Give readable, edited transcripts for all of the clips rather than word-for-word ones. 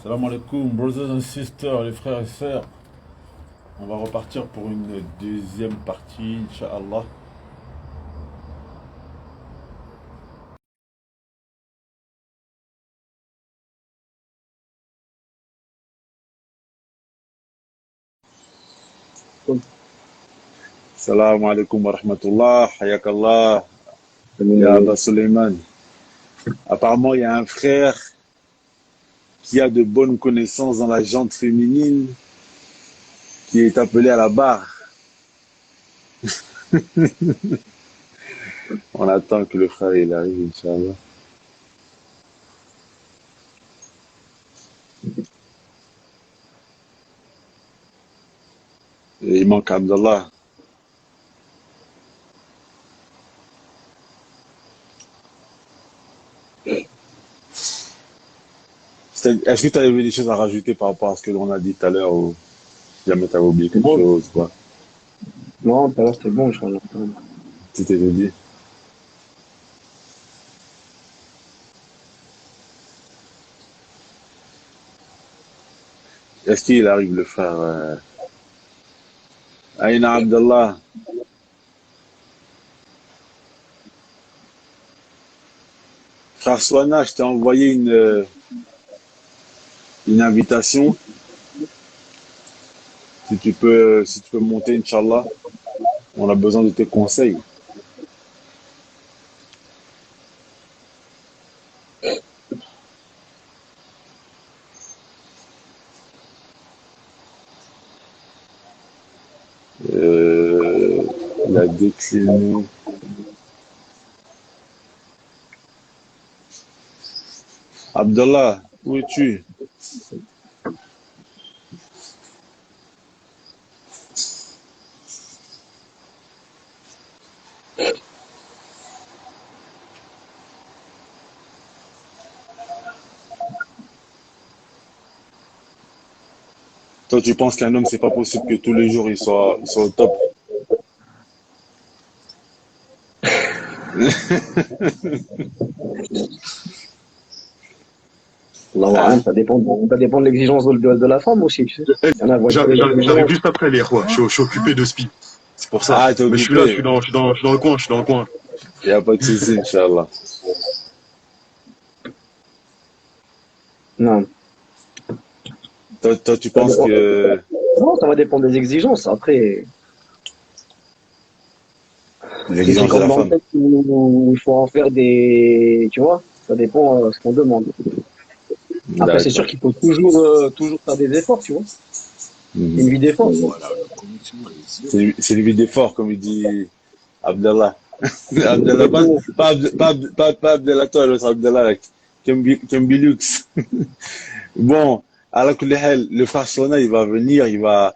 Salam alaikum, brothers and sisters, les frères et sœurs. On va repartir pour une deuxième partie, Inch'Allah. Salam alaikum wa rahmatullah, hayakallah, ya Abba Suleiman. Apparemment, il y a un frère qui a de bonnes connaissances dans la jante féminine qui est appelé à la barre. On attend que le frère il arrive, Inch'Allah. Et il manque Abdallah. Est-ce que tu avais des choses à rajouter par rapport à ce que l'on a dit tout à l'heure ou jamais tu avais oublié quelque Bon, chose, quoi? non, tout à l'heure c'était bon, Inch'Allah. Tu t'es dit. Est-ce qu'il arrive le frère Aïna Abdallah? Frère Swana, je t'ai envoyé une invitation. Si tu peux monter, Inch'Allah, on a besoin de tes conseils. Il a décliné. Abdallah, où es-tu? Toi, tu penses qu'un homme, c'est pas possible que tous les jours il soit au top? Allahu a'lam, Hein? ça dépend de l'exigence de la femme aussi, tu sais. Eh, Il y en a, voilà, J'arrive juste après les rois. Je suis occupé de spi. C'est pour ça. Ah, t'es Mais je suis là, occupé? je suis dans le coin, je suis dans le coin. Il n'y a pas de souci, Inch'Allah. Non, Toi, tu ça penses dépend. que Non, ça va dépendre des exigences. Après, si c'est l'exigence de comme la dans le femme. texte où il faut en faire des, tu vois, ça dépend ce qu'on demande. Après, c'est sûr D'accord. qu'il faut toujours faire des efforts, tu vois. C'est Mhm. une vie d'effort. C'est une vie d'effort, comme il dit Abdallah. Abdallah, Exactement. pas Abdallah, toi, l'autre Abdallah, là, Kembilux. Bon, alors que le frère Shona, il va venir, il va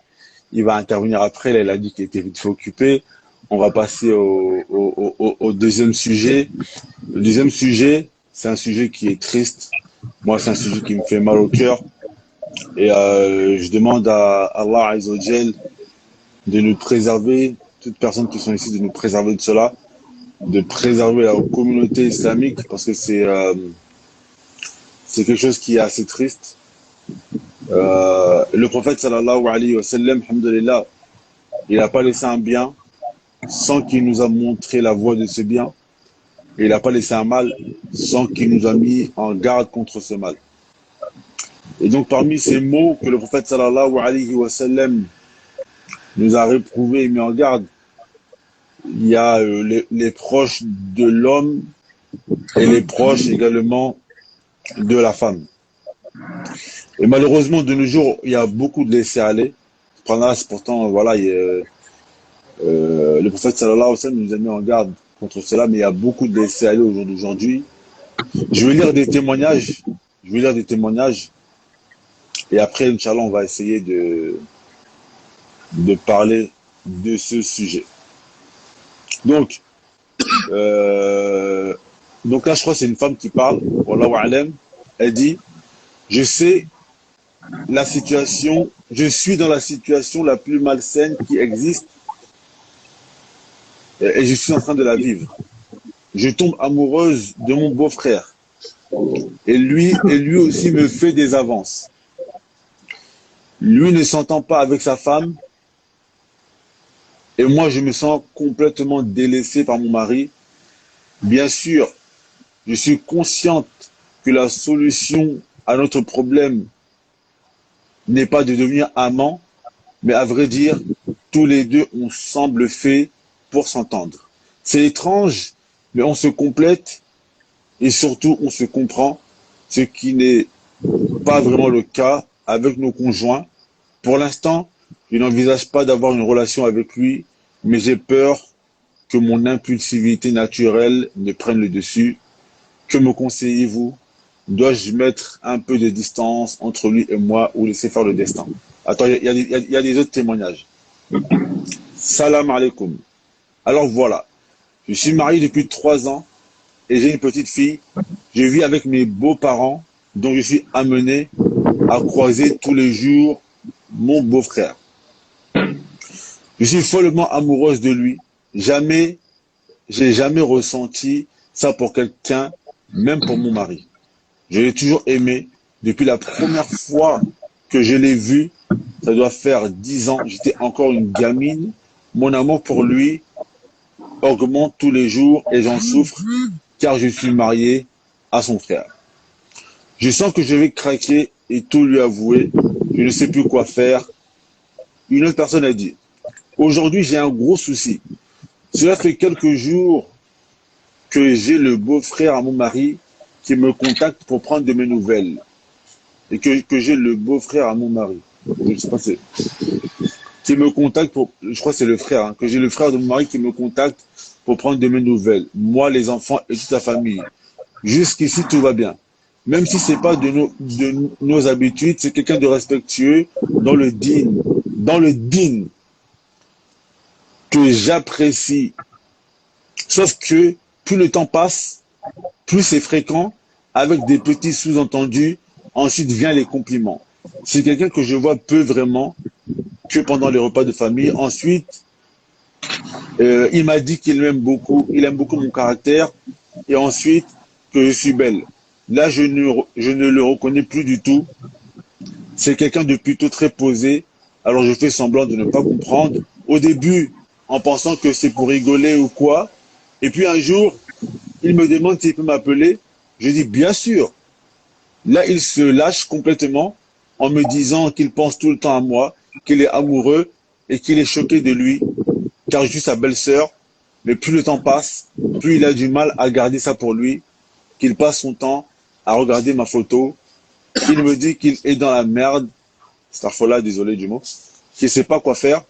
intervenir après. Là, il a dit qu'il était vite fait occupé. On va passer au deuxième sujet. Le deuxième sujet, c'est un sujet qui est triste. Moi, c'est un sujet qui me fait mal au cœur. Et je demande à Allah Azza wa Jal de nous préserver, toutes personnes qui sont ici, de nous préserver de cela, de préserver la communauté islamique, parce que c'est quelque chose qui est assez triste. Le prophète sallallahu alayhi wa sallam, alhamdulillah, il n'a pas laissé un bien sans qu'il nous a montré la voie de ce bien, et il n'a pas laissé un mal sans qu'il nous a mis en garde contre ce mal. Et donc parmi ces mots que le prophète sallallahu alayhi wa sallam nous a réprouvés et mis en garde, il y a les proches de l'homme et les proches également de la femme. Et malheureusement, de nos jours, il y a beaucoup de laisser-aller. Pourtant, voilà, le prophète sallallahu alayhi wa sallam nous a mis en garde contre cela, mais il y a beaucoup de laisser-aller au jour d'aujourd'hui. Je vais lire des témoignages, et après, Inch'Allah, on va essayer de parler de ce sujet. Donc, euh, donc là, je crois que c'est une femme qui parle, wallahu a'lam. Elle dit, je sais je suis dans la situation la plus malsaine qui existe et je suis en train de la vivre. Je tombe amoureuse de mon beau-frère et lui aussi me fait des avances. Lui ne s'entend pas avec sa femme et moi je me sens complètement délaissé par mon mari. Bien sûr, je suis consciente que la solution à notre problème n'est pas de devenir amants, mais à vrai dire, tous les deux, on semble fait pour s'entendre. C'est étrange, mais on se complète et surtout on se comprend, ce qui n'est pas vraiment le cas avec nos conjoints. Pour l'instant, je n'envisage pas d'avoir une relation avec lui, mais j'ai peur que mon impulsivité naturelle ne prenne le dessus. Que me conseillez-vous? Dois-je mettre un peu de distance entre lui et moi ou laisser faire le destin? Attends, il y a des autres témoignages. Salam alaikum. Alors voilà, je suis marié depuis 3 ans et j'ai une petite fille. Je vis avec mes beaux-parents dont je suis amené à croiser tous les jours mon beau-frère. Je suis follement amoureuse de lui. J'ai jamais ressenti ça pour quelqu'un, même pour mon mari. Je l'ai toujours aimé. Depuis la première fois que je l'ai vu, ça doit faire 10 ans, j'étais encore une gamine. Mon amour pour lui augmente tous les jours et j'en souffre car je suis marié à son frère. Je sens que je vais craquer et tout lui avouer. Je ne sais plus quoi faire. Une autre personne a dit, aujourd'hui j'ai un gros souci. Cela fait quelques jours que j'ai le beau-frère à mon mari qui me contacte pour prendre de mes nouvelles. Et que j'ai le beau-frère à mon mari. Je sais pas, qui me contacte pour, je crois que c'est le frère, hein, que j'ai le frère de mon mari qui me contacte pour prendre de mes nouvelles. Moi, les enfants et toute la famille. Jusqu'ici, tout va bien. Même si c'est pas de nos habitudes, c'est quelqu'un de respectueux dans le digne que j'apprécie. Sauf que plus le temps passe, plus c'est fréquent, avec des petits sous-entendus. Ensuite vient les compliments. C'est quelqu'un que je vois peu vraiment, que pendant les repas de famille. Ensuite, il m'a dit qu'il m'aime beaucoup, il aime beaucoup mon caractère. Et ensuite, que je suis belle. Là, je ne le reconnais plus du tout. C'est quelqu'un de plutôt très posé. Alors, je fais semblant de ne pas comprendre. Au début, en pensant que c'est pour rigoler ou quoi. Et puis un jour, il me demande s'il peut m'appeler. Je dis bien sûr. Là, il se lâche complètement en me disant qu'il pense tout le temps à moi, qu'il est amoureux et qu'il est choqué de lui, car je suis sa belle-sœur. Mais plus le temps passe, plus il a du mal à garder ça pour lui, qu'il passe son temps à regarder ma photo. Il me dit qu'il est dans la merde, Starfola, désolé du mot, qu'il ne sait pas quoi faire,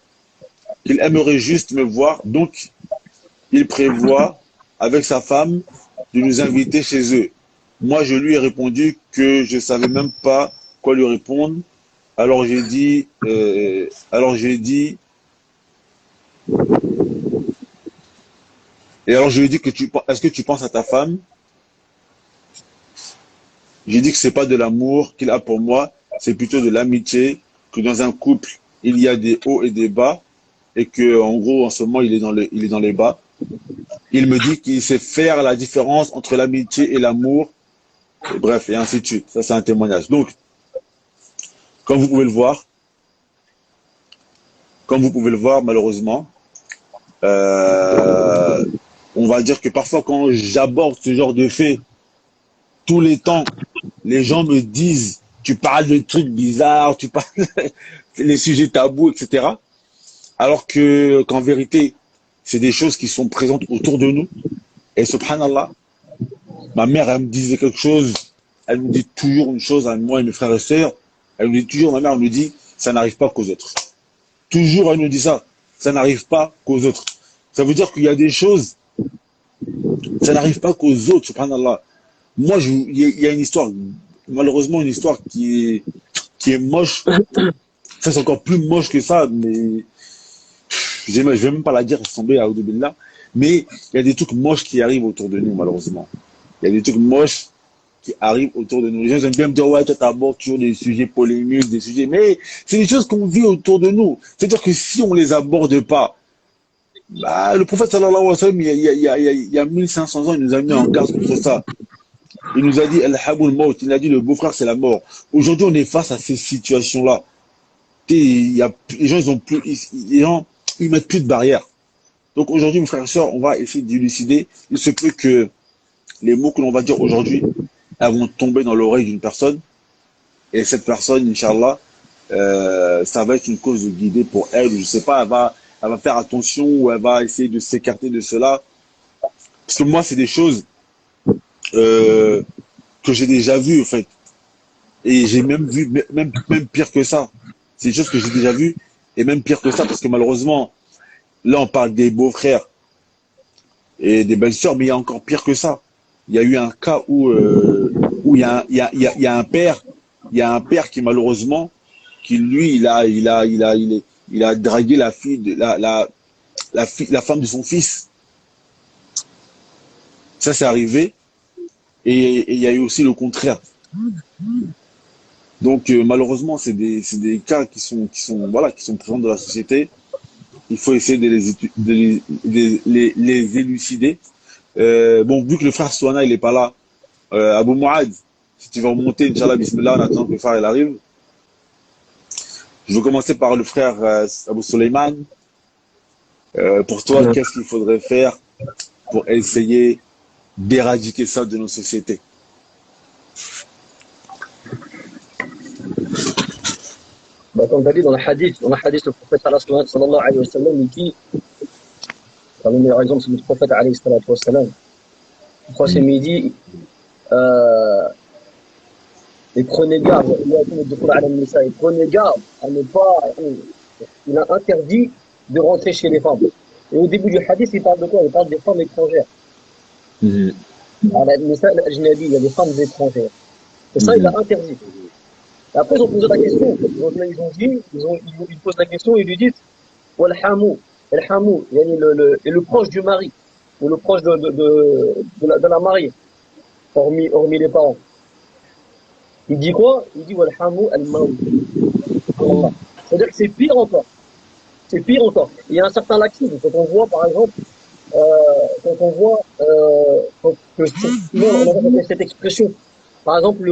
qu'il aimerait juste me voir. Donc, il prévoit, avec sa femme, de nous inviter chez eux. Moi, je lui ai répondu que je ne savais même pas quoi lui répondre. Alors j'ai dit, je lui ai dit est-ce que tu penses à ta femme? J'ai dit que c'est pas de l'amour qu'il a pour moi, c'est plutôt de l'amitié, que dans un couple, il y a des hauts et des bas, et que, en gros, en ce moment, il est dans les bas. Il me dit qu'il sait faire la différence entre l'amitié et l'amour. Bref, et ainsi de suite. Ça, c'est un témoignage. Donc, comme vous pouvez le voir, malheureusement, on va dire que parfois, quand j'aborde ce genre de fait, tous les temps, les gens me disent, tu parles de trucs bizarres, tu parles les sujets tabous, etc. Alors qu'en vérité, c'est des choses qui sont présentes autour de nous. Et subhanallah, ma mère, elle me disait quelque chose, elle me dit toujours une chose à moi et mes frères et sœurs. Elle me dit toujours, ma mère me dit, ça n'arrive pas qu'aux autres. Toujours, elle nous dit ça, ça n'arrive pas qu'aux autres. Ça veut dire qu'il y a des choses, ça n'arrive pas qu'aux autres, subhanallah. Moi, il y a une histoire, malheureusement, une histoire qui est moche. Ça, c'est encore plus moche que ça, mais je ne vais même pas la dire, ressembler à Audubillah. Mais il y a des trucs moches qui arrivent autour de nous, malheureusement. Il y a des trucs moches qui arrivent autour de nous. Les gens aiment bien me dire, ouais, toi, t'abordes toujours des sujets polémiques, des sujets, mais c'est des choses qu'on vit autour de nous. C'est-à-dire que si on ne les aborde pas, bah, le prophète sallallahu alayhi wa sallam, il y a 1500 ans, il nous a mis en garde contre ça. Il nous a dit, Al-Habul Maut, il a dit, le beau-frère, c'est la mort. Aujourd'hui, on est face à ces situations-là. les gens, ils ont plus, les gens, ils mettent plus de barrières. Donc aujourd'hui, mes frères et sœurs, on va essayer d'élucider. Il se peut que les mots que l'on va dire aujourd'hui, elles vont tomber dans l'oreille d'une personne. Et cette personne, Inch'Allah, ça va être une cause de guider pour elle. Je sais pas, elle va faire attention ou elle va essayer de s'écarter de cela. Parce que moi, c'est des choses que j'ai déjà vues, en fait. Et j'ai même vu, même pire que ça. C'est des choses que j'ai déjà vues et même pire que ça, parce que malheureusement, là, on parle des beaux-frères et des belles-sœurs, mais il y a encore pire que ça. Il y a eu un cas où il y a un père, il y a un père qui malheureusement, qui lui, il a dragué la fille, la femme de son fils. Ça, c'est arrivé. Et il y a eu aussi le contraire. Donc malheureusement, c'est des cas voilà, qui sont présents dans la société. Il faut essayer les élucider. Bon, vu que le frère Souana, il est pas là, Abou Mouad, si tu veux remonter, Inch'Allah, Bismillah, en attendant que le frère il arrive. Je vais commencer par le frère Abou Suleiman. Pour toi, qu'est-ce qu'il faudrait faire pour essayer d'éradiquer ça de nos sociétés? Bah, comme tu as dit dans le hadith, le prophète sallallahu alayhi wa sallam, il dit, le meilleur exemple, c'est le prophète alayhi wa sallam. Le troisième, il dit, et prenez garde, et prenez garde à ne pas, il a interdit de rentrer chez les femmes. Et au début du hadith, il parle de quoi? Il parle des femmes étrangères. Il y a des femmes étrangères. Et ça, il a interdit. Et après, ils ont posé la question. Ils posent la question et ils lui disent, et le proche du mari, ou le proche de la mariée, hormis les parents. Il dit quoi? Il dit, c'est-à-dire que c'est pire encore. C'est pire encore. Il y a un certain laxisme. Quand on voit, par exemple, on a cette expression. Par exemple,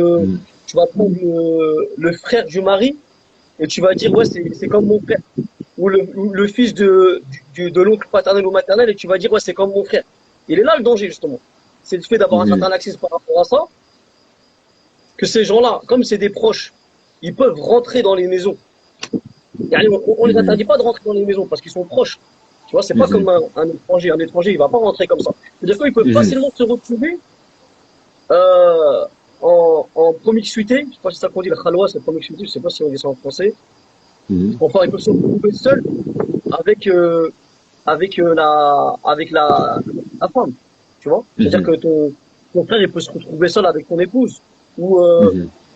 tu vas prendre le frère du mari et tu vas dire, ouais, c'est comme mon frère. Ou le fils de l'oncle paternel ou maternel et tu vas dire, ouais, c'est comme mon frère. Il est là le danger, justement. C'est le fait d'avoir un certain laxisme par rapport à ça, que ces gens-là, comme c'est des proches, ils peuvent rentrer dans les maisons. On les interdit pas de rentrer dans les maisons parce qu'ils sont proches. Tu vois, c'est pas comme un étranger. Un étranger, il va pas rentrer comme ça. C'est-à-dire qu'ils peuvent facilement se retrouver en promiscuité. Je sais pas si ça qu'on dit le khalwa, c'est promiscuité. Je sais pas si on dit ça en français. Enfin, ils peuvent se retrouver seuls avec la femme. Tu vois, c'est-à-dire que ton frère, il peut se retrouver seul avec ton épouse ou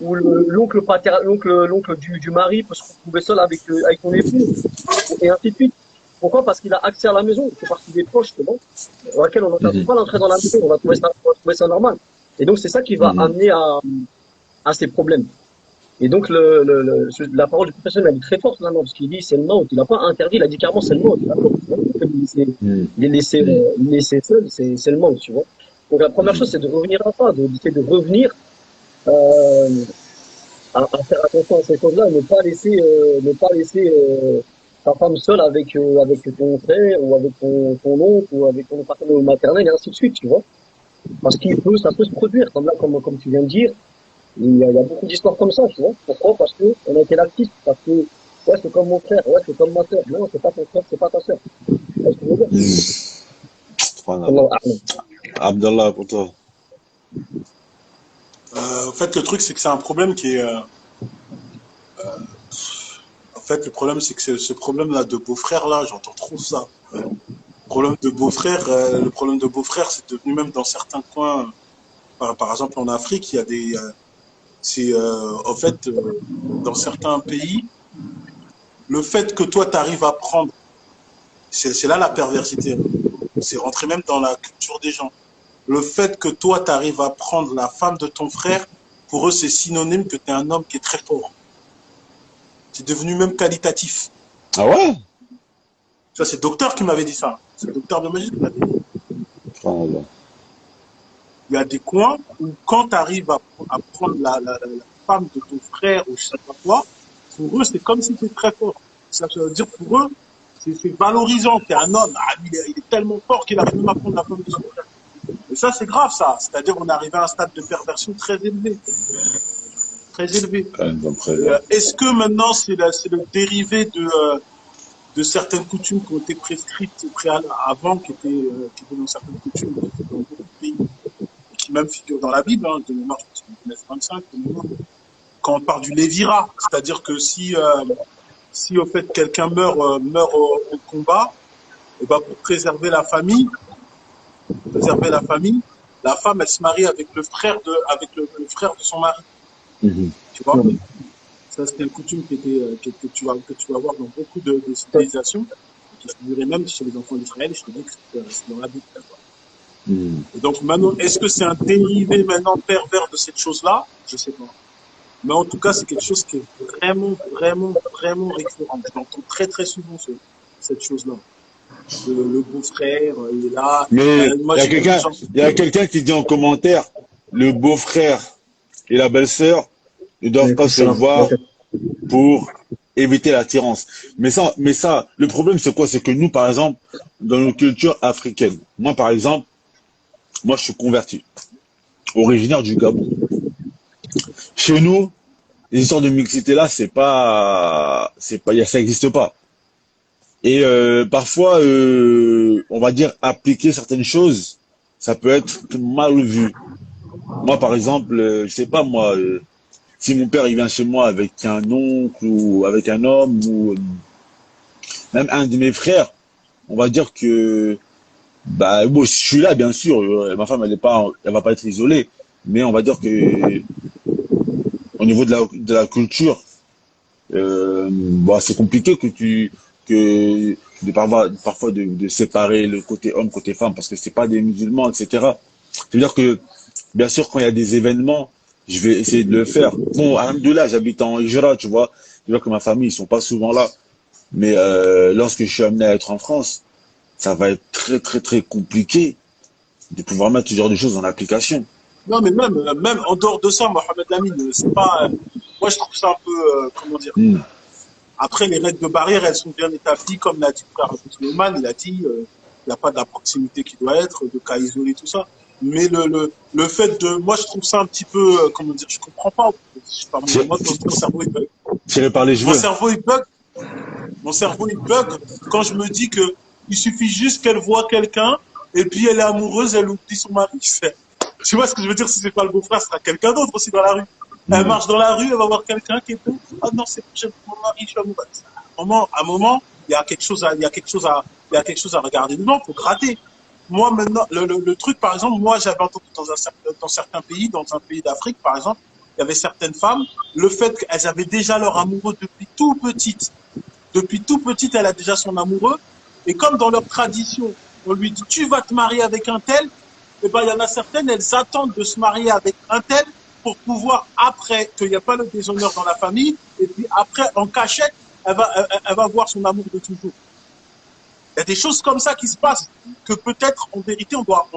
l'oncle du mari peut se retrouver seul avec ton épouse et ainsi de suite. Pourquoi? Parce qu'il a accès à la maison, c'est parce qu'il est proche, c'est bon, dans laquelle on n'interdit pas l'entrée dans la maison, on va trouver ça normal. Et donc c'est ça qui va amener à ces problèmes. Et donc la parole du professionnel elle est très forte maintenant, parce qu'il dit c'est le maut, il n'a pas interdit, il a dit carrément c'est le maut. Il est laissé seul, c'est le maut, tu vois. Donc la première chose c'est de revenir à ça, d'essayer de revenir à faire attention à ces choses-là, ne pas laisser ta femme seule avec ton frère ou avec ton oncle ou avec ton partenaire maternel et ainsi de suite, tu vois. Parce ça peut se produire, comme tu viens de dire. Il y a beaucoup d'histoires comme ça, tu vois. Pourquoi? Parce que on a été laxiste, parce que ouais, c'est comme mon frère, ouais, c'est comme ma soeur. Non, c'est pas ton frère, c'est pas ta soeur. Abdallah, pour toi. En fait, le truc, c'est que c'est un problème qui est. En fait, le problème, c'est que ce problème-là de beau-frère-là, j'entends trop ça. Le problème de beau-frère, c'est devenu même dans certains coins. Par exemple, en Afrique, il y a des. En fait, dans certains pays, le fait que toi, tu arrives à prendre. C'est là la perversité. C'est rentré même dans la culture des gens. Le fait que toi, tu arrives à prendre la femme de ton frère, pour eux, c'est synonyme que tu es un homme qui est très fort. C'est devenu même qualitatif. Ah ouais? Ça, c'est le docteur qui m'avait dit ça. C'est le docteur de magie qui m'avait dit. Il y a des coins où quand tu arrives à prendre la femme de ton frère ou je sais pas quoi, Pour eux, c'est comme si c'était très fort. Ça veut dire pour eux, c'est valorisant. T'es un homme, il est tellement fort qu'il arrive même à prendre la femme de son frère. Et ça, c'est grave, ça. C'est-à-dire, on est arrivé à un stade de perversion très élevé. Très élevé. Est-ce que maintenant, c'est le dérivé de certaines coutumes qui ont été prescrites avant, qui étaient dans certaines coutumes, qui étaient dans beaucoup de pays, qui même figurent dans la Bible, hein, de mémoire, je pense que c'est 25, quand on parle du lévira, c'est-à-dire que si au fait quelqu'un meurt au combat, et ben pour préserver la famille, la femme elle se marie avec le frère de son mari. Tu vois, ça c'était une coutume que tu vas voir dans beaucoup de civilisations, qui figurait même chez les enfants d'Israël. Je te dis que c'est dans la Bible. Et donc maintenant, est-ce que c'est un dérivé maintenant pervers de cette chose-là? Je sais pas. Mais en tout cas, c'est quelque chose qui est vraiment, vraiment, vraiment récurrent. Je l'entends très, très souvent, cette chose-là. Le beau-frère, il est là. Mais il y a quelqu'un qui dit en commentaire, le beau-frère et la belle-sœur ne doivent pas se voir pour éviter l'attirance. Mais ça, le problème, c'est quoi? C'est que nous, par exemple, dans nos cultures africaines, moi, par exemple, moi, je suis converti, originaire du Gabon. Chez nous, les histoires de mixité là, ça n'existe pas. Et parfois, on va dire appliquer certaines choses, ça peut être mal vu. Moi, par exemple, je sais pas moi, si mon père il vient chez moi avec un oncle ou avec un homme ou même un de mes frères, on va dire que bah bon, je suis là bien sûr, ma femme elle va pas être isolée, mais on va dire que au niveau de la culture, c'est compliqué parfois de séparer le côté homme, côté femme, parce que c'est pas des musulmans, etc. C'est-à-dire que, bien sûr, quand il y a des événements, je vais essayer de le faire. Bon, alhamdoulilah, j'habite en Hijra, tu vois. Je vois que ma famille, ils sont pas souvent là. Mais lorsque je suis amené à être en France, ça va être très, très, très compliqué de pouvoir mettre ce genre de choses en application. Non, mais même en dehors de ça, Mohamed Lamine, c'est pas. Moi, je trouve ça un peu. Comment dire Après, les règles de barrière, elles sont bien établies, comme l'a dit le frère Suleiman, il a dit il n'y a pas de la proximité qui doit être, de cas isolés, tout ça. Mais le fait de. Moi, je trouve ça un petit peu. Comment dire Je comprends pas. Moi, mon cerveau, il bug. Tiré par les cheveux. Mon cerveau, il bug quand je me dis que il suffit juste qu'elle voit quelqu'un, et puis elle est amoureuse, elle oublie son mari. Tu vois ce que je veux dire? Si c'est pas le beau-frère, ce sera quelqu'un d'autre aussi dans la rue. Elle marche dans la rue, elle va voir quelqu'un qui est beau. Ah non, c'est mon mari, je suis amoureuse. À un moment, il y a quelque chose à regarder dedans, faut gratter. Moi, maintenant, le truc, par exemple, moi, j'avais entendu dans certains pays, dans un pays d'Afrique, par exemple, il y avait certaines femmes, le fait qu'elles avaient déjà leur amoureux depuis tout petite. Depuis tout petite, elle a déjà son amoureux. Et comme dans leur tradition, on lui dit, tu vas te marier avec un tel, eh ben, il y en a certaines, elles attendent de se marier avec un tel pour pouvoir, après, qu'il n'y ait pas le déshonneur dans la famille, et puis après, en cachette, elle va voir son amour de toujours. Il y a des choses comme ça qui se passent, que peut-être, en vérité, on doit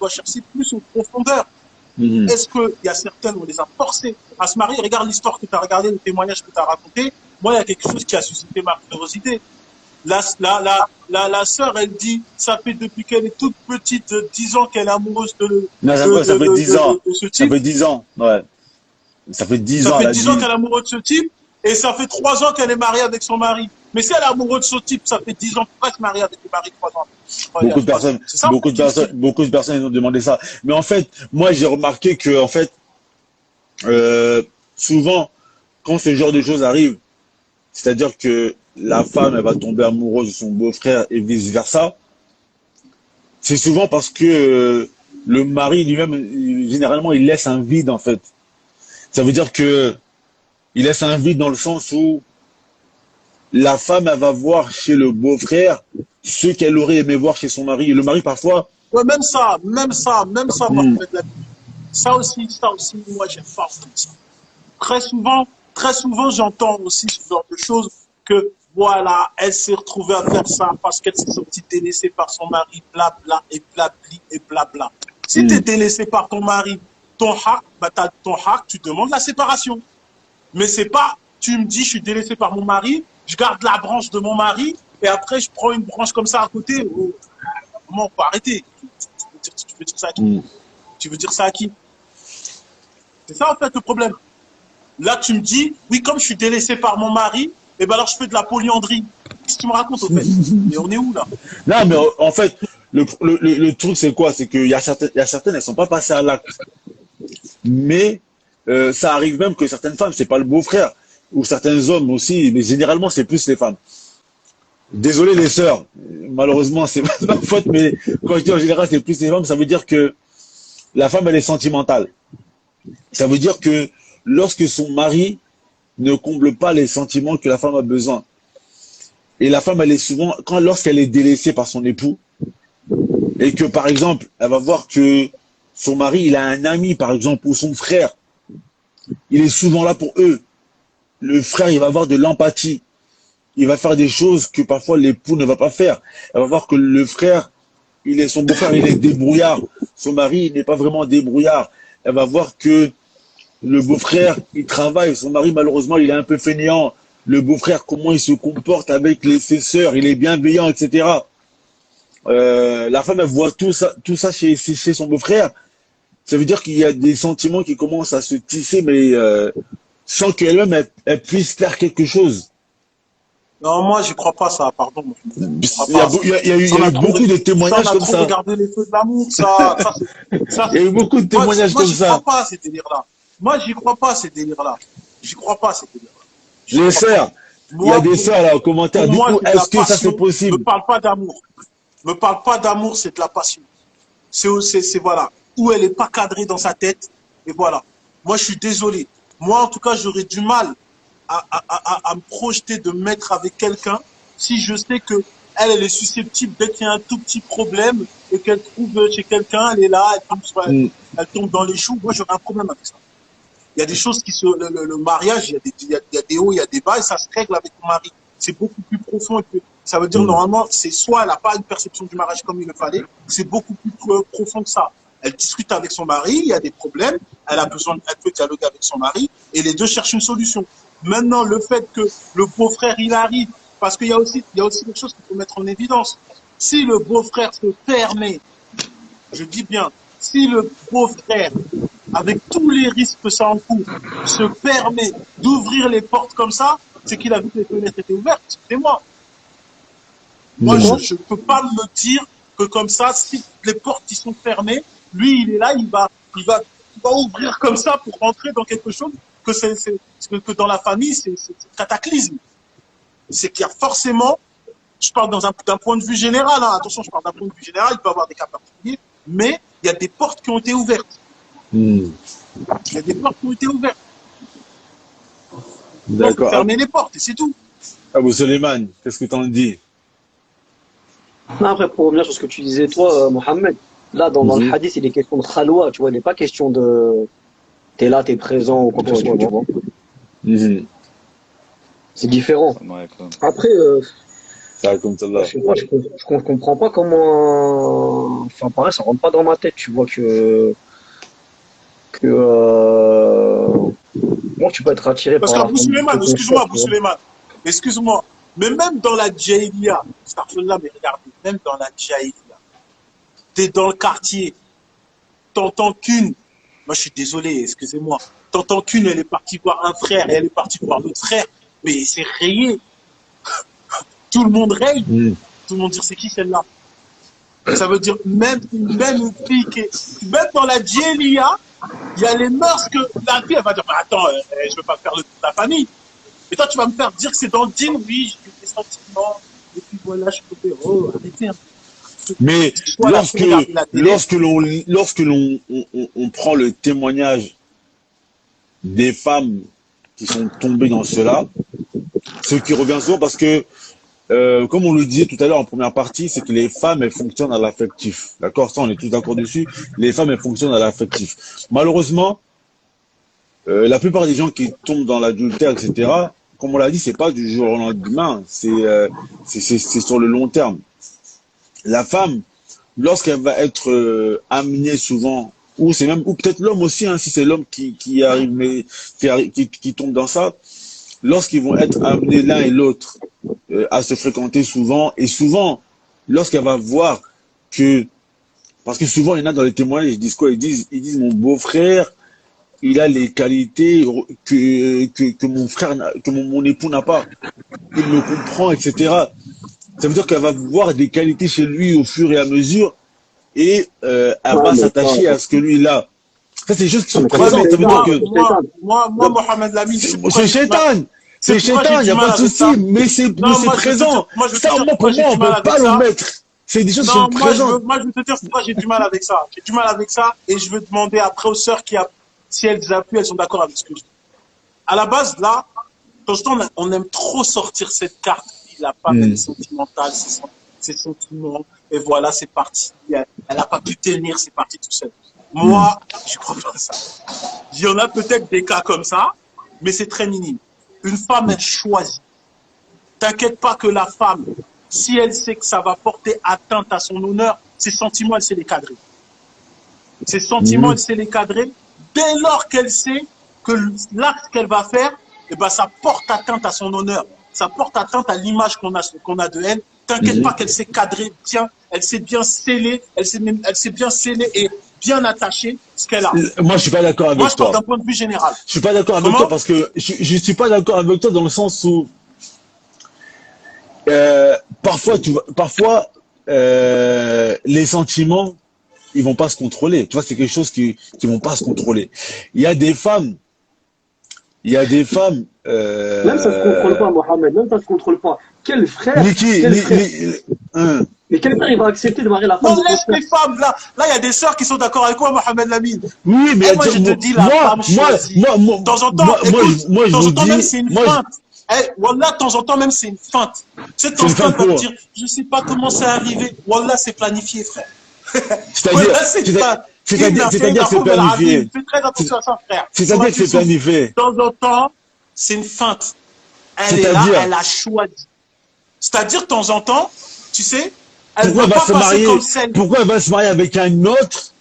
chercher plus en profondeur. Est-ce qu'il y a certaines, on les a forcées à se marier? Regarde l'histoire que tu as regardée, le témoignage que tu as raconté. Moi, il y a quelque chose qui a suscité ma curiosité. La sœur, elle dit, ça fait depuis qu'elle est toute petite, 10 ans qu'elle est amoureuse ça fait 10 ans. De ce type. Ça fait 10 ans, ouais. Ça fait 10 ans. Ça fait 10 ans qu'elle est amoureuse de ce type, et ça fait 3 ans qu'elle est mariée avec son mari. Mais si elle est amoureuse de ce type, ça fait 10 ans, pourquoi elle se marie avec le mari 3 ans? Beaucoup de personnes ont demandé ça. Mais en fait, moi, j'ai remarqué que, en fait, souvent, quand ce genre de choses arrivent, c'est-à-dire que la femme, elle va tomber amoureuse de son beau-frère et vice-versa, c'est souvent parce que le mari lui-même, généralement, il laisse un vide, en fait. Ça veut dire que il laisse un vide dans le sens où la femme, elle va voir chez le beau-frère ce qu'elle aurait aimé voir chez son mari. Et le mari, parfois... Ouais, même ça, ça aussi, moi, j'aime pas ça. Très souvent, j'entends aussi ce genre de choses que, voilà, elle s'est retrouvée à faire ça parce qu'elle s'est sentie délaissée par son mari, blabla, et blabli, et blabla. Si tu es délaissé par ton mari, ton haq, tu demandes la séparation. Mais c'est pas tu me dis, je suis délaissé par mon mari, je garde la branche de mon mari, et après, je prends une branche comme ça à côté. Oh, comment on peut arrêter? Tu veux dire ça à qui? Tu veux dire ça à qui? C'est ça, en fait, le problème. Là, tu me dis, oui, comme je suis délaissé par mon mari, eh ben alors je fais de la polyandrie. Qu'est-ce que tu me racontes, au fait? Mais on est où, là? Non, mais en fait, le truc, c'est quoi? C'est qu'il y a certaines, elles sont pas passées à l'acte. Mais ça arrive même que certaines femmes, c'est pas le beau-frère, ou certains hommes aussi, mais généralement, c'est plus les femmes. Désolé les sœurs, malheureusement, c'est pas ma faute, mais quand je dis en général, c'est plus les femmes, ça veut dire que la femme, elle est sentimentale. Ça veut dire que lorsque son mari ne comble pas les sentiments que la femme a besoin, et la femme, elle est souvent, lorsqu'elle est délaissée par son époux, et que par exemple, elle va voir que son mari, il a un ami, par exemple, ou son frère, il est souvent là pour eux. Le frère, il va avoir de l'empathie. Il va faire des choses que parfois l'époux ne va pas faire. Elle va voir que le frère, son beau-frère, il est débrouillard. Son mari, il n'est pas vraiment débrouillard. Elle va voir que le beau-frère, il travaille. Son mari, malheureusement, il est un peu fainéant. Le beau-frère, comment il se comporte avec ses sœurs, il est bienveillant, etc. La femme, elle voit tout ça chez son beau-frère. Ça veut dire qu'il y a des sentiments qui commencent à se tisser, mais sans qu'elle-même, elle puisse faire quelque chose. Non, moi, je crois pas ça, pardon. Il y a eu beaucoup de témoignages comme ça. Regarder les feux de l'amour, ça, il y a eu beaucoup de témoignages comme ça. Moi, j'y crois pas, ces délires-là. Moi, j'y crois pas, ces délires-là. J'y crois pas, ces délires-là. Les sœurs, il y a des sœurs là, aux commentaires. Du coup, est-ce que ça c'est possible? Me parle pas d'amour. Me parle pas d'amour, c'est de la passion. C'est voilà. Où elle est pas cadrée dans sa tête. Et voilà. Moi, je suis désolé. Moi, en tout cas, j'aurais du mal à me projeter de me mettre avec quelqu'un si je sais que elle est susceptible dès qu'il y a un tout petit problème et qu'elle trouve chez quelqu'un, elle est là, elle tombe dans les choux. Moi, j'aurais un problème avec ça. Il y a des choses le mariage, il y a des hauts, il y a des bas et ça se règle avec ton mari. C'est beaucoup plus profond et que ça veut dire normalement, c'est soit elle n'a pas une perception du mariage comme il le fallait, c'est beaucoup plus profond que ça. Elle discute avec son mari, il y a des problèmes, elle peut dialoguer avec son mari et les deux cherchent une solution. Maintenant, le fait que le beau-frère, il arrive, parce qu'il y a aussi quelque chose qu'il faut mettre en évidence. Si le beau-frère se permet, je dis bien, si le beau-frère, avec tous les risques que ça encourt, se permet d'ouvrir les portes comme ça, c'est qu'il a vu que les fenêtres étaient ouvertes. Excusez-moi. Moi, je ne peux pas me dire que comme ça, si les portes y sont fermées, lui, il est là, il va ouvrir comme ça pour rentrer dans quelque chose que dans la famille, c'est cataclysme. C'est qu'il y a forcément, je parle d'un point de vue général, hein, attention, je parle d'un point de vue général, il peut y avoir des cas particuliers, mais il y a des portes qui ont été ouvertes. Il y a des portes qui ont été ouvertes. D'accord. Il faut fermer les portes et c'est tout. Abou Suleiman, qu'est-ce que tu en dis? Non, après, pour revenir sur ce que tu disais, toi, Mohamed, là, dans le hadith, il est question de khalwa, tu vois, il n'est pas question de t'es là, t'es présent ou quoi que ce soit, tu vois. C'est différent. Après, je sais pas, je comprends pas comment. Enfin, pareil, ça rentre pas dans ma tête, tu vois, moi, tu peux être attiré parce par. Parce qu'Abou Suleiman, excuse-moi, Abou Suleiman, excuse-moi, mais même dans la Djaïlia, là, mais regardez, même dans la Djaïlia, t'es dans le quartier, t'entends qu'une. Moi, je suis désolé, excusez-moi. T'entends qu'une, elle est partie voir un frère et elle est partie voir l'autre frère. Mais c'est rayé. Tout le monde raye. Tout le monde dit, c'est qui celle-là? Ça veut dire, même une fille même dans la djélia, il y a les mœurs que la fille, elle va dire, bah, attends, je veux pas faire le tour de la famille. Et toi, tu vas me faire dire que c'est dans le djinn, oui, j'ai des sentiments. Et puis voilà, je peux oh, arrêtez un peu. Mais lorsque l'on prend le témoignage des femmes qui sont tombées dans cela, ce qui revient souvent parce que, comme on le disait tout à l'heure en première partie, c'est que les femmes, elles fonctionnent à l'affectif. D'accord? Ça, on est tous d'accord dessus. Les femmes, elles fonctionnent à l'affectif. Malheureusement, la plupart des gens qui tombent dans l'adultère, etc., comme on l'a dit, c'est pas du jour au lendemain, c'est sur le long terme. La femme, lorsqu'elle va être amenée souvent, ou peut-être l'homme aussi, hein, si c'est l'homme qui arrive, qui tombe dans ça, lorsqu'ils vont être amenés l'un et l'autre à se fréquenter souvent, et souvent, lorsqu'elle va voir que, parce que souvent, il y en a dans les témoignages, ils disent quoi? Ils disent mon beau-frère, il a les qualités que mon frère, que mon époux n'a pas. Il me comprend, etc. Ça veut dire qu'elle va voir des qualités chez lui au fur et à mesure, et elle va s'attacher à ce que lui il a. Ça, c'est des choses qui sont présentes. Ça veut dire que Moi, Mohamed Lamine, c'est chétan. C'est chétan, il n'y a pas de souci, mais c'est présent. Ça, moi, pour moi, on ne peut pas le mettre. C'est des choses qui sont présentes. Moi, je vais te dire pourquoi j'ai du mal avec ça. J'ai du mal avec ça, et je veux demander après aux sœurs si elles appuient, elles sont d'accord avec ce que je dis. À la base, là, on aime trop sortir cette carte. La femme, elle est sentimentale, ses sentiments, et voilà, c'est parti. Elle n'a pas pu tenir, c'est parti tout seul. Moi, je crois pas à ça. Il y en a peut-être des cas comme ça, mais c'est très minime. Une femme, elle choisit. T'inquiète pas que la femme, si elle sait que ça va porter atteinte à son honneur, ses sentiments, elle sait les cadrer. Ses sentiments, elle sait les cadrer dès lors qu'elle sait que l'acte qu'elle va faire, eh ben, ça porte atteinte à son honneur. Ça porte atteinte à l'image qu'on a de elle. T'inquiète pas qu'elle s'est cadrée bien, elle s'est bien scellée, elle s'est bien scellée et bien attachée ce qu'elle a. Moi, je suis pas d'accord avec toi. Moi, je parle d'un point de vue général. Je suis pas d'accord avec toi parce que je suis pas d'accord avec toi dans le sens où parfois les sentiments ils vont pas se contrôler. Tu vois, c'est quelque chose qui vont pas se contrôler. Il y a des femmes. Même ça se contrôle pas, Mohamed. Même ça se contrôle pas. Quel frère Mais quel frère il va accepter de marier la femme? On laisse les femmes là. Là, il y a des sœurs qui sont d'accord avec moi, Mohamed Lamine. Oui, mais moi, je te dis, la femme choisit. De temps en temps, écoute, de temps en temps, même c'est une feinte. Wallah, de temps en temps, même c'est une feinte. Cette feinte va me dire, je sais pas comment c'est arrivé. Wallah, c'est planifié, frère. C'est-à-dire que c'est planifié. Fais très attention à ça, frère. C'est-à-dire que c'est planifié. De temps en temps, c'est une feinte. Elle est là, elle a choisi. C'est-à-dire, de temps en temps, tu sais, elle ne veut pas passer comme celle. Pourquoi elle va se marier avec un autre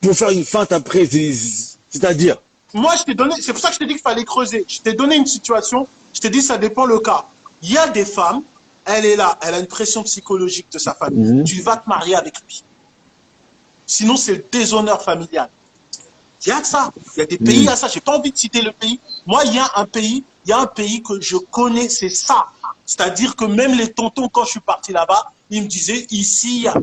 pour faire une feinte après? C'est-à-dire. Moi, je t'ai donné, c'est pour ça que je t'ai dit qu'il fallait creuser. Je t'ai donné une situation, je t'ai dit ça dépend le cas. Il y a des femmes, elle est là, elle a une pression psychologique de sa famille. Tu vas te marier avec lui. Sinon, c'est le déshonneur familial. Il y a ça. Il y a des pays à ça. J'ai pas envie de citer le pays. Moi, il y a un pays que je connais, c'est ça. C'est-à-dire que même les tontons, quand je suis parti là-bas, ils me disaient, ici, il y a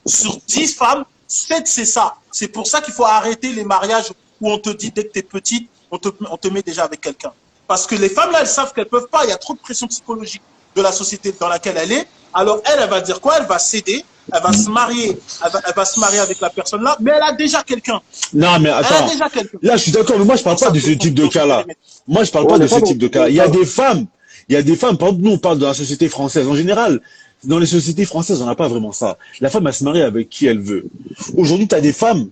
sur 10 femmes, 7 c'est ça. C'est pour ça qu'il faut arrêter les mariages où on te dit, dès que tu es petite, on te met déjà avec quelqu'un. Parce que les femmes, là, elles savent qu'elles peuvent pas. Il y a trop de pression psychologique de la société dans laquelle elle est. Alors, elle va dire quoi? Elle va céder. Elle va se marier. Elle va se marier avec la personne là. Mais elle a déjà quelqu'un. Non, mais attends. Elle a déjà quelqu'un. Là, je suis d'accord. Mais moi, je parle pas de ce type de cas-là. Moi, je parle pas de ce type de cas. Il y a des femmes. Par exemple, nous, on parle de la société française. En général, dans les sociétés françaises, on n'a pas vraiment ça. La femme, elle se marie avec qui elle veut. Aujourd'hui, tu as des femmes,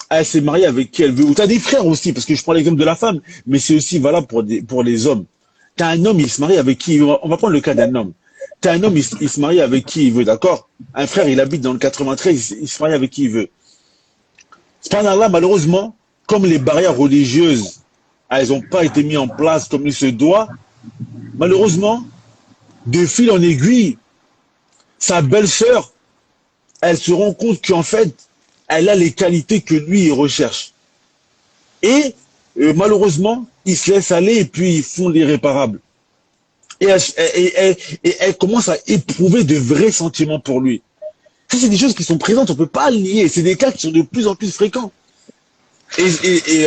elle s'est mariée avec qui elle veut. Ou tu as des frères aussi, parce que je prends l'exemple de la femme, mais c'est aussi valable pour les hommes. Tu as un homme, il se marie avec qui il veut. On va prendre le cas d'un homme. Tu as un homme, il se marie avec qui il veut, d'accord? Un frère, il habite dans le 93, il se marie avec qui il veut. Cependant, malheureusement, comme les barrières religieuses, elles n'ont pas été mises en place comme il se doit, malheureusement, de fil en aiguille, sa belle-sœur, elle se rend compte qu'en fait, elle a les qualités que lui, il recherche. Et malheureusement, ils se laissent aller et puis ils font l'irréparable. Et elle commence à éprouver de vrais sentiments pour lui. Ça, c'est des choses qui sont présentes, on ne peut pas lier. C'est des cas qui sont de plus en plus fréquents. Et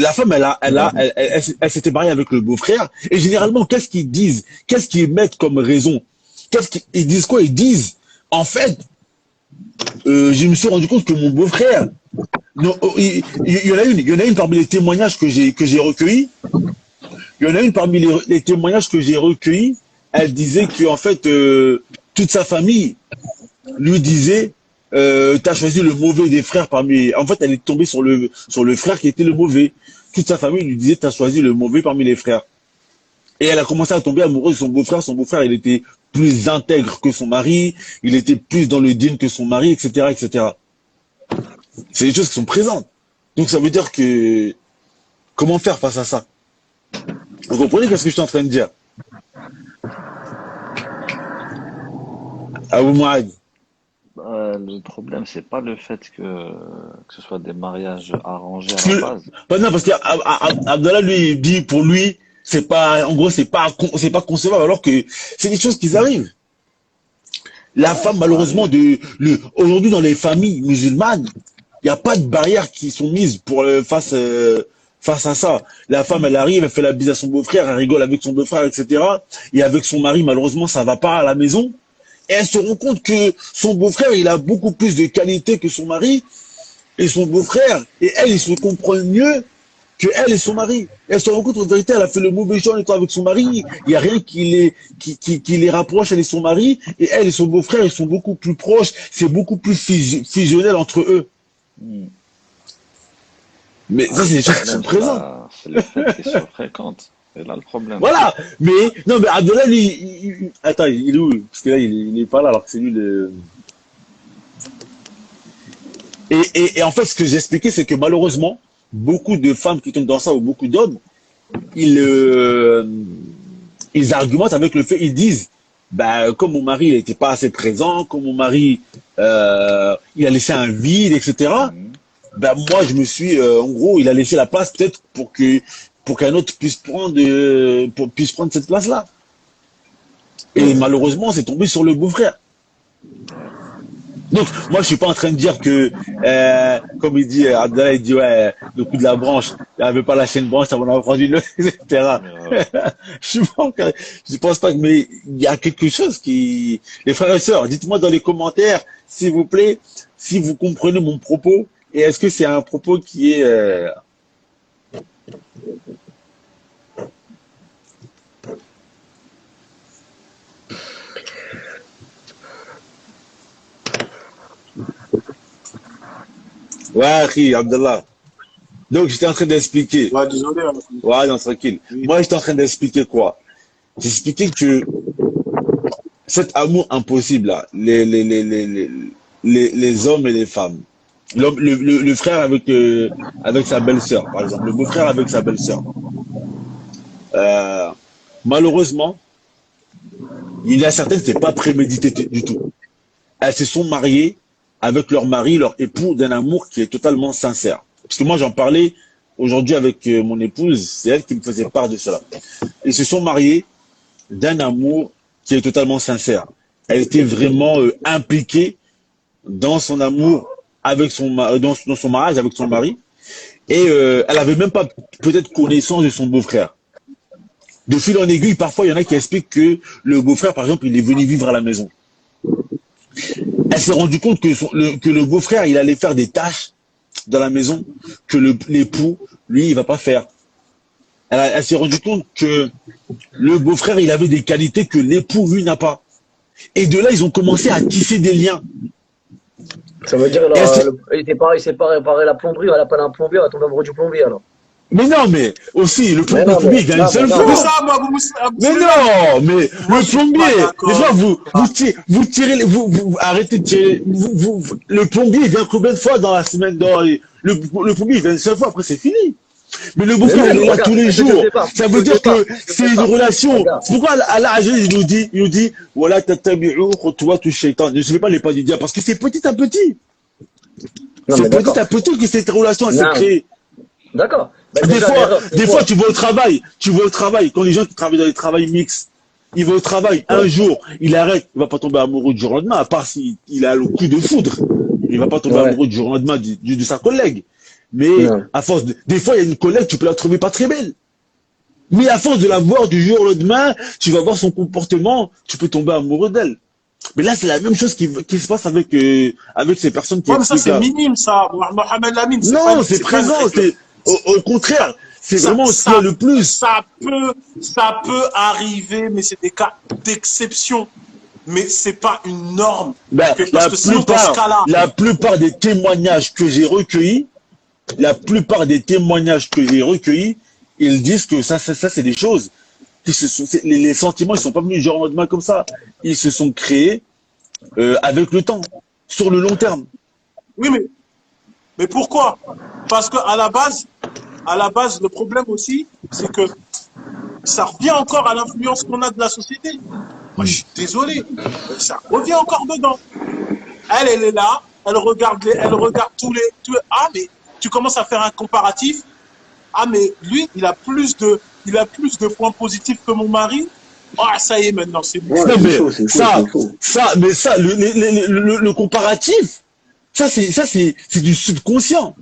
la femme, elle s'était mariée avec le beau-frère. Et généralement, qu'est-ce qu'ils disent? Qu'est-ce qu'ils mettent comme raison? Ils disent quoi? Ils disent, en fait, je me suis rendu compte que mon beau-frère, il y en a une parmi les témoignages que j'ai recueillis. Il y en a une parmi les témoignages que j'ai recueillis. Elle disait que en fait, toute sa famille lui disait, t'as choisi le mauvais des frères parmi. En fait, elle est tombée sur le frère qui était le mauvais. Toute sa famille lui disait, t'as choisi le mauvais parmi les frères. Et elle a commencé à tomber amoureuse de son beau-frère. Son beau-frère, il était plus intègre que son mari, il était plus dans le dîne que son mari, etc., etc. C'est des choses qui sont présentes. Donc ça veut dire que comment faire face à ça? Vous comprenez qu'est-ce que je suis en train de dire? Abou Mouad. Le problème, c'est pas le fait que ce soit des mariages arrangés Parce à la que, base. bah non, parce qu'Abdallah, lui, il dit, pour lui, c'est pas, en gros, c'est pas concevable, alors que c'est des choses qui arrivent. La Ouais, femme, ça malheureusement, arrive. aujourd'hui, dans les familles musulmanes, il n'y a pas de barrières qui sont mises face à ça. La femme, elle arrive, elle fait la bise à son beau-frère, elle rigole avec son beau-frère, etc. Et avec son mari, malheureusement, ça va pas à la maison. Et elle se rend compte que son beau-frère, il a beaucoup plus de qualité que son mari et son beau-frère. Et elle, ils se comprennent mieux que elle et son mari. Elle se rend compte, en vérité, elle a fait le mauvais choix en étant avec son mari. Il n'y a rien qui les rapproche, elle et son mari. Et elle et son beau-frère, ils sont beaucoup plus proches. C'est beaucoup plus fusionnel entre eux. Hmm. Mais ça, c'est Le des choses qui sont problème, présentes. c'est le fait qu'ils se fréquentent. C'est là le problème. Voilà. Mais, non, mais Abdallah, lui, attends, il est où? Parce que là, il est pas là, alors que c'est lui le... Et en fait, ce que j'ai expliqué, c'est que malheureusement, beaucoup de femmes qui tombent dans ça, ou beaucoup d'hommes, ils, euh, ils argumentent avec le fait, ils disent, bah, comme mon mari n'était pas assez présent, comme mon mari, il a laissé un vide, etc. Mhm. Ben moi, je me suis, en gros, il a laissé la place peut-être pour qu'un autre puisse prendre cette place-là. Et malheureusement, c'est tombé sur le beau-frère. Donc, moi, je suis pas en train de dire que, comme il dit, Abdallah, il dit, ouais, le coup de la branche, il n'avait pas lâché une branche, ça m'en a rendu une autre, etc. Ouais. Je pense pas que, mais il y a quelque chose qui, les frères et sœurs, dites-moi dans les commentaires, s'il vous plaît, si vous comprenez mon propos, et est-ce que c'est un propos qui est, ouais, Akhi, Abdallah. Donc, j'étais en train d'expliquer. Ouais, désolé. Hein. Ouais, non, tranquille. Oui. Moi, j'étais en train d'expliquer quoi? J'expliquais que cet amour impossible là, les hommes et les femmes, le frère avec sa belle-sœur, par exemple, le beau-frère avec sa belle-sœur. Euh, malheureusement, il y a certaines, c'est pas prémédité du tout. Elles se sont mariées avec leur mari, leur époux, d'un amour qui est totalement sincère. Parce que moi, j'en parlais aujourd'hui avec mon épouse, c'est elle qui me faisait part de cela. Ils se sont mariés d'un amour qui est totalement sincère. Elle était vraiment impliquée dans son amour avec dans son mariage avec son mari. Et elle avait même pas peut-être connaissance de son beau-frère. De fil en aiguille, parfois, il y en a qui expliquent que le beau-frère, par exemple, il est venu vivre à la maison. Elle s'est rendue compte que le beau-frère, il allait faire des tâches dans la maison que l'époux, lui, il va pas faire. Elle s'est rendue compte que le beau-frère, il avait des qualités que l'époux, lui, n'a pas. Et de là, ils ont commencé à tisser des liens. Ça veut dire, il s'est pas réparé la plomberie, elle a pas un plombier, elle va tomber amoureux du plombier, alors. Mais non, mais aussi, le Mais non, plombier, il vient une non, seule non, Mais fois. ça, moi, Mais non, mais moi, le je suis pas plombier, des fois, d'accord. vous tirez, vous arrêtez de tirer, le plombier, il vient combien de fois dans la semaine, le plombier, il vient une seule fois, après, c'est fini. Mais le Mais beau-frère, non, il est là regarde, tous les je jours. sais pas, Ça je veut dire sais pas, que je c'est sais une pas. relation. Regarde, C'est pourquoi Allah, il nous dit, voilà, tatabi'u, khutwatu shaitan. Je ne sais pas les pas du diable, parce que c'est petit à petit. non, mais C'est petit d'accord. à petit que cette relation, elle s'est Non, créée. d'accord. Ben, Des déjà, fois, l'erreur, c'est des fois, quoi? tu vas au travail, quand les gens qui travaillent dans les travails mixtes, il va au travail, un Ouais, jour, il arrête, il va pas tomber amoureux du jour au lendemain, à part s'il a le coup de foudre. Il va pas tomber ouais, amoureux du jour au lendemain de sa collègue. Mais, non. à force des fois, il y a une collègue, tu peux la trouver pas très belle. Mais à force de la voir du jour au lendemain, tu vas voir son comportement, tu peux tomber amoureux d'elle. Mais là, c'est la même chose qui se passe avec ces personnes qui Ouais, mais ça, expliquent c'est là. minime, ça. Mohamed Lamine, Non, c'est c'est pas une présent, règle. au contraire, c'est Ça, vraiment ce qu'il y a ça, le plus. ça peut arriver, mais c'est des cas d'exception. Mais c'est pas une norme. Ben, Parce que sinon, dans ce cas-là, la plupart des témoignages que j'ai recueillis, ils disent que ça c'est des choses qui les sentiments, ils sont pas venus du jour au lendemain comme ça. Ils se sont créés avec le temps, sur le long terme. oui, mais pourquoi? Parce que à la base, le problème aussi, c'est que ça revient encore à l'influence qu'on a de la société. Moi, je suis désolé, ça revient encore dedans. Elle est là, elle regarde tous les... Ah, mais tu commences à faire un comparatif. Ah, mais lui, il a plus de points positifs que mon mari. Ah, ça y est, maintenant, c'est bon. Ouais, Non, mais le comparatif, ça, c'est du subconscient.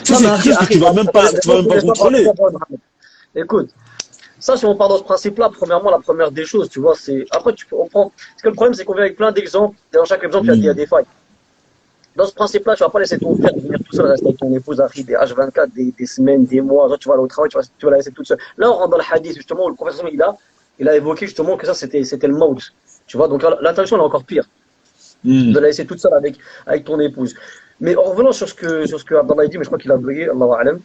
Ça, c'est quelque chose que tu vas même pas contrôler. Écoute, ça, si on part dans ce principe-là, premièrement, la première des choses, tu vois, c'est. Après, on prend. Parce que le problème, c'est qu'on vient avec plein d'exemples. Dans chaque exemple, il y a des failles. Dans ce principe-là, tu vas pas laisser ton frère venir tout seul, rester avec ton épouse, des H24, des semaines, des mois. Genre, tu vas aller au travail, tu vas la laisser toute seule. Là, on rentre dans le hadith, justement, où le professeur, il a évoqué justement que ça, c'était le maut. Tu vois, donc l'intention, elle est encore pire. De la laisser toute seule avec ton épouse. Mais en revenant sur ce que Abdallah a dit, mais je crois qu'il a bugué, Allahu A'lam,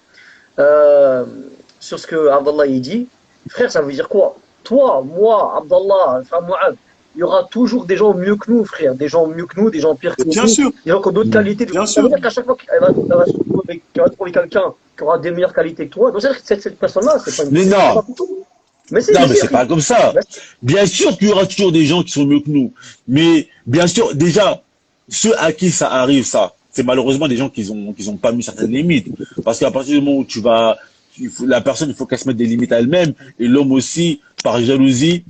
sur ce que Abdallah a dit, frère, ça veut dire quoi? Toi, moi, Abdallah, frère Mouad, il y aura toujours des gens mieux que nous, frère, des gens mieux que nous, des gens pires que nous. Bien sûr. Des gens qui ont d'autres qualités. Bien Ça veut sûr. dire qu'à chaque fois qu'elle va trouver quelqu'un qui aura des meilleures qualités que toi, donc c'est-à-dire que cette personne-là, c'est pas une Mais non. Mais Non, mais c'est pas comme ça. Bien sûr qu'il y aura toujours des gens qui sont mieux que nous. Mais bien sûr, déjà, ceux à qui ça arrive, ça, c'est malheureusement des gens qui ont pas mis certaines limites. Parce qu'à partir du moment où la personne, il faut qu'elle se mette des limites à elle-même. Et l'homme aussi, par jalousie,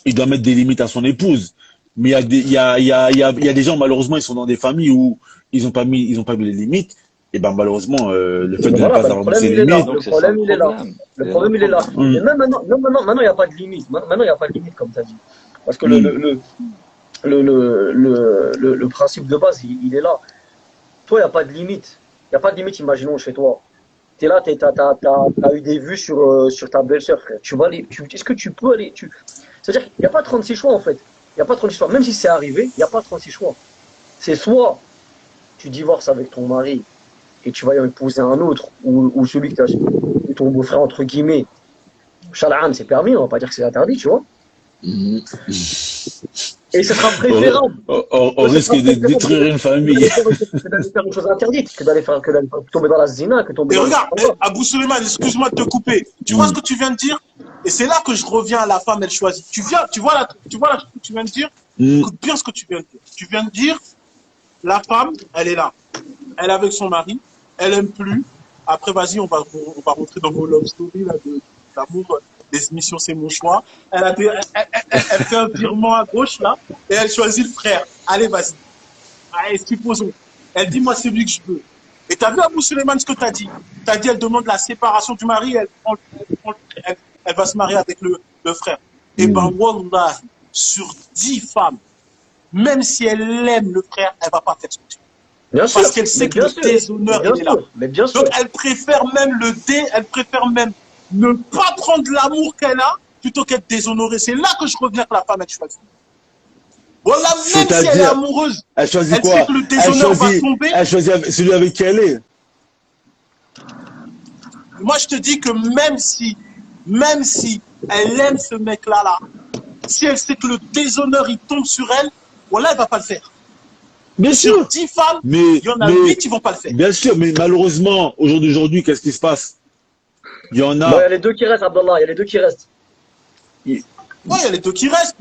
il doit mettre des limites à son épouse. Mais il y a des gens, malheureusement, ils sont dans des familles où ils ont pas mis les limites. Et ben, malheureusement, le fait de ne pas avoir mis ces limites. Le problème, il est là. Le problème, il est là. Et même maintenant, il n'y a pas de limite. Maintenant, il n'y a pas de limite, comme tu as dit. Parce que le principe de base, il est là. Toi, il n'y a pas de limite. Il n'y a pas de limite, imaginons, chez toi. Tu es là, tu as eu des vues sur ta belle-sœur, frère. Tu vas aller, est-ce que tu peux aller C'est-à-dire qu'il n'y a pas 36 choix, en fait. Il n'y a pas 36 choix. Même si c'est arrivé, il n'y a pas 36 choix. C'est soit tu divorces avec ton mari et tu vas y épouser un autre, ou celui que tu as, ton beau-frère, entre guillemets. Shal'an, c'est permis, on va pas dire que c'est interdit, tu vois. Et ce sera préférable. On risque de détruire une famille. Que d'aller faire une chose interdite, que d'aller tomber dans la zina, que tomber Et dans regarde, Abou Suleiman, excuse-moi de te couper. Tu vois ce que tu viens de dire? Et c'est là que je reviens à la femme, elle choisit. Tu vois là ce que tu viens de dire? Écoute bien ce que tu viens de dire. Tu viens de dire, la femme, elle est là. Elle est avec son mari, elle aime plus. Après, vas-y, on va rentrer dans vos love story là, d'amour. Les émissions, c'est mon choix. Elle fait un virement à gauche, là, et elle choisit le frère. Allez, vas-y. Allez, supposons. Elle dit, moi, c'est lui que je veux. Et t'as vu, Abou Suleiman, ce que t'as dit? T'as dit, elle demande la séparation du mari, elle va se marier avec le frère. Et ben, wallah, sur 10 femmes, même si elle aime le frère, elle va pas faire ce que tu veux. Bien sûr. Parce qu'elle sait que le déshonneur, il est là. Mais bien sûr. Donc, elle préfère même ne pas prendre l'amour qu'elle a plutôt qu'être déshonorée. C'est là que je reviens que la femme, elle choisit. Voilà, même si elle est amoureuse, elle choisit quoi? Sait que le déshonneur va tomber. Elle choisit celui avec qui elle est. Moi, je te dis que même si elle aime ce mec-là, si elle sait que le déshonneur, il tombe sur elle, voilà, elle va pas le faire. Bien sûr. Sur 10 femmes, il y en a 8 qui vont pas le faire. Bien sûr, mais malheureusement, aujourd'hui, qu'est-ce qui se passe? Il y en a. Il y a les deux qui restent, Abdallah, il y a les deux qui restent. Ouais, il y a les deux qui restent.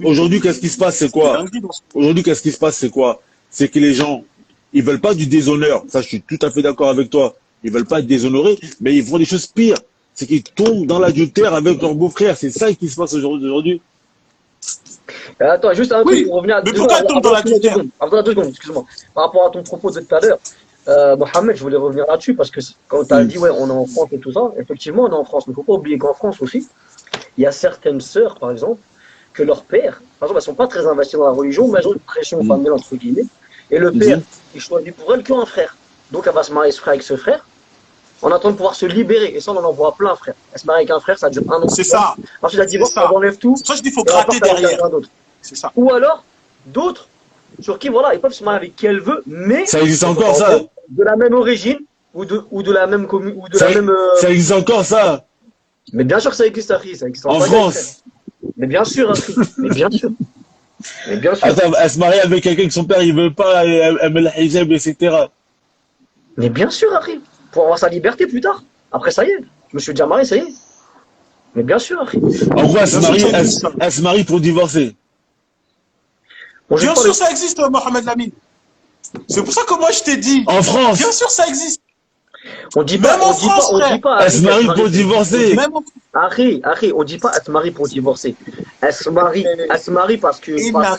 Aujourd'hui, qu'est-ce qui se passe, c'est quoi? Aujourd'hui, qu'est-ce qui se passe, c'est quoi? C'est que les gens, ils veulent pas du déshonneur. Ça, je suis tout à fait d'accord avec toi. Ils veulent pas être déshonorés, mais ils font des choses pires. C'est qu'ils tombent dans l'adultère avec leur beau-frère. C'est ça qui se passe aujourd'hui. Attends, juste un truc pour revenir à... Mais pourquoi elle tombe dans l'adultère? Abdallah, 2 secondes, excuse-moi. Par rapport à ton propos de tout à l'heure, Mohamed, je voulais revenir là-dessus parce que quand tu as dit, ouais, on est en France et tout ça, effectivement, on est en France. Mais il ne faut pas oublier qu'en France aussi, il y a certaines sœurs, par exemple, que leur père, par exemple, elles ne sont pas très investies dans la religion, mais elles ont une pression familiale, entre guillemets. Et le père, il choisit pour elle qu'un frère. Donc, elle va se marier avec ce frère en attendant de pouvoir se libérer. Et ça, on en voit plein, frère. Elle se marie avec un frère, ça dure 1 an. C'est ça. Ensuite, elle divorce, elle enlève tout. C'est ça, je dis, il faut gratter derrière. C'est ça. Ou alors, d'autres, sur qui, voilà, ils peuvent se marier avec qui elle veut, mais. Ça existe encore, ça? De la même origine, ou de la même commune, ou de la même. Ça existe encore, ça? Mais bien sûr que ça existe, Harry. Ça existe en France. Mais bien sûr, Harry. Mais bien sûr. Mais bien sûr. Attends, elle se marie avec quelqu'un que son père, il veut pas, elle met la hijab, etc. Mais bien sûr, Harry. Pour avoir sa liberté plus tard. Après, ça y est. Je me suis déjà marié, ça y est. Mais bien sûr, Akhi. En gros, Bien sûr, ça existe. elle se marie pour divorcer. On jette Bien pas sûr, le- ça existe, Mohamed Lamine. C'est pour ça que moi, je t'ai dit. En France, Bien sûr, ça existe. On dit Même pas, en on dit pas, France, on dit frère. pas, elle Akhi, se qu'elle se marie marie pour divorcer. Même en Akhi, on dit pas elle se marie pour divorcer. Elle se marie parce que voilà.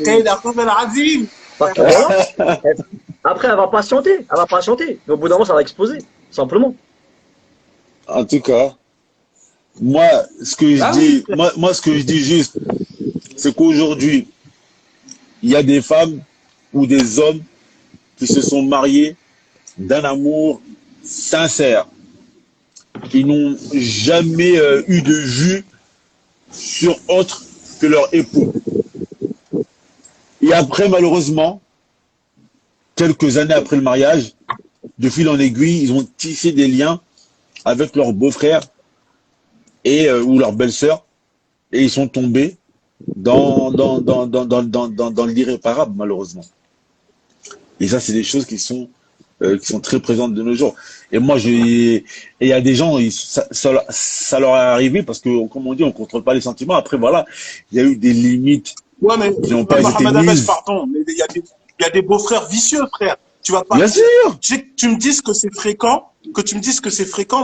Après, elle va patienter. Mais au bout d'un moment, ça va exploser, simplement. En tout cas, moi, ce que je Ah dis, oui, frère. moi, ce que je dis juste, c'est qu'aujourd'hui, il y a des femmes ou des hommes qui se sont mariés d'un amour sincère. Ils n'ont jamais eu de vue sur autre que leur époux. Et après, malheureusement, quelques années après le mariage, de fil en aiguille, ils ont tissé des liens avec leur beau-frère et ou leur belle-sœur et ils sont tombés dans l'irréparable, malheureusement. Et ça, c'est des choses qui sont très présentes de nos jours. Et moi, il y a des gens, ça leur est arrivé parce que, comme on dit, on contrôle pas les sentiments. Après, voilà, il y a eu des limites Ouais, mais qui n'ont pas été Mohamed Ahmed, mises. pardon, mais il y a des beaux-frères vicieux, frère. Tu vas pas. Bien sûr. Tu me dises que c'est fréquent,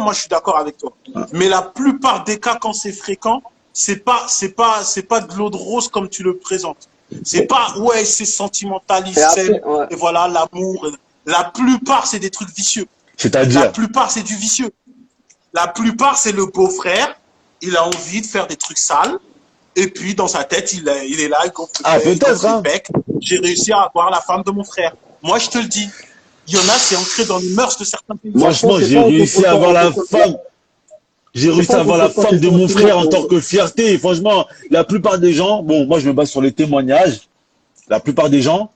moi je suis d'accord avec toi. Mais la plupart des cas, quand c'est fréquent, c'est pas de l'eau de rose comme tu le présentes. C'est pas, ouais, c'est sentimental, il Et après, s'aime, ouais. et voilà, l'amour. La plupart, c'est des trucs vicieux. La C'est-à-dire, plupart, c'est du vicieux. La plupart, c'est le beau-frère, il a envie de faire des trucs sales, et puis dans sa tête, il est là, il gonfle ah, il peut-être, gonfle hein. le bec. J'ai réussi à avoir la femme de mon frère. Moi, je te le dis. Il y en a, c'est ancré dans les mœurs de certains pays. Franchement, c'est j'ai pas en réussi à contre-temps, avoir en la contre-temps. femme. J'ai réussi pas à en avoir la contre-temps femme tes de mon sentiments, frère en tant que fierté. Et franchement, la plupart des gens, bon, moi je me base sur les témoignages. La plupart des gens,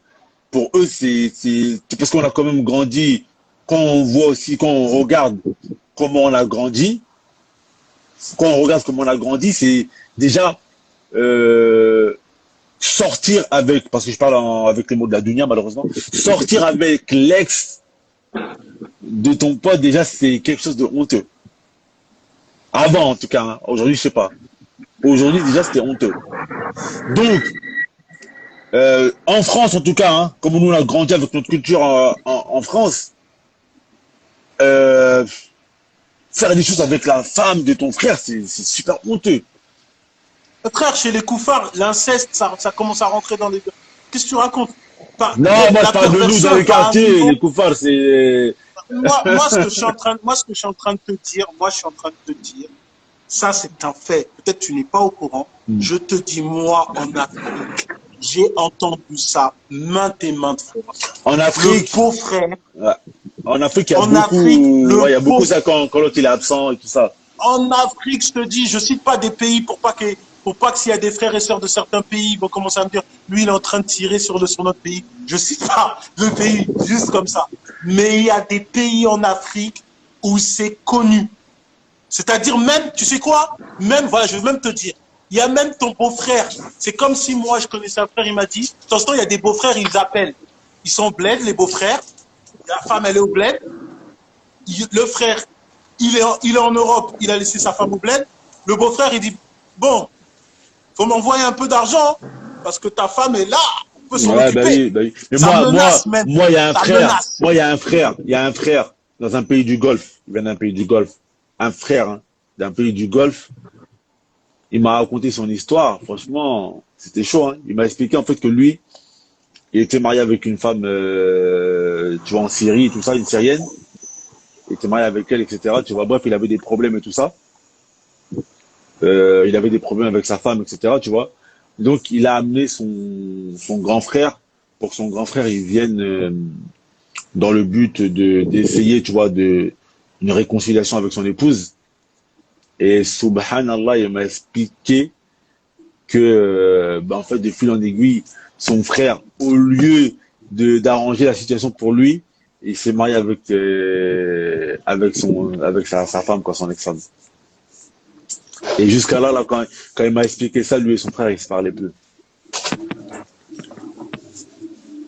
pour eux, c'est parce qu'on a quand même grandi. Quand on voit aussi, quand on regarde comment on a grandi, c'est déjà sortir avec, parce que je parle avec les mots de la dunya malheureusement, sortir avec l'ex de ton pote, déjà c'est quelque chose de honteux. Avant en tout cas, hein. Aujourd'hui je sais pas. Aujourd'hui déjà c'était honteux. Donc, en France en tout cas, hein, comme nous on a grandi avec notre culture en France, euh, faire des choses avec la femme de ton frère, c'est super honteux. Frère, chez les koufars, l'inceste, ça commence à rentrer dans les... Qu'est-ce que tu racontes? Non, moi je La parle de nous dans perversion le va à un quartier, niveau... les koufars, c'est... Moi, ce que je suis en train de te dire, ça, c'est un fait. Peut-être tu n'es pas au courant. Je te dis, moi, en Afrique, j'ai entendu ça maintes et maintes fois. En Le Afrique, beau-frère, ouais. En Afrique, il y a en beaucoup, Afrique, ouais, il y a beaucoup ça quand l'autre il est absent et tout ça. en Afrique, je te dis, je cite pas des pays pour pas que s'il y a des frères et sœurs de certains pays, ils vont commencer à me dire, lui, il est en train de tirer sur notre pays. Je cite pas le pays, juste comme ça. Mais il y a des pays en Afrique où c'est connu. C'est-à-dire même, tu sais quoi? Même, voilà, je vais même te dire, il y a même ton beau-frère. C'est comme si moi, je connaissais un frère, il m'a dit, de temps en temps, il y a des beaux-frères, ils appellent. Ils sont bled, les beaux-frères. La femme, elle est au bled. Le frère, il est en Europe, il a laissé sa femme au bled. Le beau-frère, il dit, bon, faut m'envoyer un peu d'argent, parce que ta femme est là, on peut s'en Ouais, bah occuper. oui, bah oui. Mais Ça menace même. moi, il y a un Ça frère. menace. Moi, il y a un frère dans un pays du Golfe. Il vient d'un pays du Golfe. Un frère, hein, d'un pays du Golfe. Il m'a raconté son histoire. Franchement, c'était chaud, hein. Il m'a expliqué, en fait, que lui, il était marié avec une femme, tu vois, en Syrie, tout ça, une Syrienne. Il était marié avec elle, etc. Tu vois, bref, il avait des problèmes et tout ça. Il avait des problèmes avec sa femme, etc. Tu vois. Donc, il a amené son grand frère pour que son grand frère il vienne dans le but d'essayer, tu vois, une réconciliation avec son épouse. Et subhanallah, il m'a expliqué que, en fait, de fil en aiguille, son frère, au lieu d'arranger la situation pour lui, il s'est marié avec sa femme, quoi, son ex-femme. Et jusqu'à là, quand il m'a expliqué ça, lui et son frère, ils se parlaient plus.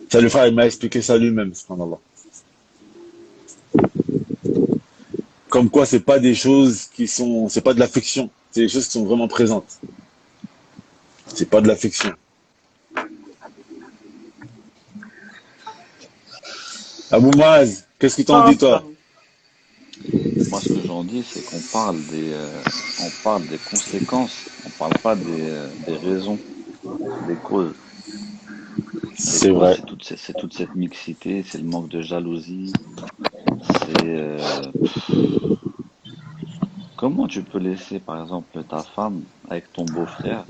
Ça, le frère, il m'a expliqué ça lui-même, subhanallah. Comme quoi, c'est pas des choses qui sont, c'est pas de l'affection. C'est des choses qui sont vraiment présentes. C'est pas de l'affection. Abou Maaz, qu'est-ce que t'en dis, toi? Moi, ce que j'en dis, c'est on parle des conséquences. On parle pas des raisons, des causes. Les C'est causes, vrai. c'est toute cette mixité, c'est le manque de jalousie. C'est comment tu peux laisser, par exemple, ta femme avec ton beau-frère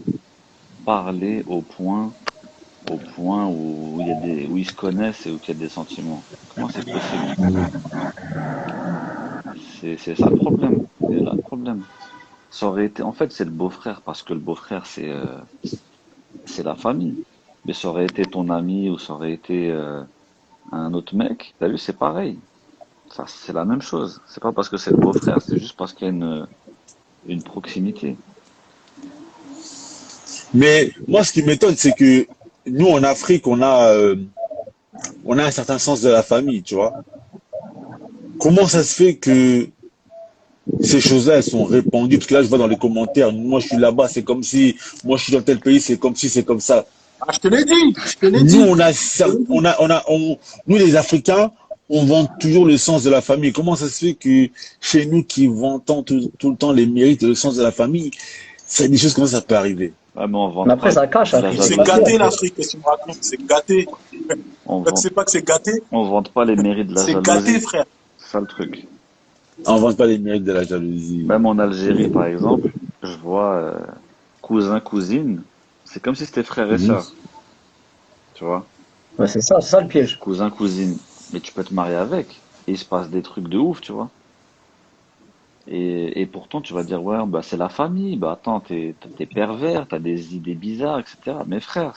parler au point où où ils se connaissent et où il y a des sentiments. Comment c'est possible? C'est ça le problème. C'est là le problème. Ça aurait été, en fait, c'est le beau-frère parce que le beau-frère c'est la famille. Mais ça aurait été ton ami ou ça aurait été un autre mec. T'as vu, c'est pareil. Ça, c'est la même chose. C'est pas parce que c'est le beau-frère, c'est juste parce qu'il y a une proximité. Mais moi, ce qui m'étonne, c'est que nous, en Afrique, on a un certain sens de la famille, tu vois. Comment ça se fait que ces choses-là, elles sont répandues? Parce que là, je vois dans les commentaires, moi, je suis là-bas, c'est comme si, moi, je suis dans tel pays, c'est comme si, c'est comme ça. Ah, je te l'ai dit, je te l'ai Nous, dit. nous, les Africains, on vend toujours le sens de la famille. Comment ça se fait que chez nous, qui vantons tout le temps les mérites et le sens de la famille, c'est des choses comme ça peut arriver? Ah, mais on Mais vante après, pas ça cache, la après, c'est C'est caché, jalousie. gâté après. l'Afrique, qu'est-ce que tu me racontes? C'est gâté. On Toi, tu vante, sais pas que c'est gâté? on vante pas les mérites de la C'est gâté, jalousie. frère. C'est ça le truc. On vend pas les mérites de la jalousie. Même en Algérie, par exemple, je vois cousin, cousine, c'est comme si c'était frère et Mhm. sœur, tu vois. Ouais, c'est ça le piège. Cousin, cousine, mais tu peux te marier avec. Et il se passe des trucs de ouf, tu vois. Et pourtant, tu vas dire, ouais, bah, c'est la famille. Bah, attends, t'es pervers, t'as des idées bizarres, etc. Mais frère,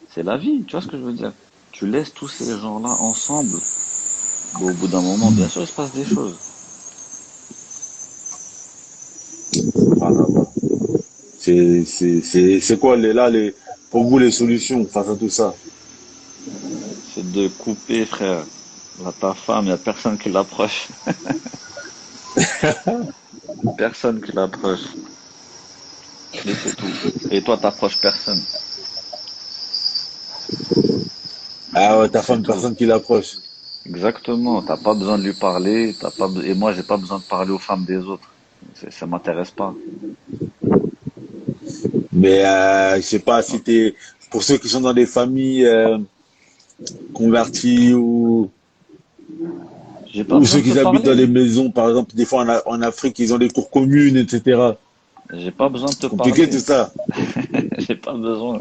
c'est la vie, tu vois ce que je veux dire? Tu laisses tous ces gens-là ensemble. Bah, au bout d'un moment, bien sûr, il se passe des choses. Voilà. C'est quoi pour vous les solutions face à tout ça? C'est de couper, frère. Là, ta femme, il n'y a personne qui l'approche. Personne qui l'approche. Et c'est tout. Et toi, t'approches personne. Ah ouais, ta C'est femme, tout. personne qui l'approche. Exactement. T'as pas besoin de lui parler. Et moi, j'ai pas besoin de parler aux femmes des autres. Ça m'intéresse pas. Mais je sais pas si t'es pour ceux qui sont dans des familles converties J'ai pas ou besoin ceux de te qui habitent dans parler. des maisons, par exemple, des fois en Afrique, ils ont des cours communes, etc. J'ai pas besoin de te C'est compliqué parler. tout ça. J'ai pas besoin.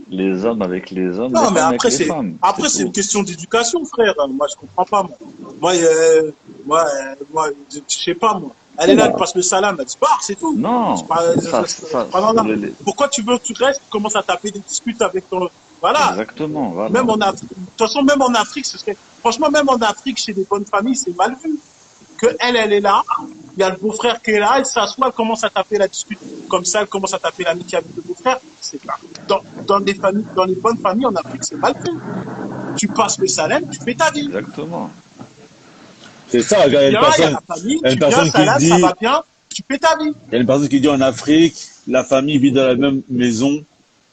Les hommes avec les hommes, les Non, mais femmes avec les femmes. C'est après, c'est une tout. question d'éducation, frère. Moi, je comprends pas, moi. Je sais pas, moi. Elle est là, elle Bah, passe le salam, elle se barre, c'est tout. Non, C'est pas normal. Pourquoi tu restes, tu commences à taper des disputes avec ton, voilà. exactement, voilà. Même en Afrique, de toute façon, même en Afrique, franchement, même en Afrique, chez les bonnes familles, c'est mal vu. Que elle est là, il y a le beau-frère qui est là, elle s'assoit, elle commence à taper la dispute. Comme ça, elle commence à taper l'amitié avec le beau-frère. C'est pas. Dans les familles, dans les bonnes familles en Afrique, c'est mal vu. Tu passes le salaire, tu fais ta vie. Exactement. C'est ça, il y a Il y a la famille, il y a une tu viens, personne qui salaire, ça dit, va bien, tu fais ta vie. il y a une personne qui dit en Afrique, la famille vit dans la même maison,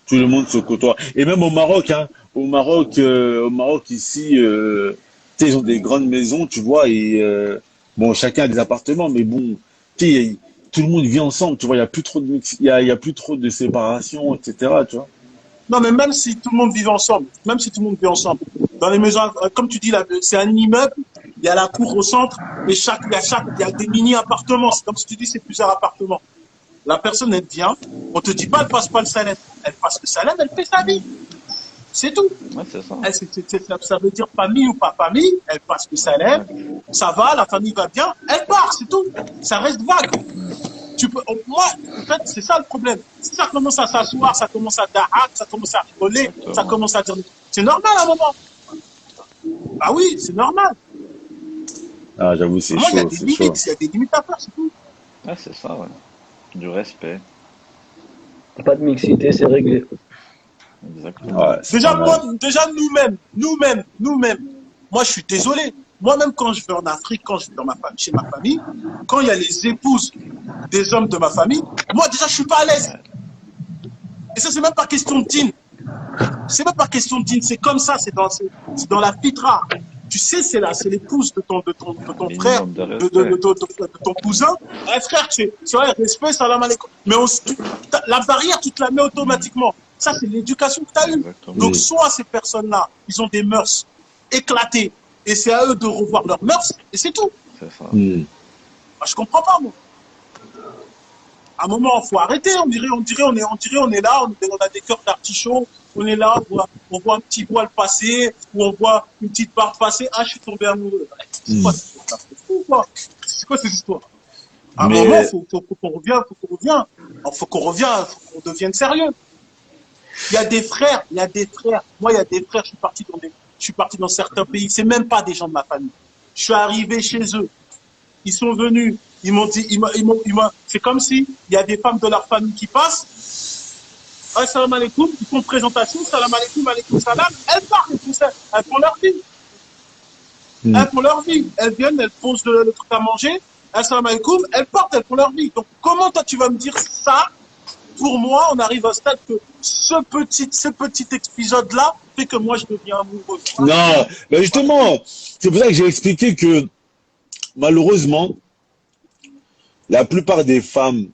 tout le monde se côtoie. Et même au Maroc, hein, au Maroc ici, tu sais, ils ont des grandes maisons, tu vois, et bon, chacun a des appartements, mais bon, tu sais, tout le monde vit ensemble, tu vois, il y a plus trop il y a plus trop de séparation, etc. Tu vois. Non, mais même si tout le monde vit ensemble, même si tout le monde vit ensemble, dans les maisons, comme tu dis, là, c'est un immeuble, il y a la cour au centre, et il y a des mini-appartements. C'est comme si tu dis, c'est plusieurs appartements. La personne, elle vient, on te dit pas, elle passe pas le salaire. Elle passe le salaire, elle fait sa vie. C'est tout. Ouais, c'est ça. Ça veut dire famille ou pas famille, elle passe le salaire, ça va, la famille va bien, elle part, c'est tout. Ça reste vague. Moi, en fait, c'est ça le problème. Si ça commence à s'asseoir, ça commence à dahak, ça commence à rigoler, ça Exactement. commence à dire, c'est normal à un moment. Ah oui, c'est normal. Ah, j'avoue, c'est Moi, il y a chaud, des c'est chaud. limites, il y a des limites à faire, c'est tout. Ouais, c'est ça, ouais. Du respect. pas de mixité, c'est réglé. Exactement. Ouais, c'est pas mal. Déjà nous-mêmes. Moi, je suis désolé. Moi-même, quand je vais en Afrique, quand je vais chez ma famille, quand il y a les épouses des hommes de ma famille, moi, déjà, je suis pas à l'aise. Et ça, c'est même pas question de dîne. C'est même pas question de dîne. C'est comme ça, c'est dans la fitra. Tu sais, c'est l'épouse de ton frère, de ton cousin. Eh, frère, c'est vrai, respect, salam alaikum. Mais la barrière, tu te la mets automatiquement. Ça, c'est l'éducation que tu as eue. Donc, soit ces personnes-là, ils ont des mœurs éclatées, et c'est à eux de revoir leurs mœurs, et c'est tout. C'est ça. Moi, je comprends pas, moi. À un moment, il faut arrêter. On dirait, on est là, on a des cœurs d'artichaut. On est là, on voit un petit voile passer, ou on voit une petite barbe passer. Ah, je suis tombé amoureux. C'est quoi cette histoire? C'est quoi cette histoire? À un moment, il faut qu'on revienne. Faut qu'on devienne sérieux. Il y a des frères. Moi, il y a des frères, je suis parti dans certains pays. C'est même pas des gens de ma famille. Je suis arrivé chez eux. Ils sont venus. Ils m'ont dit, c'est comme si il y a des femmes de leur famille qui passent. Salam alaikum, ils font présentation, salam alaikum, alaikum salam. Elles partent, elles font leur vie. Elles font leur vie. Elles viennent, elles posent le truc à manger. Salam alaikum, elles partent, elles font leur vie. Donc, comment toi tu vas me dire ça? Pour moi, on arrive à un stade que ce petit épisode-là fait que moi je deviens amoureux. Non, mais justement, c'est pour ça que j'ai expliqué que malheureusement, la plupart des femmes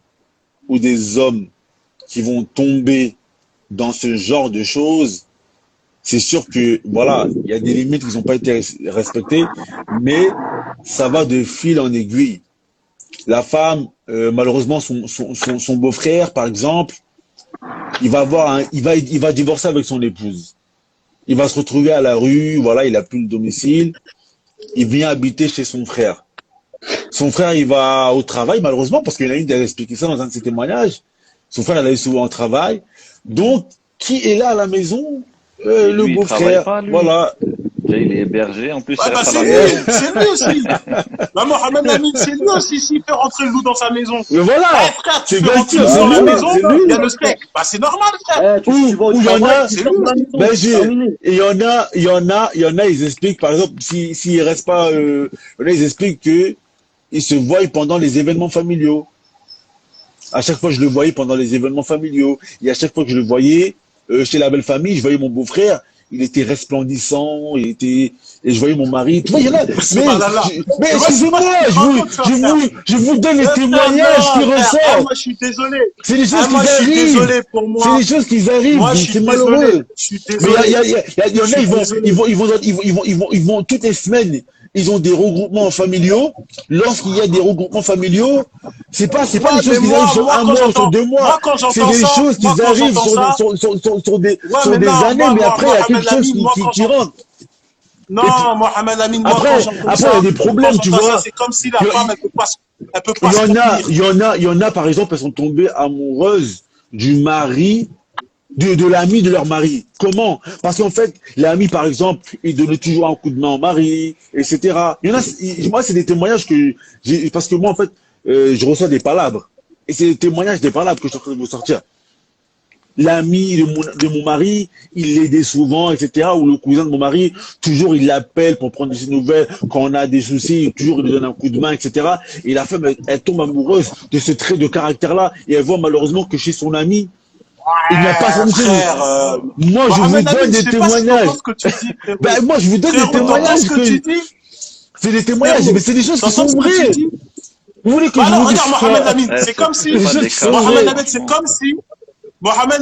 ou des hommes qui vont tomber dans ce genre de choses, c'est sûr que, voilà, il y a des limites qui n'ont pas été respectées, mais ça va de fil en aiguille. La femme, malheureusement, son beau-frère, par exemple, il va divorcer avec son épouse. Il va se retrouver à la rue, voilà, il n'a plus le domicile. Il vient habiter chez son frère. Son frère, il va au travail, malheureusement, parce qu'il y en a une qui a expliqué ça dans un de ses témoignages. Son frère, il allait souvent au travail. Donc, qui est là à la maison? Le beau-frère. Voilà. Il est hébergé, en plus, c'est lui aussi. Là, Mohamed Lamine, c'est lui aussi, s'il fait rentrer le loup dans sa maison. Mais voilà. Frère, tu fais rentrer le loup dans la maison, il y a le steak. C'est normal, frère. Ou il y en a, il y en a, ils expliquent, par exemple, s'ils restent pas, ils expliquent que ils se voient pendant les événements familiaux. À chaque fois, je le voyais pendant les événements familiaux. Et à chaque fois que je le voyais chez la belle famille, je voyais mon beau-frère. Il était resplendissant, et je voyais mon mari. Tu vois, il y en a. Mais excusez-moi, je vous donne les témoignages qui ressortent. Moi, je suis désolé. C'est des choses qui arrivent. Désolé pour moi. C'est des choses qui arrivent. C'est malheureux. Mais il y en a, ils vont toutes les semaines. Ils ont des regroupements familiaux. Lorsqu'il y a des regroupements familiaux, c'est pas des choses qui arrivent sur un mois ou sur 2 mois. C'est des choses qui arrivent sur des années, mais après, il y a quelque chose qui rentre. Non, Mohamed Amin, moi, après, il y a des problèmes, tu vois. C'est comme si la femme, elle peut pas il y en a, par exemple, elles sont tombées amoureuses du mari, de l'ami de leur mari. Comment? Parce qu'en fait, l'ami, par exemple, il donnait toujours un coup de main au mari, etc. Il y en a, moi, c'est des témoignages que parce que moi, en fait, je reçois des palabres. Et c'est des témoignages, des palabres que je suis en train de vous sortir. L'ami de mon mari, il l'aidait souvent, etc. Ou le cousin de mon mari, toujours il l'appelle pour prendre des nouvelles. Quand on a des soucis, toujours il lui donne un coup de main, etc. Et la femme, elle tombe amoureuse de ce trait de caractère-là. Et elle voit malheureusement que chez son ami, il n'y a pas son frère. Moi, je vous donne des témoignages. Moi, je vous donne des témoignages. C'est des témoignages, mais c'est des choses qui sont vraies. Vous voulez que je vous dise Mohamed Lamine, c'est comme si Mohamed Lamine, c'est comme si Mohamed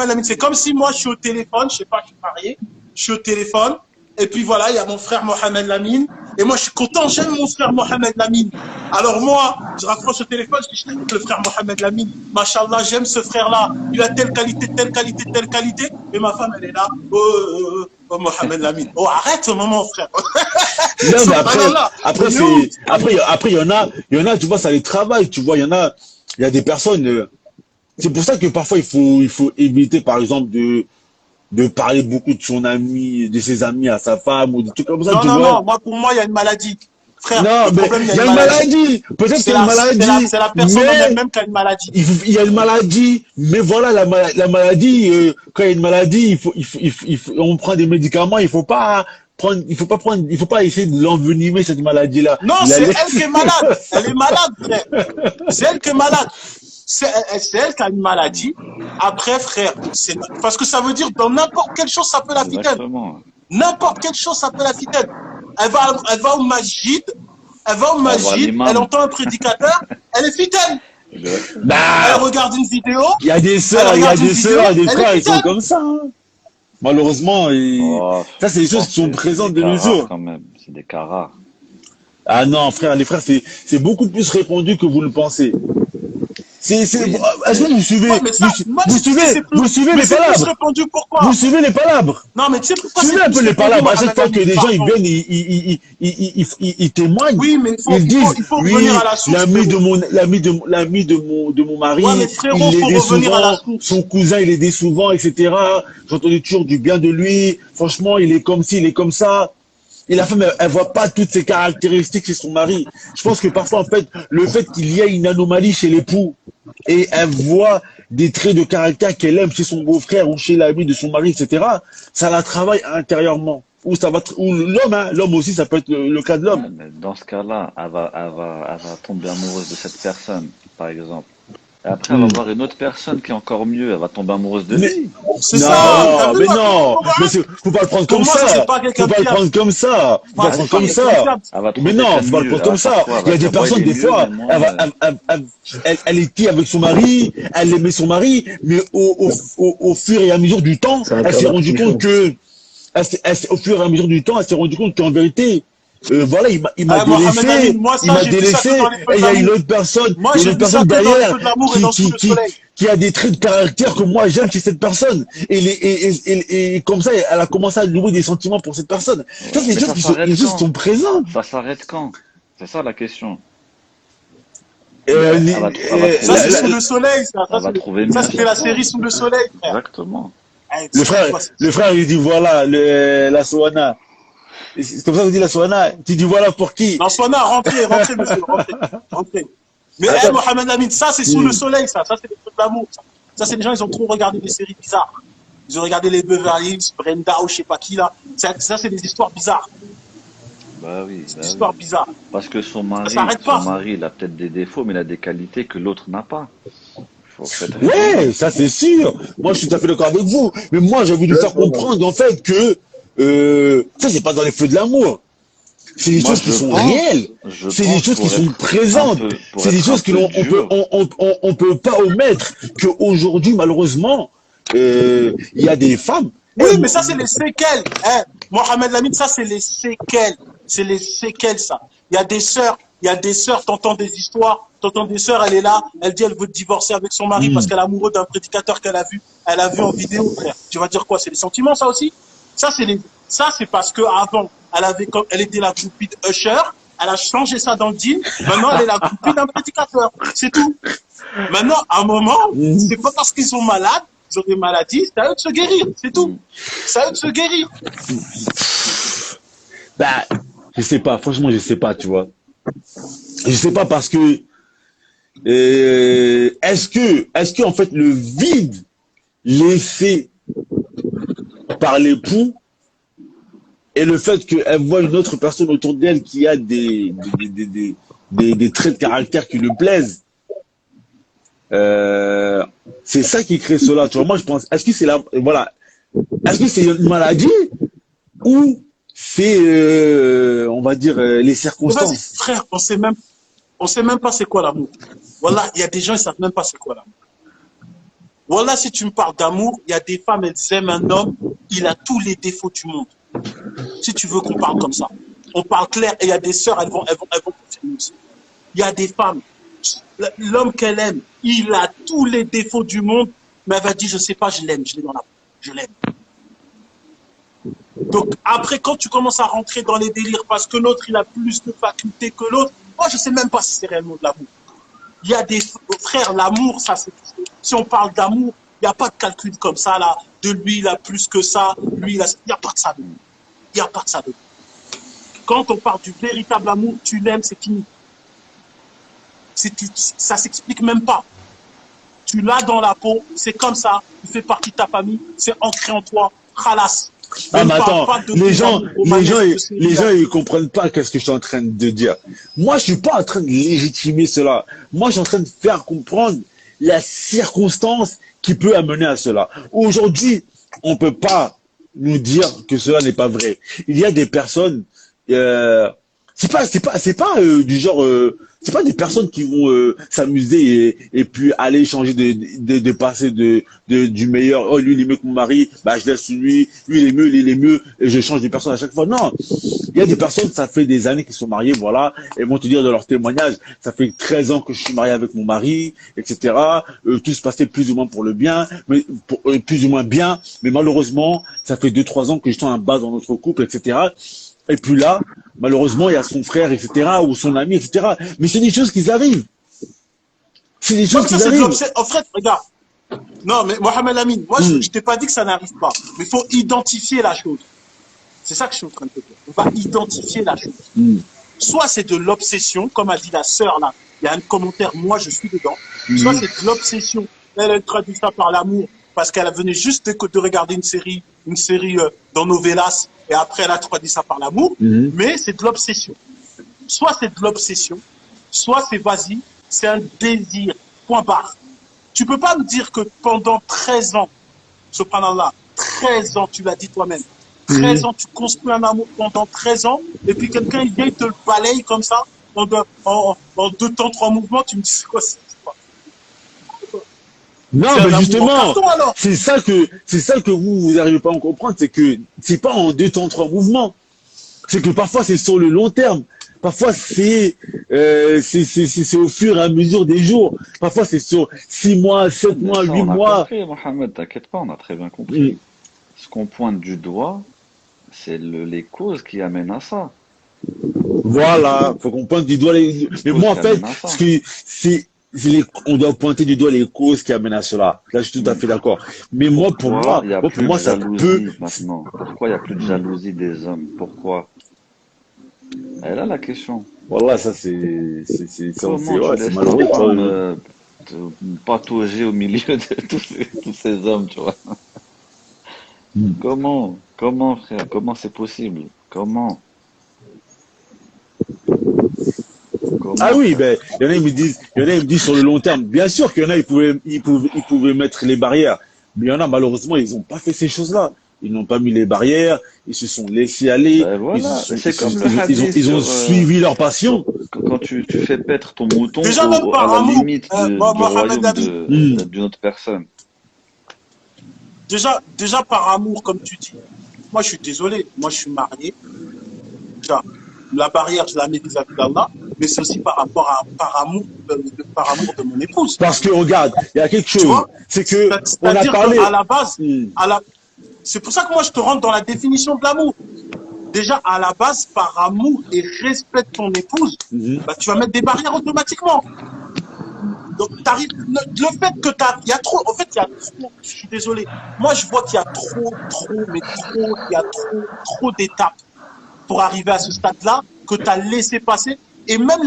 Lamine, c'est comme si moi je suis au téléphone, je sais pas, je suis marié, je suis au téléphone, et puis voilà, il y a mon frère Mohamed Lamine, et moi je suis content, j'aime mon frère Mohamed Lamine. Alors moi, je raccroche au téléphone, je dis le frère Mohamed Lamine, machallah, j'aime ce frère-là, il a telle qualité, et ma femme elle est là, oh Mohamed Lamine, oh arrête ce moment frère. Non mais après il y en a, tu vois, ça les travaille, tu vois, il y a des personnes. C'est pour ça que parfois il faut éviter, par exemple, de parler beaucoup de son ami, de ses amis à sa femme ou des trucs comme ça. Non, pour moi, il y a une maladie. Frère, non, mais il y a une maladie. Peut-être qu'il y a une maladie. C'est la personne elle-même qui a une maladie. Il y a une maladie, mais voilà, la maladie, quand il y a une maladie, on prend des médicaments, il faut pas il faut pas essayer de l'envenimer, cette maladie-là. Non, c'est elle qui est malade. Elle est malade, frère. C'est elle qui est malade. C'est elle qui a une maladie. Après, frère, parce que ça veut dire dans n'importe quelle chose, ça peut la fitaine. Exactement. N'importe quelle chose, ça peut la fitaine. Elle va au masjid, l'imam. elle entend un prédicateur, elle est fitaine. Bah, Elle regarde une vidéo. il y a des sœurs, il y a des sœurs, des frères, ils sont comme ça. Hein. Malheureusement, Oh, ça, c'est des choses qui sont présentes de nos jours. quand même. C'est des cas rares. Ah non, frère, les frères, c'est beaucoup plus répandu que vous le pensez. Est-ce que vous suivez, Ouais, mais ça, moi, vous suivez c'est plus- les mais c'est plus palabres? répandu, pourquoi? Vous suivez les palabres? Non, mais tu sais pourquoi Suivez c'est un peu plus les répandu, palabres. À chaque Mohamed fois que Ali, les gens ils pardon. viennent, ils témoignent. Oui, mais Ils disent, il faut oui, revenir à la source. l'ami de mon mari, Ouais, mais frérot, il faut l'aidait revenir à la souvent, source. son cousin, il l'aidait souvent, etc. J'entendais toujours du bien de lui. Franchement, il est comme ci, il est comme ça. Et la femme, elle voit pas toutes ces caractéristiques chez son mari. Je pense que parfois, en fait, le fait qu'il y ait une anomalie chez l'époux, et elle voit des traits de caractère qu'elle aime chez son beau-frère ou chez l'ami de son mari, etc., ça la travaille intérieurement. Ou l'homme, hein, l'homme aussi, ça peut être le cas de Ouais, l'homme. mais dans ce cas-là, elle va tomber amoureuse de cette personne, par exemple. Et après, elle va voir une autre personne qui est encore mieux. Elle va tomber amoureuse de Mais, lui. C'est ça. T'as non, vu, mais ma non, comment mais faut pas le prendre Pour comme moi, ça, ça. c'est pas quelqu'un Faut de pas le fiable. prendre comme ça. Faut pas Moi, le c'est prendre pas comme quelqu'un de ça. fiable. Elle va Mais trouver non, qu'elle faut pas le mieux. prendre comme ça. Parfois, elle Il y va a des dire, ouais, personnes, il est des mieux, mais fois, moi, elle était avec son mari, elle aimait son mari, mais au fur et à mesure du temps, elle s'est rendue compte que, au fur et à mesure du temps, elle s'est rendue compte qu'en vérité, voilà, il m'a Ah, Mohamed Amin, délaissé, moi, il ça, m'a j'ai vu ça que délaissé, dans les feux et de il y a une l'amour. autre personne, Moi, il y a une j'ai autre vu ça personne que dans les derrière feux de l'amour et dans Sous le soleil. qui a des traits de caractère que moi j'aime chez cette personne. Et comme ça, elle a commencé à nouer des sentiments pour cette personne. Ça, c'est mais des choses ça s'arrête les choses qui quand? sont présentes. Ça s'arrête quand? C'est ça la question. Euh, Elle les- va, Ça, c'est la- Sous le soleil, ça. elle va trouver Ça, mieux c'était chaque la fois. série Sous le soleil, frère. Exactement. Eh, tu sais quoi, c'est- le frère, il dit voilà, la Soana. C'est comme ça qu'on dit la Soana. Tu dis voilà pour qui? Non, Swana, rentrez, monsieur, rentrez. Mais, Attends. Mohamed Amin, ça, c'est Sous le soleil, ça. Ça, c'est les trucs d'amour, ça. Ça, c'est les gens, ils ont trop regardé des séries bizarres. Ils ont regardé les Beverly Hills, Brenda ou je sais pas qui, là. Ça, c'est des histoires bizarres. Bah oui, C'est bah des oui. histoires bizarres. Parce que Ça s'arrête pas. son mari, il a peut-être des défauts, mais il a des qualités que l'autre n'a pas. Faut être Ouais, raisonnable. ça c'est sûr. Moi, je suis tout à fait d'accord avec vous. Mais moi, j'ai envie de faire comprendre en fait que ça, c'est pas dans les feux de l'amour. C'est des Moi, choses qui je sont pense- réelles. je C'est des pense choses qui pour sont être présentes. pour C'est des être choses un que peu l'on on peut pas omettre. Qu'aujourd'hui, malheureusement, il y a des femmes. Oui, mais ça, c'est les séquelles. Hein, Mohamed Lamine, ça, c'est les séquelles. C'est les séquelles, ça. Il y a des sœurs, t'entends des histoires, t'entends des sœurs, elle est là, elle dit elle veut divorcer avec son mari parce qu'elle est amoureuse d'un prédicateur elle a vu en vidéo, frère. Tu vas dire quoi? C'est les sentiments, ça aussi? Ça, c'est parce que avant, elle était la groupie de Usher, elle a changé ça dans le jean, maintenant elle est la groupie d'un prédicateur. C'est tout. Maintenant, à un moment, c'est pas parce qu'ils sont malades, ils ont des maladies, c'est à eux de se guérir, c'est tout. C'est à eux de se guérir. Bah, je sais pas. Franchement, je sais pas, tu vois. Je sais pas parce que est-ce que en fait le vide laissé par l'époux et le fait qu'elle voit une autre personne autour d'elle qui a des traits de caractère qui lui plaisent, c'est ça qui crée cela. Tu vois, moi je pense, est-ce que c'est est-ce que c'est une maladie ou c'est, on va dire, les Vas-y, circonstances. frère, on sait même pas c'est quoi l'amour. Voilà, il y a des gens, ils savent même pas c'est quoi l'amour. Voilà, si tu me parles d'amour, il y a des femmes, elles aiment un homme, il a tous les défauts du monde. Si tu veux qu'on parle comme ça. On parle clair, et il y a des sœurs, elles vont confirmer aussi. Il y a des femmes, l'homme qu'elle aime, il a tous les défauts du monde, mais elle va dire, je sais pas, je l'aime, je l'ai dans la peau, je l'aime. Donc après, quand tu commences à rentrer dans les délires parce que l'autre, il a plus de facultés que l'autre, moi, je sais même pas si c'est réellement de l'amour. Il y a des frères, l'amour, ça, si on parle d'amour, il n'y a pas de calcul comme ça, là, de lui, il a plus que ça, lui, il n'y a pas de ça. Il n'y a pas de ça. Quand on parle du véritable amour, tu l'aimes, c'est fini. Ça s'explique même pas. Tu l'as dans la peau, c'est comme ça, il fait partie de ta famille, c'est ancré en toi, khalas. Ah, ne mais parle attends, pas de les ton gens, amour les gens, romanesque, les gens, ils comprennent pas qu'est-ce que je suis en train de dire. Moi, je suis pas en train de légitimer cela. Moi, je suis en train de faire comprendre la circonstance qui peut amener à cela. Aujourd'hui, on peut pas nous dire que cela n'est pas vrai. Il y a des personnes, euh, c'est pas du genre, c'est pas des personnes qui vont s'amuser et puis aller changer de passer du meilleur. Oh, lui il est mieux que mon mari, bah je laisse lui il est mieux et je change de personne à chaque fois. Non, il y a des personnes, ça fait des années qu'ils sont mariés, voilà, et vont te dire dans leur témoignage, ça fait 13 ans que je suis marié avec mon mari, etc. Tout se passait plus ou moins pour le bien, mais plus ou moins bien, mais malheureusement, ça fait 2 3 ans que je suis en bas dans notre couple, etc. Et puis là, malheureusement, il y a son frère, etc., ou son ami, etc. Mais c'est des choses qui arrivent. C'est des Ouais, choses mais ça, qui c'est de arrivent. l'obsession. En fait, regarde. Non, mais Mohamed Amin, moi, je t'ai pas dit que ça n'arrive pas. Mais il faut identifier la chose. C'est ça que je suis en train de te dire. On va identifier la chose. Soit c'est de l'obsession, comme a dit la sœur là. Il y a un commentaire, moi, je suis dedans. Soit c'est de l'obsession. Elle traduit ça par l'amour parce qu'elle venait juste de regarder une série dans Novelas et après elle a traduit ça par l'amour. Mais c'est de l'obsession. Soit c'est de l'obsession, soit c'est vas-y, c'est un désir. Point barre. Tu peux pas me dire que pendant 13 ans, subhanallah, 13 ans, tu l'as dit toi-même, 13 ans, tu construis un amour pendant 13 ans, et puis quelqu'un, il vient, il te le balaye comme ça, en 2 temps, 3 mouvements, tu me dis, c'est quoi, Non, c'est mais un amour en justement, carton, alors. c'est ça que vous n'arrivez pas à en comprendre, c'est que c'est pas en 2 temps 3 mouvements. C'est que parfois c'est sur le long terme. Parfois c'est au fur et à mesure des jours. Parfois c'est sur 6 mois, 7 Mais mois, ça, 8 on a mois. compris, Mohamed, t'inquiète pas, on a très bien Mm. compris. Ce qu'on pointe du doigt, c'est les causes qui amènent à ça. Voilà, faut qu'on pointe du doigt les. Les Mais causes moi en qui fait, amènent à ça. ce qui on doit pointer du doigt les causes qui amènent à cela. Là, je suis tout à fait d'accord. Mais Pourquoi il n'y a pour plus de moi, ça peut. jalousie maintenant? Pourquoi il n'y a plus de jalousie des hommes? Pourquoi? Elle est là la question. Voilà, ça c'est Comment tu ouais, c'est laisses ta malheureux. Tu vois. femme te patauger au milieu de tous ces hommes, tu vois? Mm. Comment, frère? Comment c'est possible? Comment? Ah Comment, oui, frère? ben, il y en a, ils me disent sur le long terme. Bien sûr qu'il y en a, ils pouvaient mettre les barrières. Mais il y en a, malheureusement, ils n'ont pas fait ces choses-là. Ils n'ont pas mis les barrières, ils se sont laissés aller, Ben voilà, c'est comme le ils hadith ont sur suivi leur passion. quand tu fais paître ton mouton Déjà, même à par la amour, limite du Mohamed royaume Amin, Hmm. d'une autre personne. déjà par amour, comme tu dis. Moi, je suis désolé. Moi, je suis marié. Déjà, la barrière, je la mets vis-à-vis d'Allah, mais c'est aussi par amour de mon épouse. Parce que, regarde, il y a quelque Tu chose. vois? C'est que, on a C'est-à-dire parlé. qu'à la base, Hmm. c'est pour ça que moi, je te rentre dans la définition de l'amour. Déjà, à la base, par amour et respect de ton épouse, Mhm. bah, tu vas mettre des barrières automatiquement. Donc, le fait que il y a trop, en fait, il y a trop, je suis désolé. Moi, je vois qu'il y a il y a trop d'étapes pour arriver à ce stade-là que tu as laissé passer. Et même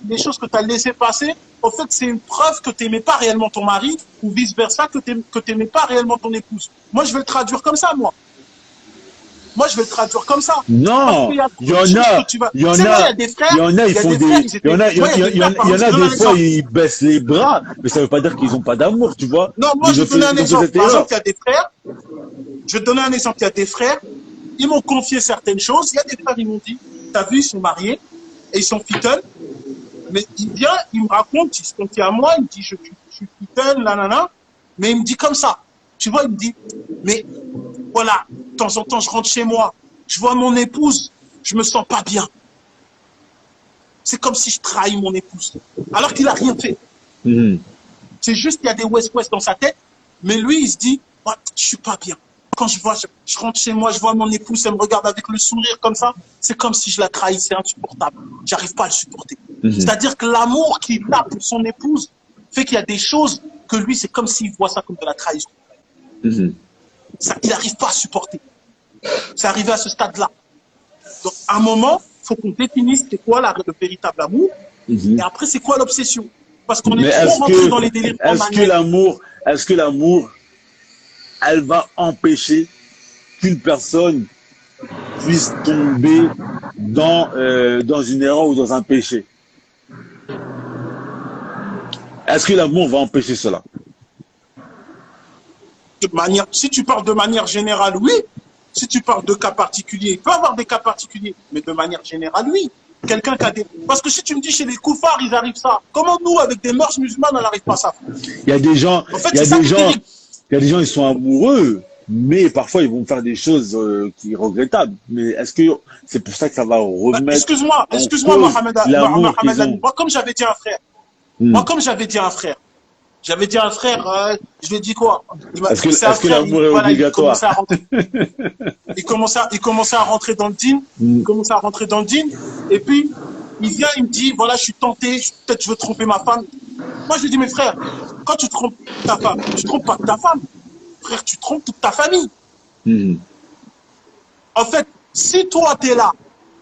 les choses que tu as laissé passer, en fait, c'est une preuve que tu n'aimais pas réellement ton mari ou vice-versa, que tu n'aimais pas réellement ton épouse. Moi, je vais le traduire comme ça, moi. Moi, je vais le traduire comme ça. Parce Non, qu'il y a il trop y de en choses que a, tu vas. il y Tu en sais, moi, il y a, a des frères, il y en a, ils il y a font des frères, des, ils il y étaient. en a, Moi, il y a des frères, par il y en exemple, je a te donne des un fois, exemple. ils baissent les bras, mais ça veut pas dire qu'ils ont pas d'amour, tu vois. Non, moi, Mais je vais te donner un ils ont fait exemple. cette Par exemple, erreur. il y a des frères, je vais te donner un exemple. Il y a des frères, ils m'ont confié certaines choses. Il y a des frères, ils m'ont dit, t'as vu, ils sont mariés et ils sont fidèles. Mais il vient, il me raconte, il se confie à moi, il me dit, je suis fidèle, nanana. Mais il me dit comme ça. Tu vois, il me dit, mais voilà, de temps en temps, je rentre chez moi, je vois mon épouse, je me sens pas bien. C'est comme si je trahis mon épouse. Alors qu'il a rien fait. Mhm. C'est juste qu'il y a des West-West dans sa tête. Mais lui, il se dit, oh, je suis pas bien. Quand je rentre chez moi, je vois mon épouse, elle me regarde avec le sourire comme ça. C'est comme si je la trahissais, insupportable. J'arrive pas à le supporter. Mhm. C'est-à-dire que l'amour qu'il a pour son épouse fait qu'il y a des choses que lui, c'est comme s'il voit ça comme de la trahison. Mhm. Ça, il n'arrive pas à supporter. C'est arrivé à ce stade-là. Donc, à un moment, il faut qu'on définisse c'est quoi le véritable amour. Mhm. Et après, c'est quoi l'obsession? Parce qu'on Mais est trop rentré dans les délires est-ce que romantiques. l'amour, elle va empêcher qu'une personne puisse tomber dans une erreur ou dans un péché. Est-ce que l'amour va empêcher cela? Si tu parles de manière générale, oui. Si tu parles de cas particuliers, il peut y avoir des cas particuliers, mais de manière générale, oui. Quelqu'un qui a des... Parce que si tu me dis chez les koufars, ils arrivent ça. Comment nous, avec des mœurs musulmanes, on n'arrive pas à ça? Il y a des gens, en fait, il y a des gens, ils sont amoureux, mais parfois ils vont faire des choses qui sont regrettables. Mais est-ce que c'est pour ça que ça va remettre excuse-moi, Mohamed Ami. Moi, comme j'avais dit à un frère, j'avais dit à un frère, je lui ai dit quoi? Est-ce que l'amour est obligatoire? Il commençait à rentrer dans le dîn. Et puis, il vient, il me dit, voilà, je suis tenté, peut-être je veux tromper ma femme. Moi, je lui dis, mes frères, quand tu trompes ta femme, tu trompes pas que ta femme. Frère, tu trompes toute ta famille. En fait, si toi, tu es là,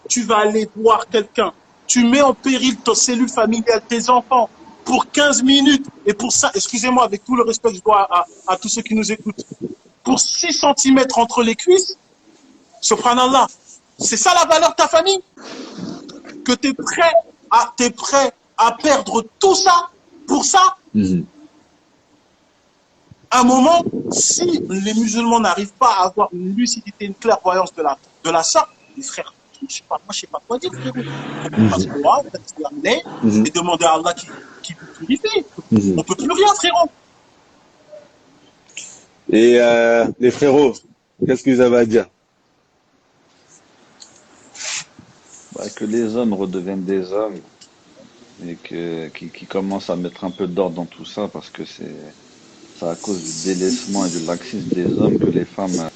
tu vas aller voir quelqu'un, tu mets en péril ta cellule familiale, tes enfants, pour 15 minutes, et pour ça, excusez-moi, avec tout le respect que je dois à tous ceux qui nous écoutent, pour 6 centimètres entre les cuisses, subhanallah, c'est ça la valeur de ta famille? Que tu es prêt à perdre tout ça pour ça? À un moment, si les musulmans n'arrivent pas à avoir une lucidité, une clairvoyance de la sorte, les frères, je sais pas quoi dire, frérot. On passe le droit, et demander à Allah qui vous purifie. On peut plus rien, frérot. Et les frérots, qu'est-ce que vous avez à dire? Que les hommes redeviennent des hommes et qu'ils commencent à mettre un peu d'ordre dans tout ça, parce que c'est à cause du délaissement et du laxisme des hommes que les femmes...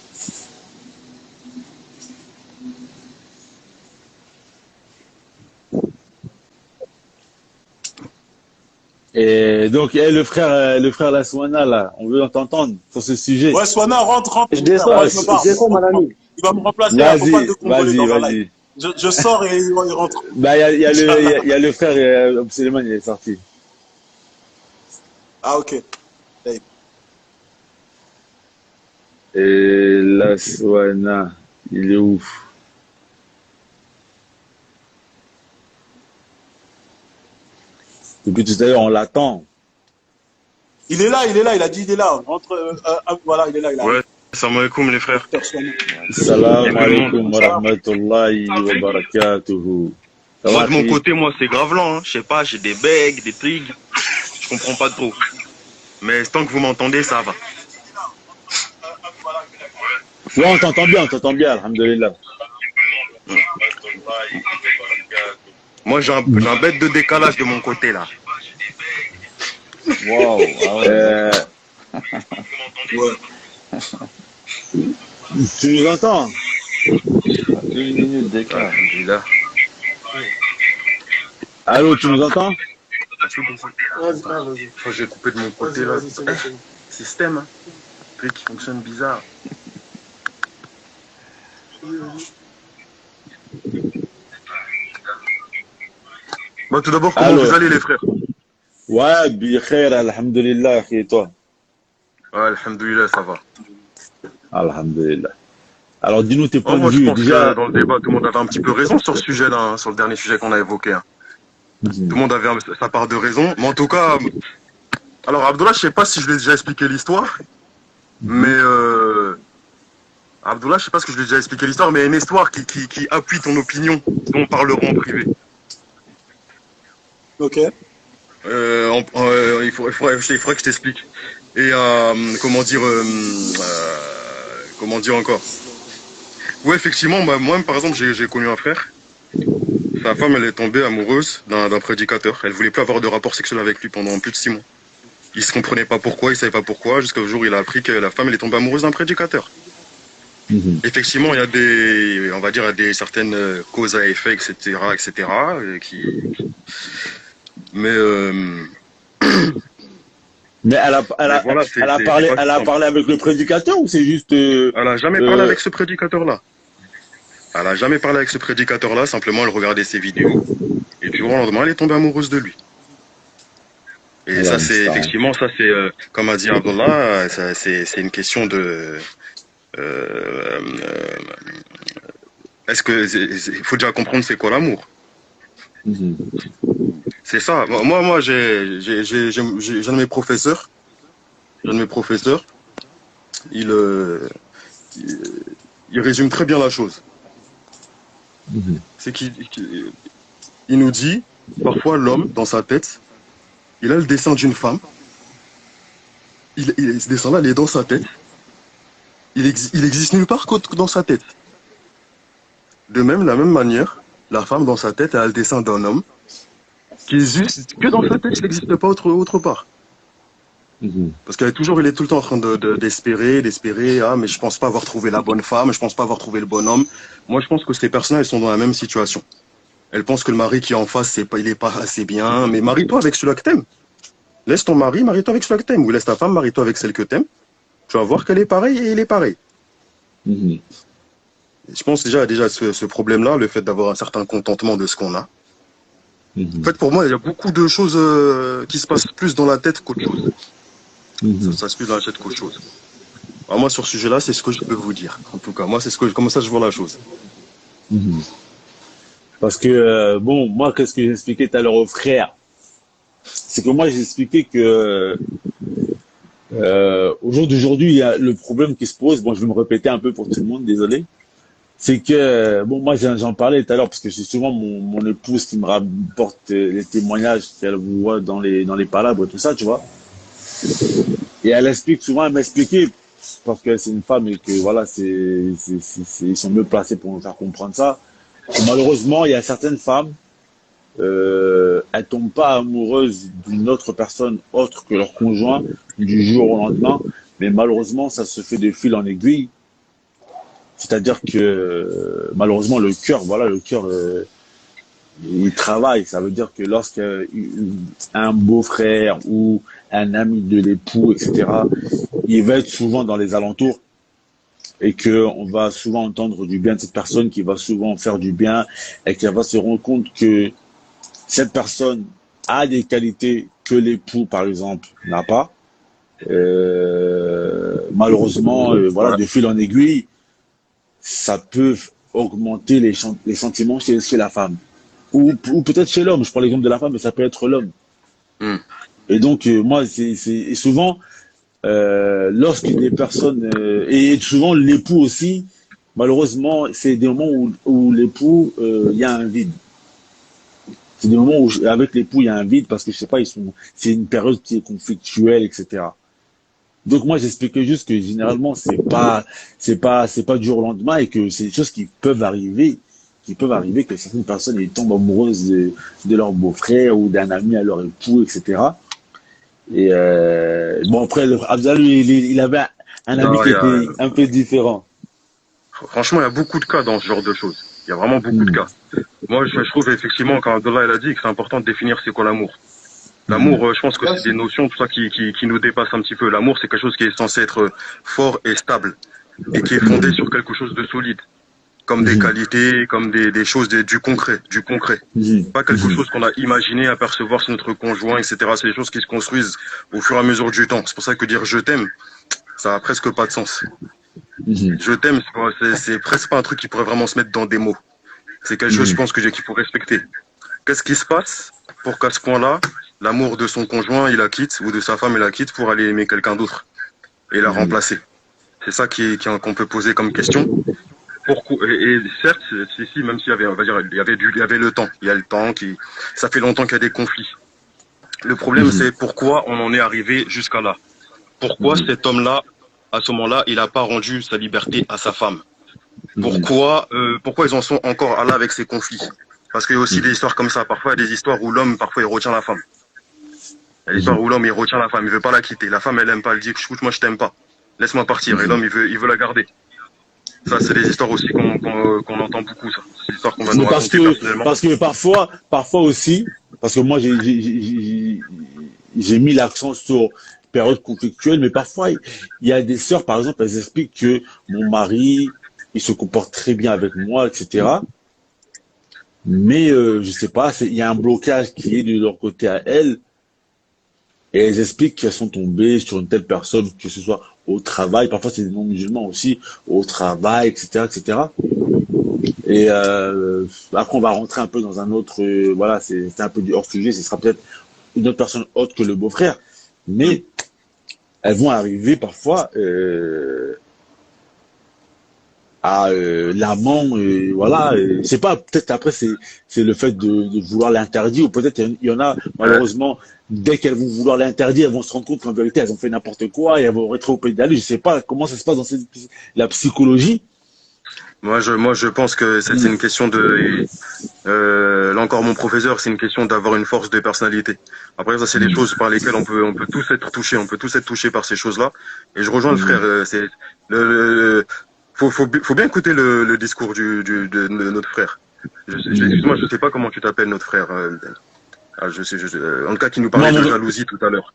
Et donc, le frère la Swana, là, on veut t'entendre sur ce sujet. Ouais, Swana, rentre. Je descends, mon ami. Il va me remplacer. Vas-y. Je sors et il rentre. Bah, il y a le frère, Suleiman, il est sorti. Ah, ok. Et la Swana, il est ouf. Depuis tout à l'heure, on l'attend. Il est là, il a dit il est là. Rentre, voilà, il est là. Ouais, salam alaikum les frères. Salam alaikum wa rahmatullahi wa barakatuhu. Moi de mon côté, c'est grave lent. Hein. Je sais pas, j'ai des becs, des trucs. Je comprends pas trop. Mais tant que vous m'entendez, ça va. Ouais, on t'entend bien, alhamdoulilah. Moi, j'ai un bête de décalage de mon côté, là. Wow, ah ouais. Tu nous entends? 1 minute d'écart. Alhamdoulilah. Allô, tu nous entends? J'ai coupé de mon côté, là. Système, hein. Un truc qui fonctionne bizarre. Bon, tout d'abord, comment vous allez, les frères? Ouais, bi khair, alhamdulillah, et toi? Ouais, alhamdulillah, ça va. Alhamdulillah. Alors, dis-nous tes points de Moi, vue. je pense Déjà... que dans le débat, tout le monde avait un petit peu raison sur ce sujet-là, hein, sur le dernier sujet qu'on a évoqué. Hein. Tout le monde avait sa part de raison. Mais en tout cas, alors, Abdullah, je sais pas si je lui ai déjà expliqué l'histoire, mais Abdullah, je sais pas ce que je lui ai déjà expliqué l'histoire, mais il y a une histoire qui appuie ton opinion, dont on parlera en privé. Ok. Il faudrait que je t'explique. Et comment dire encore. Ouais, effectivement, moi, par exemple, j'ai connu un frère. Sa femme, elle est tombée amoureuse d'un prédicateur. Elle voulait plus avoir de rapport sexuel avec lui pendant plus de 6 mois. Il se comprenait pas pourquoi, il savait pas pourquoi, jusqu'au jour où il a appris que la femme, elle est tombée amoureuse d'un prédicateur. Effectivement, il y a des certaines causes à effet, etc., mais Mais elle a parlé avec le prédicateur ou c'est juste... Elle a jamais parlé avec ce prédicateur-là. Elle a jamais parlé avec ce prédicateur-là, simplement elle regardait ses vidéos. Et puis au lendemain, elle est tombée amoureuse de lui. Et ça, c'est effectivement, comme a dit Abdullah, c'est une question est-ce que il faut déjà comprendre c'est quoi l'amour. Mhm. C'est ça. Moi, j'ai un de mes professeurs. Un de mes professeurs, il, euh, il, il résume très bien la chose. Mhm. C'est il nous dit, parfois l'homme, dans sa tête, il a le dessin d'une femme. Ce dessin-là, il est dans sa tête. Il existe nulle part que dans sa tête. De même, la même manière, la femme dans sa tête, elle a le dessin d'un homme qui existe que dans sa tête, il n'existe pas autre part. Mhm. Parce il est tout le temps en train d'espérer, ah, mais je pense pas avoir trouvé la bonne femme, je pense pas avoir trouvé le bon homme. Moi, je pense que ces personnes, elles sont dans la même situation. Elles pensent que le mari qui est en face, il est pas assez bien, mais marie-toi avec celui-là que t'aimes. Laisse ton mari, marie-toi avec celui-là que t'aimes, ou laisse ta femme, marie-toi avec celle que t'aimes. Tu vas voir qu'elle est pareille et il est pareil. Mhm. Je pense déjà ce problème-là, le fait d'avoir un certain contentement de ce qu'on a. Mhm. En fait, pour moi, il y a beaucoup de choses qui se passent plus dans la tête qu'autre chose. Mhm. Ça se passe plus dans la tête qu'autre chose. Alors moi, sur ce sujet-là, c'est ce que je peux vous dire. En tout cas, moi, comme ça je vois la chose. Mhm. Parce que, bon, moi, qu'est-ce que j'ai expliqué tout à l'heure au frère? C'est que moi, j'ai expliqué que au jour d'aujourd'hui, il y a le problème qui se pose. Bon, je vais me répéter un peu pour tout le monde, désolé. C'est que, bon, moi, j'en parlais tout à l'heure parce que c'est souvent mon épouse qui me rapporte les témoignages qu'elle voit dans les palabres et tout ça, tu vois. Et elle explique souvent, elle m'expliquait, parce que c'est une femme et que, voilà, ils sont mieux placés pour nous faire comprendre ça. Malheureusement, il y a certaines femmes, elles tombent pas amoureuses d'une autre personne autre que leur conjoint du jour au lendemain, mais malheureusement, ça se fait de fil en aiguille. C'est-à-dire que malheureusement le cœur, voilà, le cœur, il travaille. Ça veut dire que lorsqu'un beau-frère ou un ami de l'époux, etc., il va être souvent dans les alentours et que on va souvent entendre du bien de cette personne, qui va souvent faire du bien et qui va se rendre compte que cette personne a des qualités que l'époux, par exemple, n'a pas. Malheureusement, voilà, Ouais. de fil en aiguille, ça peut augmenter les sentiments chez la femme. Ou peut-être chez l'homme. Je prends l'exemple de la femme, mais ça peut être l'homme. Hmm. Et donc, moi, et souvent, lorsque des personnes, et souvent l'époux aussi, malheureusement, c'est des moments où l'époux, il y a un vide. C'est des moments où, avec l'époux, il y a un vide parce que, je sais pas, c'est une période qui est conflictuelle, etc. Donc moi j'expliquais juste que généralement c'est pas du jour au lendemain et que c'est des choses qui peuvent arriver que certaines personnes ils tombent amoureuses de leur beau-frère ou d'un ami à leur époux, etc. Et bon après Abdel il avait un ami Non, qui était un peu différent. franchement, il y a beaucoup de cas dans ce genre de choses. Il y a vraiment beaucoup de Mhm. cas. Moi, je trouve effectivement, quand Abdallah il a dit que c'est important de définir c'est quoi l'amour. Mhm. L'amour, je pense que c'est des notions tout ça qui nous dépassent un petit peu. L'amour, c'est quelque chose qui est censé être fort et stable et qui est fondé Mhm. sur quelque chose de solide, comme des Mhm. qualités, comme des choses, du concret, du concret. Mhm. Pas quelque Mhm. chose qu'on a imaginé à percevoir sur notre conjoint, etc. C'est des choses qui se construisent au fur et à mesure du temps. C'est pour ça que dire je t'aime, ça a presque pas de sens. Mhm. Je t'aime, c'est presque pas un truc qui pourrait vraiment se mettre dans des mots. C'est quelque chose, je Mhm. pense, qu'il faut respecter. Qu'est-ce qui se passe pour qu'à ce point-là, l'amour de son conjoint, il la quitte, ou de sa femme, il la quitte pour aller aimer quelqu'un d'autre et la Mhm. remplacer? C'est ça qu'on peut poser comme question. Pourquoi, et certes, si, même s'il y avait, on va dire, il y avait le temps. Il y a le temps ça fait longtemps qu'il y a des conflits. Le problème, Mhm. c'est pourquoi on en est arrivé jusqu'à là. Pourquoi Mhm. cet homme-là, à ce moment-là, il n'a pas rendu sa liberté à sa femme? Mhm. Pourquoi ils en sont encore là avec ces conflits? Parce qu'il y a aussi des Mhm. histoires comme ça. Parfois, il y a des histoires où l'homme, parfois, il retient la femme. Il y a des histoires Mhm. où l'homme, il retient la femme, il veut pas la quitter. La femme, elle aime pas, elle dit, écoute, moi, je t'aime pas. Laisse-moi partir. Et Mhm. l'homme, il veut la garder. Ça, c'est des histoires aussi qu'on entend beaucoup, ça. C'est des histoires qu'on va nous Mais raconter personnellement. parce que parfois aussi, parce que moi j'ai mis l'accent sur période conflictuelle, mais parfois il y a des sœurs, par exemple, elles expliquent que mon mari, il se comporte très bien avec moi, etc. Mais je sais pas, il y a un blocage qui est de leur côté à elles, et elles expliquent qu'elles sont tombées sur une telle personne, que ce soit au travail, parfois c'est des non-musulmans aussi, au travail, etc., etc. Et après, on va rentrer un peu dans un autre, voilà, c'est un peu du hors sujet, ce sera peut-être une autre personne autre que le beau-frère, mais elles vont arriver parfois à l'amant, voilà, c'est pas, peut-être après c'est le fait de vouloir l'interdire, ou peut-être il y en a, malheureusement, dès qu'elles vont vouloir l'interdire, elles vont se rendre compte qu'en vérité, elles ont fait n'importe quoi et elles vont rétro-pédaler. Je sais pas comment ça se passe dans la psychologie. Moi, je pense que c'est une question de, là encore, mon professeur, c'est une question d'avoir une force de personnalité. Après, ça, c'est des choses par lesquelles on peut tous être touchés, on peut tous être touchés par ces choses-là. Et je rejoins le frère, c'est faut bien écouter le discours de notre frère. Excuse-moi, je sais pas comment tu t'appelles, notre frère. En tout cas, qui nous parlait de jalousie tout à l'heure.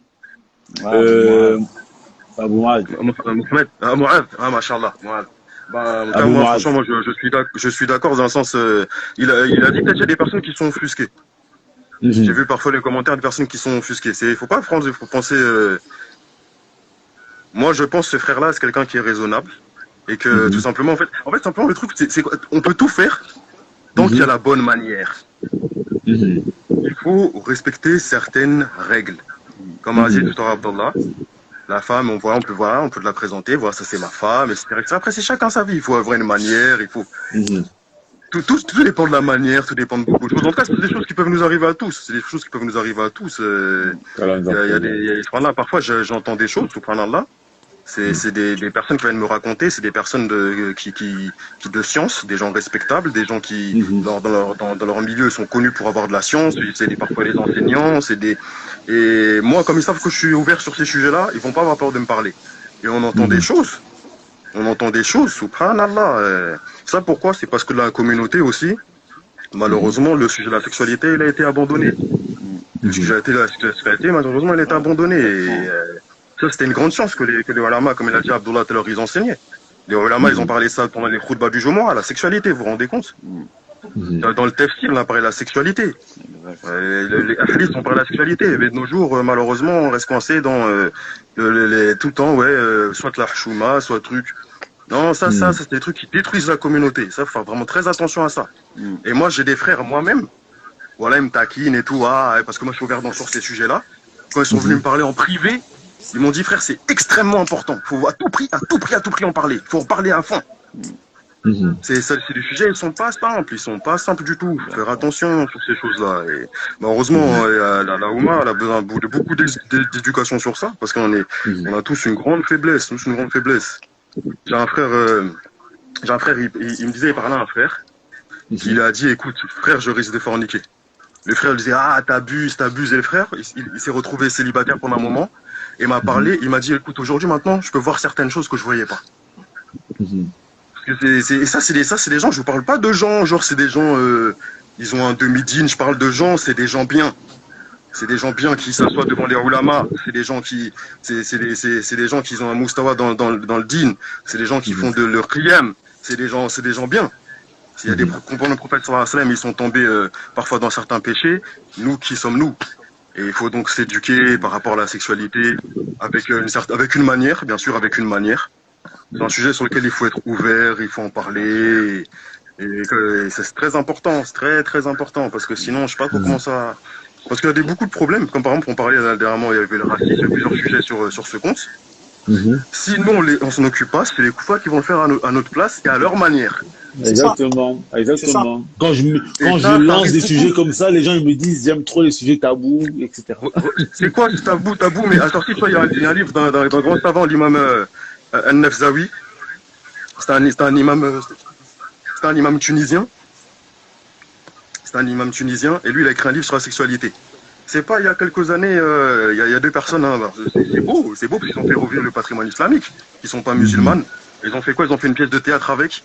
Abou Mohamed. Mohamed, Mohamed, mashallah, Mohamed. Moi, franchement, je suis d'accord dans le sens, il a dit peut-être qu'il y a des personnes qui sont offusquées. J'ai vu parfois les commentaires de personnes qui sont offusquées. Faut pas penser. Moi, je pense que ce frère-là, c'est quelqu'un qui est raisonnable et que tout simplement, en fait, simplement le truc, c'est qu'on peut tout faire tant qu'il y a la bonne manière. Il faut respecter certaines règles. Comme a dit tout à l'heure Abdallah. La femme, on peut la présenter, voir ça c'est ma femme, etc. Après, c'est chacun sa vie. Il faut avoir une manière, il faut. Tout dépend de la manière, tout dépend de beaucoup de choses. En tout cas, c'est des choses qui peuvent nous arriver à tous. C'est des choses qui peuvent nous arriver à tous. Il y a des. Parfois, j'entends des choses, subhanallah. C'est des personnes qui viennent me raconter, c'est des personnes de science, des gens respectables, des gens qui, dans leur milieu, sont connus pour avoir de la science, c'est parfois les enseignants, et moi, comme ils savent que je suis ouvert sur ces sujets-là, ils vont pas avoir peur de me parler. Et on entend des choses. Subhanallah. Ça, pourquoi? C'est parce que la communauté aussi, malheureusement, le sujet de la sexualité, il a été abandonné. Le sujet de la sexualité, malheureusement, il a été abandonné. Et, ça, c'était une grande chance que les ulama, comme il a dit Abdullah tout à l'heure, ils enseignaient. Les ulama, ils ont parlé ça pendant les khutbahs du Jumu'ah, la sexualité, vous vous rendez compte? Dans le tafsir, on a parlé de la sexualité. Les hadiths ont parlé de la sexualité. Mais de nos jours, malheureusement, on reste coincé dans tout le temps, soit la chouma, soit truc. Non, ça, c'est des trucs qui détruisent la communauté. Ça, faut faire vraiment très attention à ça. Et moi, j'ai des frères moi-même. Voilà, ils me taquinent et tout, parce que moi, je suis ouvert sur ces sujets-là. Quand ils sont venus me parler en privé, ils m'ont dit, frère, c'est extrêmement important. Faut à tout prix en parler. Faut en parler à fond. C'est des sujets, ils sont pas simples du tout. Faut faire attention sur ces choses-là. Et heureusement, la Oumma, elle a besoin de beaucoup d'éducation sur ça, parce on a tous une grande faiblesse. J'ai un frère, il me disait, il parlait à un frère, il a dit, écoute, frère, je risque de forniquer. Le frère lui disait, t'abuses. Et le frère, il s'est retrouvé célibataire pendant un moment. Et m'a parlé, il m'a dit, écoute, aujourd'hui, maintenant, je peux voir certaines choses que je voyais pas. Parce que ça, c'est des gens, je vous parle pas de gens, genre, c'est des gens, ils ont un demi-dîne, je parle de gens, c'est des gens bien. C'est des gens bien qui s'assoient devant les ulama, c'est des gens qui ont un moustawa dans le dîn, c'est des gens qui font de leur qiyam, c'est des gens bien. Il y a des compagnons du prophète sallallahu alayhi wa sallam, ils sont tombés parfois dans certains péchés, nous qui sommes nous. Et il faut donc s'éduquer par rapport à la sexualité avec une manière, bien sûr, avec une manière. C'est un sujet sur lequel il faut être ouvert, il faut en parler. Et c'est très important, c'est très très important, parce que sinon, je sais pas trop comment ça. Parce qu'il y a beaucoup de problèmes, comme par exemple, on parlait dernièrement, il y avait le racisme, il y a plusieurs sujets sur ce compte. Si nous, on s'en occupe pas, c'est les koufars qui vont le faire à notre place et à leur manière. Exactement. Quand je lance des sujets comme ça, les gens ils me disent j'aime trop les sujets tabous, etc. C'est quoi ce tabou? Mais attends, si toi, il y a un livre d'un grand savant, l'imam Al-Nafzawi. C'est un imam tunisien. Et lui, il a écrit un livre sur la sexualité. C'est pas il y a quelques années, il y a deux personnes, c'est beau parce qu'ils ont fait revivre le patrimoine islamique, qui sont pas musulmanes. Ils ont fait quoi? Ils ont fait une pièce de théâtre avec.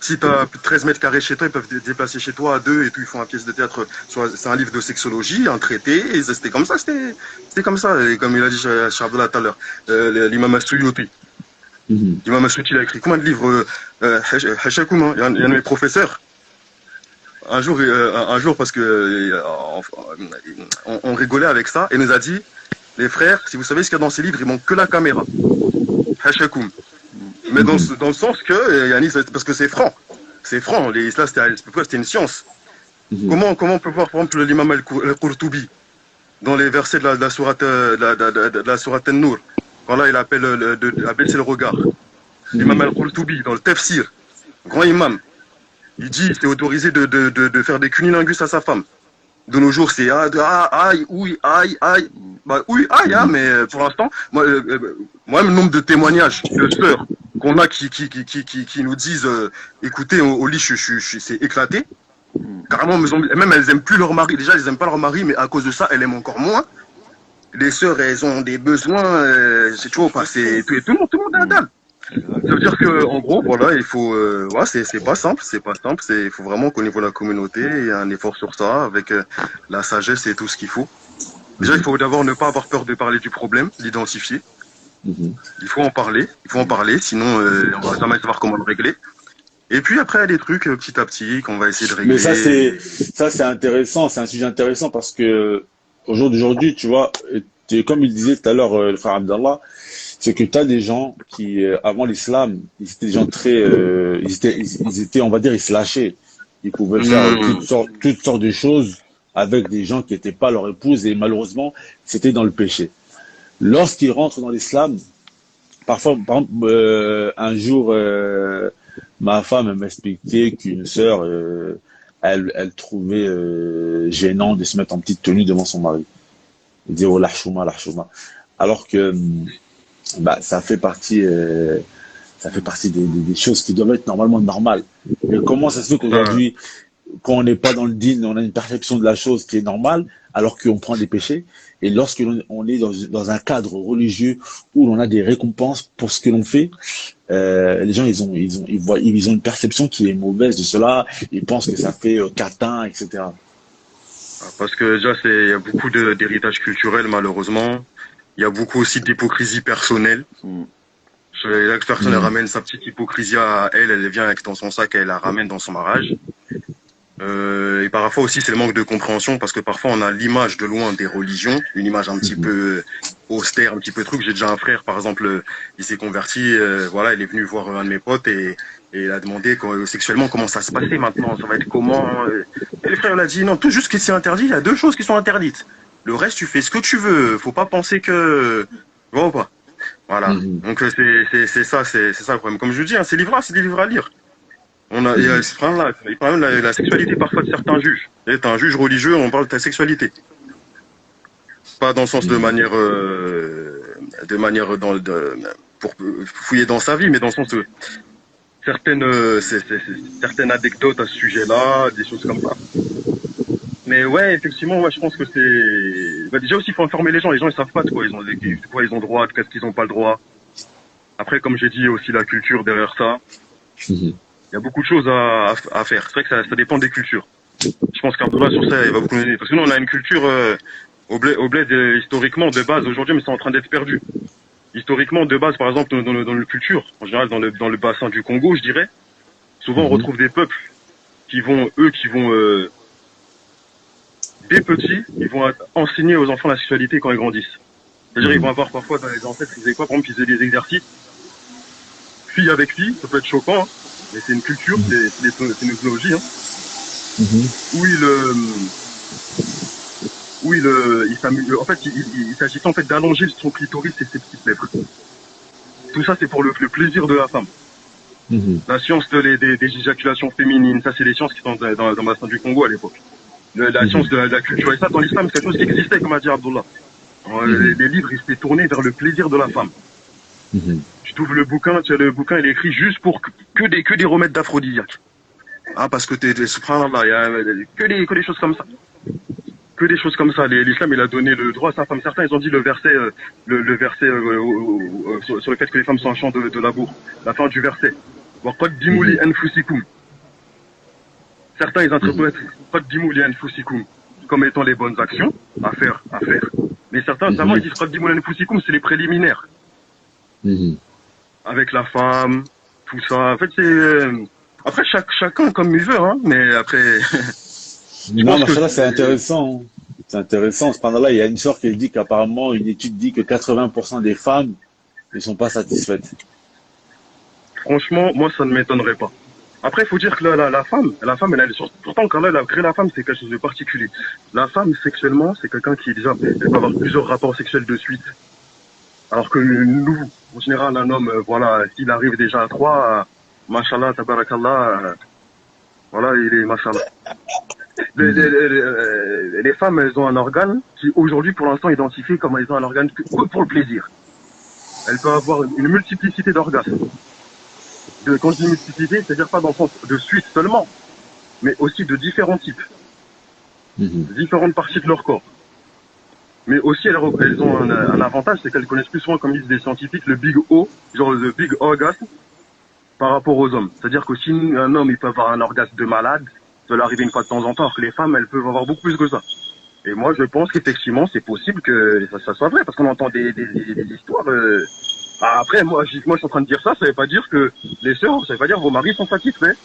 Si tu as 13 mètres carrés chez toi, ils peuvent déplacer chez toi à deux et tout, ils font une pièce de théâtre. C'est un livre de sexologie, un traité, et c'était comme ça, Et comme il a dit chez Abdullah tout à l'heure, l'imam As-Suyuti. L'imam As-Suyuti, il a écrit combien de livres? Hachakoum, il y a un de mes professeurs. Un jour, parce que on rigolait avec ça, et nous a dit, les frères, si vous savez ce qu'il y a dans ces livres, il manque que la caméra. Hachakoum. Mais dans le sens que, yani, parce que c'est franc. C'est franc. L'islam, c'était une science. Comment on peut voir, par exemple, l'imam al-Qurtubi dans les versets de la sourate, de la sourate An-Nur, quand là, il appelle abaisser le regard. L'imam al-Qurtubi, dans le tafsir, grand imam, il dit c'est autorisé de faire des cunilingus à sa femme. De nos jours, c'est aïe, oui, aïe, aïe. Bah oui, aïe, hein, mais pour l'instant, moi, le nombre de témoignages de sœurs qu'on a qui nous disent écoutez, au lit, c'est éclaté. Carrément, même elles aiment plus leur mari. Déjà, elles aiment pas leur mari, mais à cause de ça, elles aiment encore moins. Les sœurs, elles ont des besoins, c'est toujours, enfin, c'est tout le monde a la dalle. Ça veut dire que, en gros, voilà, il faut, ouais, c'est pas simple, il faut vraiment qu'au niveau de la communauté, il y ait un effort sur ça, avec la sagesse et tout ce qu'il faut. Déjà, il faut d'abord ne pas avoir peur de parler du problème, l'identifier. Il faut en parler, sinon on va jamais savoir comment le régler. Et puis après, il y a des trucs petit à petit qu'on va essayer de régler. Mais ça c'est intéressant, c'est un sujet intéressant parce que aujourd'hui, tu vois, comme il disait tout à l'heure le frère Abdallah, c'est que tu as des gens qui, avant l'islam, ils étaient des gens très, ils étaient, on va dire, ils se lâchaient. Ils pouvaient faire toutes sortes de choses avec des gens qui n'étaient pas leur épouse et malheureusement, c'était dans le péché. Lorsqu'ils rentrent dans l'islam, parfois, par exemple, un jour, ma femme m'expliquait qu'une sœur, elle trouvait gênant de se mettre en petite tenue devant son mari. Elle disait, oh, l'archouma. Alors que, bah, ça fait partie des choses qui doivent être normalement normales. Mais comment ça se fait qu'aujourd'hui, quand on n'est pas dans le din, on a une perception de la chose qui est normale, alors qu'on prend des péchés. Et lorsqu'on est dans un cadre religieux où l'on a des récompenses pour ce que l'on fait, les gens ils ont une perception qui est mauvaise de cela. Ils pensent que ça fait catin, etc. Parce que déjà, il y a beaucoup d'héritage culturel, malheureusement. Il y a beaucoup aussi d'hypocrisie personnelle. La personne elle ramène sa petite hypocrisie à elle vient avec dans son sac, elle la ramène dans son mariage. Et parfois aussi c'est le manque de compréhension parce que parfois on a l'image de loin des religions, une image un petit peu austère, un petit peu truc. J'ai déjà un frère par exemple, il s'est converti, voilà, il est venu voir un de mes potes et il a demandé sexuellement comment ça se passait maintenant, ça va être comment. Et le frère il a dit non, tout juste ce qui est interdit, il y a deux choses qui sont interdites. Le reste tu fais ce que tu veux, faut pas penser que bon pas. Voilà. Donc c'est ça le problème. Comme je vous dis, hein, c'est des livres à lire. Il y a ce problème-là. Il parle de la sexualité parfois de certains juges. Et t'es un juge religieux, on parle de ta sexualité. Pas dans le sens de manière pour fouiller dans sa vie, mais dans le sens de certaines anecdotes à ce sujet-là, des choses comme ça. Mais ouais, effectivement, ouais, je pense que c'est. Bah, déjà aussi, il faut informer les gens. Les gens, ils savent pas de quoi ils ont droit, de qu'est-ce qu'ils ont pas le droit. Après, comme j'ai dit, aussi la culture derrière ça. Il y a beaucoup de choses à faire. C'est vrai que ça dépend des cultures. Je pense qu'Abdullah sur ça, il va beaucoup nous aider. Parce que nous, on a une culture au bled historiquement de base aujourd'hui, mais c'est en train d'être perdu. Historiquement, de base, par exemple, dans la culture, en général, dans le bassin du Congo, je dirais, souvent on retrouve des peuples qui vont des petits, ils vont enseigner aux enfants la sexualité quand ils grandissent. C'est-à-dire, ils vont avoir parfois dans les ancêtres, ils faisaient quoi? Par exemple, ils faisaient des exercices, fille avec fille, ça peut être choquant, hein, mais c'est une culture, c'est une ethnologie, hein, en fait, il s'agissait en fait d'allonger son clitoris et ses petites lèvres. Tout ça, c'est pour le plaisir de la femme. La science des éjaculations féminines, ça, c'est les sciences qui sont dans le bassin du Congo à l'époque. La science de la culture. Et ça, dans l'islam, c'est quelque chose qui existait, comme a dit Abdullah. Les livres, ils étaient tournés vers le plaisir de la femme. Tu trouves le bouquin, il est écrit juste pour que des remèdes d'aphrodisiaques. Ah, parce que subhanallah, il y a que des choses comme ça. Que des choses comme ça. L'islam, il a donné le droit à sa femme. Certains, ils ont dit le verset sur le fait que les femmes sont un champ de labour. La fin du verset. وَقَدِّمُوا لِأَنفُسِكُمْ. Certains, ils interprètent قَدِّمُوا لِأَنفُسِكُمْ comme étant les bonnes actions à faire. Mais certains, ils disent قَدِّمُوا لِأَنفُسِكُمْ, c'est les préliminaires. Avec la femme, tout ça. En fait, c'est... Après, chacun comme il veut, hein. Mais après... Non, mais ça, c'est intéressant. C'est intéressant. Cependant, là, il y a une sorte qui dit qu'apparemment, une étude dit que 80% des femmes ne sont pas satisfaites? Franchement, moi, ça ne m'étonnerait pas. Après, il faut dire que la femme, pourtant, quand elle a créé la femme, c'est quelque chose de particulier. La femme, sexuellement, c'est quelqu'un qui, déjà, elle peut avoir plusieurs rapports sexuels de suite. Alors que nous, en général, un homme, voilà, s'il arrive déjà à 3, mashallah, tabarakallah, voilà, il est mashallah. Les femmes, elles ont un organe qui, aujourd'hui, pour l'instant, identifié comme elles ont un organe que pour le plaisir. Elles peuvent avoir une multiplicité d'orgasmes. Quand je dis multiplicité, c'est-à-dire pas dans le sens de suite seulement, mais aussi de différents types, différentes parties de leur corps. Mais aussi, elles ont un avantage, c'est qu'elles connaissent plus souvent, comme disent les scientifiques, le big O, genre le big orgasme, par rapport aux hommes. C'est-à-dire que si un homme, il peut avoir un orgasme de malade, ça peut arriver une fois de temps en temps, alors que les femmes, elles peuvent avoir beaucoup plus que ça. Et moi, je pense qu'effectivement, c'est possible que ça soit vrai, parce qu'on entend des histoires. Après, moi, je suis en train de dire ça, ça veut pas dire que les sœurs, ça veut pas dire vos maris sont satisfaits.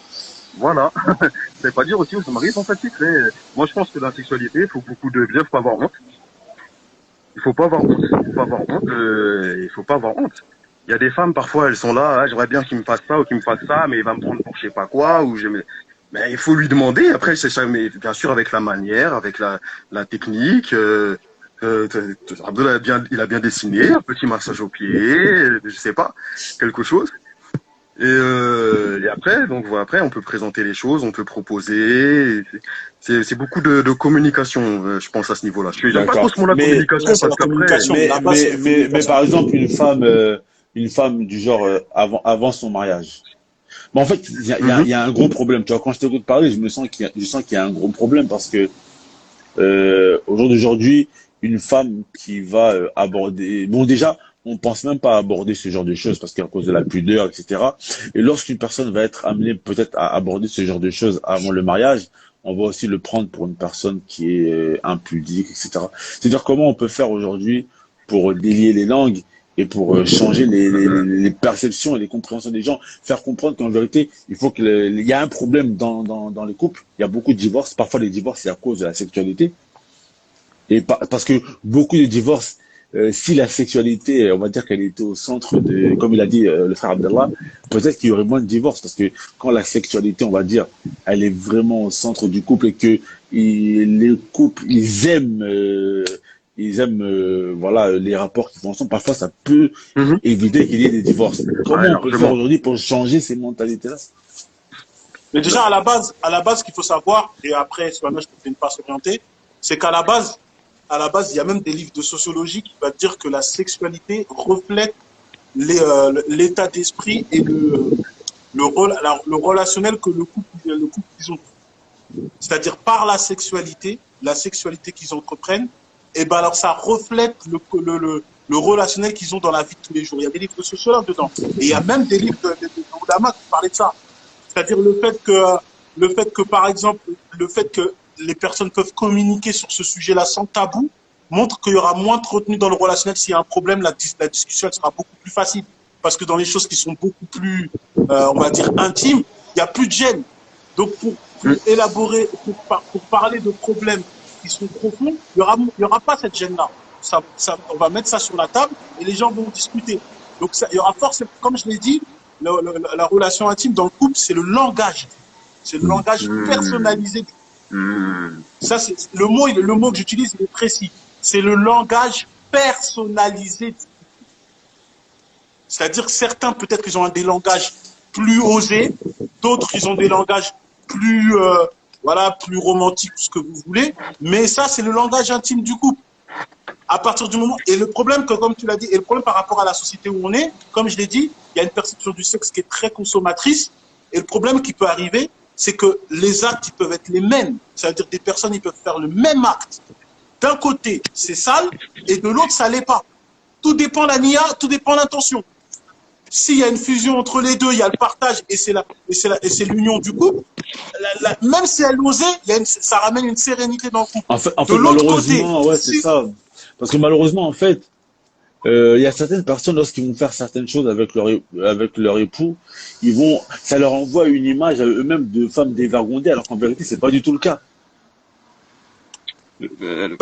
Voilà. Ça veut pas dire aussi que vos maris sont satisfaits. Moi, je pense que dans la sexualité, il faut beaucoup de bien, faut pas avoir honte. Il faut pas avoir honte. Il faut pas avoir honte. Il faut pas avoir honte. Il y a des femmes, parfois, elles sont là, ah, j'aimerais bien qu'il me fasse ça ou qu'il me fasse ça, mais il va me prendre pour je sais pas quoi, ou mais il faut lui demander. Après, c'est ça, mais bien sûr avec la manière, avec la technique. Abdel il a bien dessiné, un petit massage au pied, je sais pas, quelque chose. Et après, donc après, on peut présenter les choses, on peut proposer. C'est beaucoup de communication, je pense à ce niveau-là. Je n'aime pas trop ce mot-là communication parce qu'après. Mais par exemple, une femme du genre avant son mariage. Mais en fait, il y a un gros problème. Tu vois, quand je t'écoute parler, je sens qu'il y a un gros problème parce que au jour d'aujourd'hui, une femme qui va aborder, bon déjà, on pense même pas aborder ce genre de choses parce qu'à cause de la pudeur, etc. Et lorsqu'une personne va être amenée peut-être à aborder ce genre de choses avant le mariage, on va aussi le prendre pour une personne qui est impudique, etc. C'est-à-dire comment on peut faire aujourd'hui pour délier les langues et pour changer les perceptions et les compréhensions des gens, faire comprendre qu'en vérité, il y a un problème dans les couples. Il y a beaucoup de divorces. Parfois, les divorces, c'est à cause de la sexualité. Et parce que beaucoup de divorces, si la sexualité, on va dire qu'elle était au centre de, comme il a dit le frère Abdallah, peut-être qu'il y aurait moins de divorces parce que quand la sexualité, on va dire, elle est vraiment au centre du couple et que les couples, ils aiment voilà les rapports qu'ils font ensemble. Parfois, ça peut éviter qu'il y ait des divorces. Comment on peut faire aujourd'hui pour changer ces mentalités-là? Mais déjà, à la base, ce qu'il faut savoir, et après, je te fais une passe orientée, c'est qu'à la base, il y a même des livres de sociologie qui vont dire que la sexualité reflète l'état d'esprit et le relationnel que le couple ils ont. C'est-à-dire par la sexualité qu'ils entreprennent, et ben alors ça reflète le relationnel qu'ils ont dans la vie de tous les jours. Il y a des livres de sociologue dedans. Et il y a même des livres de Oudama qui parlaient de ça. C'est-à-dire le fait que, par exemple, le fait que les personnes peuvent communiquer sur ce sujet-là sans tabou montre qu'il y aura moins de retenue dans le relationnel. S'il y a un problème, la discussion elle sera beaucoup plus facile. Parce que dans les choses qui sont beaucoup plus, on va dire, intimes, il n'y a plus de gêne. Donc, pour élaborer, pour parler de problèmes qui sont profonds, il y aura pas cette gêne-là. On va mettre ça sur la table et les gens vont discuter. Donc, il y aura forcément, comme je l'ai dit, la relation intime dans le couple, c'est le langage. C'est le langage personnalisé. Ça, c'est le mot que j'utilise, il est précis. C'est le langage personnalisé. C'est-à-dire que certains, peut-être qu'ils ont des langages plus osés, d'autres, ils ont des langages plus, plus romantiques, ce que vous voulez. Mais ça, c'est le langage intime du couple. À partir du moment, et le problème, comme tu l'as dit, et le problème par rapport à la société où on est, comme je l'ai dit, il y a une perception du sexe qui est très consommatrice. Et le problème qui peut arriver, c'est que les actes, ils peuvent être les mêmes. C'est-à-dire des personnes, ils peuvent faire le même acte. D'un côté, c'est sale, et de l'autre, ça l'est pas. Tout dépend de la nia, tout dépend de l'intention. S'il y a une fusion entre les deux, il y a le partage, et c'est l'union du couple. Même si elle osait, ça ramène une sérénité dans le couple. En fait malheureusement, ouais, c'est ça. Parce que malheureusement, en fait, il y a certaines personnes, lorsqu'ils vont faire certaines choses avec leur époux, ça leur envoie une image à eux-mêmes de femmes dévergondées, alors qu'en vérité, c'est pas du tout le cas.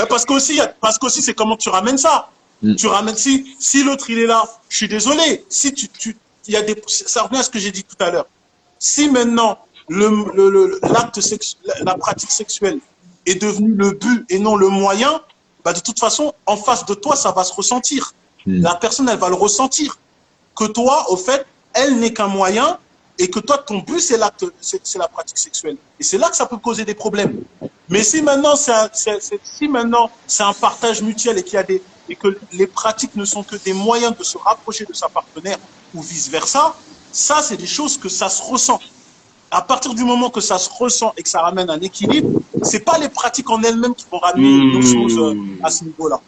Parce qu'aussi, c'est comment tu ramènes ça. Tu ramènes, si l'autre il est là, je suis désolé, si il y a ça revient à ce que j'ai dit tout à l'heure. Si maintenant, l'acte sexuel, la pratique sexuelle est devenue le but et non le moyen, bah de toute façon, en face de toi, ça va se ressentir. La personne, elle va le ressentir. Que toi, au fait, elle n'est qu'un moyen et que toi, ton but, c'est la pratique sexuelle. Et c'est là que ça peut causer des problèmes. Mais si maintenant, c'est un partage mutuel et et que les pratiques ne sont que des moyens de se rapprocher de sa partenaire ou vice-versa, ça, c'est des choses que ça se ressent. À partir du moment que ça se ressent et que ça ramène un équilibre, c'est pas les pratiques en elles-mêmes qui vont ramener nos choses à ce niveau-là.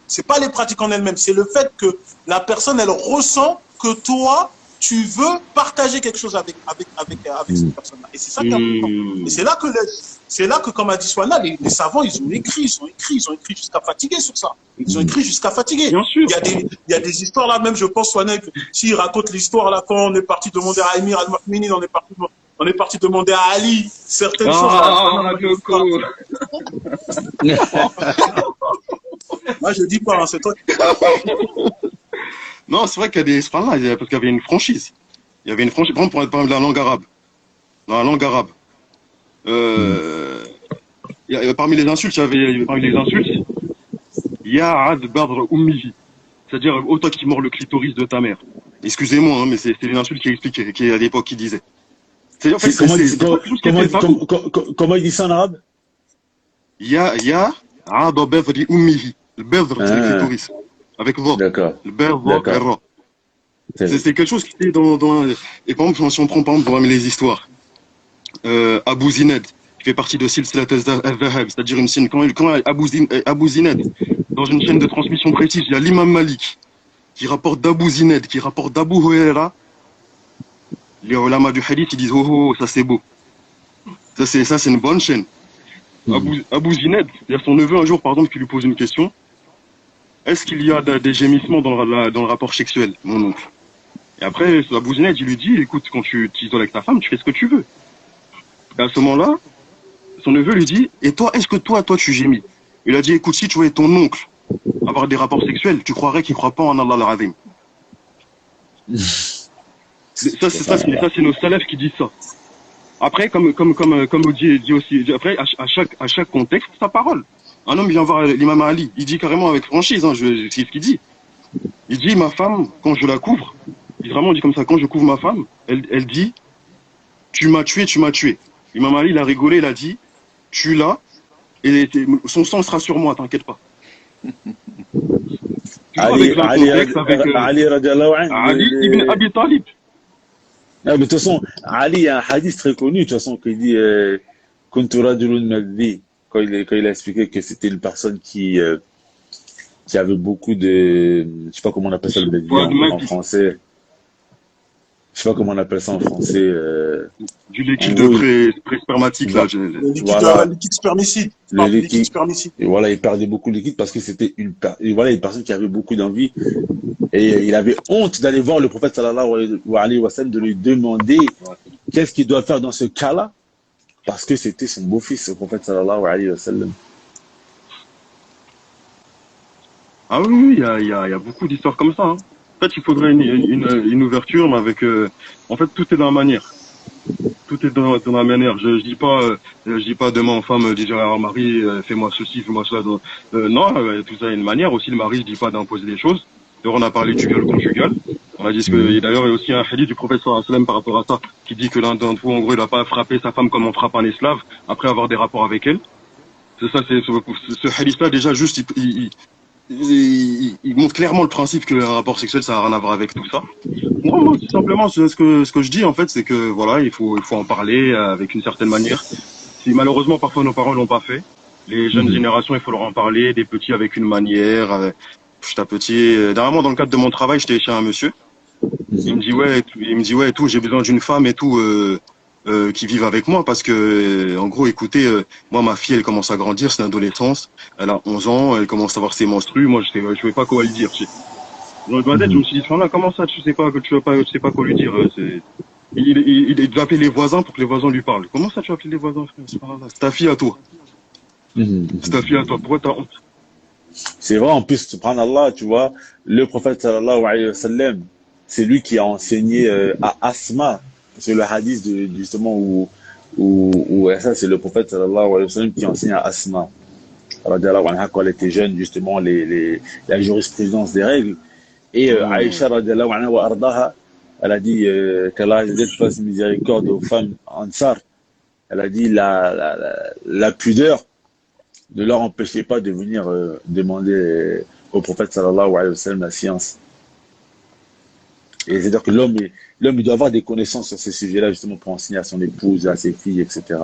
C'est pas les pratiques en elles-mêmes, c'est le fait que la personne, elle ressent que toi, tu veux partager quelque chose avec cette personne-là. Et c'est ça qui est important. Et c'est là que, comme a dit Swana, les savants, ils ont écrit jusqu'à fatiguer sur ça. Ils ont écrit jusqu'à fatiguer. Bien sûr. Il y a des histoires là, même je pense, Swana, s'il raconte l'histoire là, quand on est parti demander à Amir Al-Mahmini, on est parti demander à Ali certaines choses. Moi, je dis pas, hein, c'est toi qui... Non, c'est vrai qu'il y a des là, parce qu'il y avait une franchise. Il y avait une franchise, par exemple, la langue arabe. Dans la langue arabe. Parmi les insultes, Ya'ad Badr Ummihi. C'est-à-dire, toi qui mords le clitoris de ta mère. Excusez-moi, hein, mais c'est une insulte qui explique, qui à l'époque, qui disait. En fait, comment il dit ça en arabe? Ya'ad Badr Ummihi. Le Badr, c'est le clitoris. Avec Vo. D'accord. Le Badr, c'est quelque chose qui était dans... Et par exemple, si on prend par exemple parmi les histoires, Abu Zinad, qui fait partie de Silsilat al-Dhahab, c'est-à-dire une chaîne, quand Abu Zinad, dans une chaîne de transmission précise, il y a l'imam Malik, qui rapporte d'Abu Zinad, qui rapporte d'Abu Huraira. Les ulama du hadith, ils disent, oh, ça c'est beau. Ça c'est une bonne chaîne. Abu Zinad, il y a son neveu un jour, par exemple, qui lui pose une question. Est-ce qu'il y a des gémissements dans le rapport sexuel, mon oncle? Et après, Abu Zinad, il lui dit, écoute, quand tu t'isoles avec ta femme, tu fais ce que tu veux. Et à ce moment-là, son neveu lui dit, et toi, est-ce que toi, tu gémis? Il a dit, écoute, si tu voyais ton oncle avoir des rapports sexuels, tu croirais qu'il ne croit pas en Allah al-Azim. Ça, c'est nos salafs qui disent ça. Après, comme dit aussi, après, à chaque contexte, sa parole. Un homme vient voir l'imam Ali, il dit carrément avec franchise, hein, c'est ce qu'il dit. Il dit, ma femme, quand je la couvre, il dit comme ça, quand je couvre ma femme, elle dit, tu m'as tué. L'imam Ali, il a rigolé, il a dit, tu l'as, et son sang sera sur moi, t'inquiète pas. Ali ibn Abi Talib. Ah, mais de toute façon, Ali, il y a un hadith très connu, de toute façon, qui dit Kuntu rajulun madhi, quand il a expliqué que c'était une personne qui avait beaucoup de, je sais pas comment on appelle ça le madhi en français. Je sais pas comment on appelle ça en français. Du liquide pré-spermatique, là. Le liquide spermicide. Le liquide spermicide. Et voilà, il perdait beaucoup de liquide parce que c'était une personne qui avait beaucoup d'envie. Et il avait honte d'aller voir le prophète sallallahu alayhi wa sallam, de lui demander qu'est-ce qu'il doit faire dans ce cas-là. Parce que c'était son beau-fils, le prophète sallallahu alayhi wa sallam. Ah oui, il y a beaucoup d'histoires comme ça, hein. En fait, il faudrait une ouverture, mais avec... en fait, tout est dans la manière. Tout est dans la manière. Je dis pas demain aux femmes, dis à mari, fais-moi ceci, fais-moi cela. Non, tout ça a une manière. Aussi, le mari, je dis pas d'imposer des choses. D'ailleurs, on a parlé du viol conjugal. On a dit que, d'ailleurs, il y a aussi un hadith du prophète sallallahu alayhi wa sallam par rapport à ça, qui dit que l'un d'entre vous, en gros, il n'a pas frappé sa femme comme on frappe un esclave, après avoir des rapports avec elle. C'est ça, ce hadith-là, déjà, juste, il montre clairement le principe que un rapport sexuel, ça n'a rien à voir avec tout ça. Moi, tout simplement, ce que je dis, en fait, c'est que, voilà, il faut en parler avec une certaine manière. Si malheureusement, parfois, nos parents l'ont pas fait, les jeunes générations, il faut leur en parler, des petits avec une manière, j'étais un petit, dernièrement, dans le cadre de mon travail, j'étais chez un monsieur. Il me dit, ouais, et tout, j'ai besoin d'une femme et tout, qui vivent avec moi parce que, en gros, écoutez, moi, ma fille, elle commence à grandir, c'est l'adolescence, elle a 11 ans, elle commence à avoir ses menstrues, moi, je savais pas quoi lui dire. Dans ma tête, je me suis dit, comment ça, tu sais pas quoi lui dire, il doit appeler les voisins pour que les voisins lui parlent. Comment ça, tu vas appeler les voisins, frère? C'est ta fille à toi. C'est ta fille à toi, pourquoi t'as honte? C'est vrai, en plus, subhanallah, tu vois, le prophète sallallahu alayhi wa sallam, c'est lui qui a enseigné à Asma, c'est le hadith justement et ça c'est le prophète sallallahu alayhi wa sallam qui enseigne à Asma, radiallahu anha, quand elle était jeune, justement, la jurisprudence des règles. Et Aïcha, radiallahu anha wa ardaha, elle a dit qu'Allah fasse miséricorde aux femmes Ansar. Elle a dit la pudeur ne leur empêchait pas de venir demander au prophète sallallahu alayhi wa sallam la science. Et c'est-à-dire que l'homme il doit avoir des connaissances sur ces sujets-là, justement, pour enseigner à son épouse, à ses filles, etc.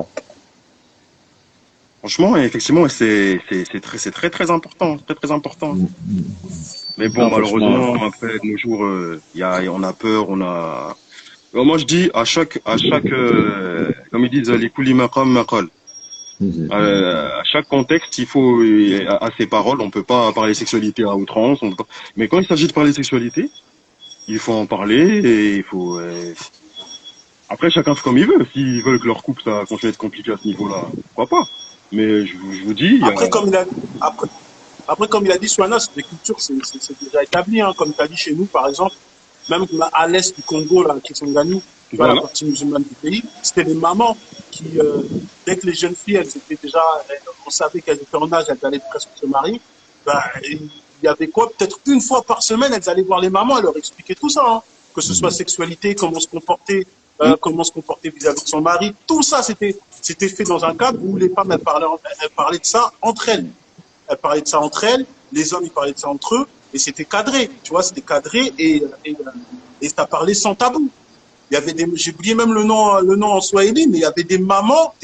Franchement, effectivement, c'est très très important, très très important. Mais bon, Non, malheureusement, franchement, après de nos jours, on a peur, on a. Alors, moi, je dis comme ils disent, les kuli maqam maqal. À chaque contexte, il faut à ses paroles. On peut pas parler sexualité à outrance. On peut pas... Mais quand il s'agit de parler sexualité, il faut en parler et il faut. Après, chacun fait comme il veut. S'ils veulent que leur couple ça continue à être compliqué à ce niveau-là, pourquoi pas. Mais je vous dis. Après, comme il a dit, Swana, c'est des cultures, c'est déjà établi. Hein. Comme tu as dit chez nous, par exemple, même à l'est du Congo, là, Kisangani, tu vois, la Voilà. partie musulmane du pays, c'était les mamans qui, dès que les jeunes filles, elles étaient déjà, on savait qu'elles étaient en âge, elles allaient presque se marier, ben, il y avait quoi, peut-être une fois par semaine, elles allaient voir les mamans, elles leur expliquaient tout ça, hein. Que ce soit sexualité, comment se comporter vis-à-vis de son mari, tout ça, c'était fait dans un cadre où les femmes, elles parlaient de ça entre elles. Elles parlaient de ça entre elles, les hommes, ils parlaient de ça entre eux, et c'était cadré, tu vois, c'était cadré et ça parlait sans tabou. Il y avait j'ai oublié même le nom en swahili, mais il y avait des mamans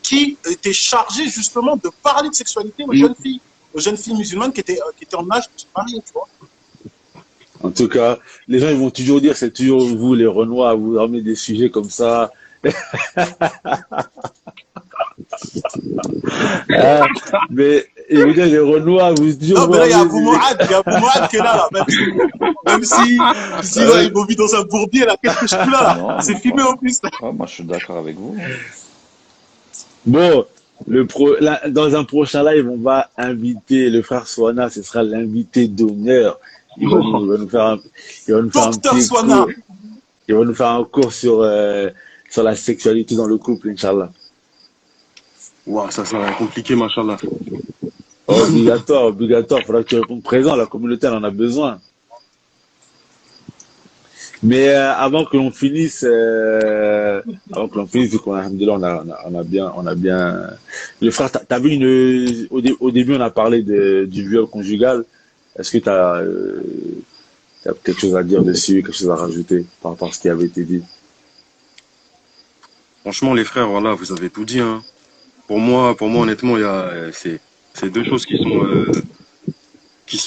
qui étaient chargées justement de parler de sexualité aux jeunes filles musulmanes qui étaient en âge de se marier, tu vois. en tout cas, les gens ils vont toujours dire c'est toujours vous les Renois, vous ramenez des sujets comme ça. Ah, mais ils vont dire les Renois, vous toujours Non, vous mais là, il y a ramenez Abou Moad, qui est là, même si là, il vit dans un bourbier, là, qu'est-ce que je fous là? Non, C'est moi, filmé en plus. ouais, moi, je suis d'accord avec vous. Bon, dans un prochain live, on va inviter le frère Swana, ce sera l'invité d'honneur. Il va nous faire un Docteur petit Swana. cours. Il va nous faire un cours sur la sexualité dans le couple, Inch'Allah. Ouah, ça serait compliqué, machallah. Obligatoire. Il faudra que tu répondes présent. La communauté elle en a besoin. Mais avant que l'on finisse, vu qu'on on a bien. Le frère, t'as vu au début on a parlé du viol conjugal. Est-ce que t'as quelque chose à dire dessus, quelque chose à rajouter par rapport à ce qui avait été dit? Franchement, les frères, voilà, vous avez tout dit, hein. Pour moi, honnêtement, il y a, c'est deux choses qui sont,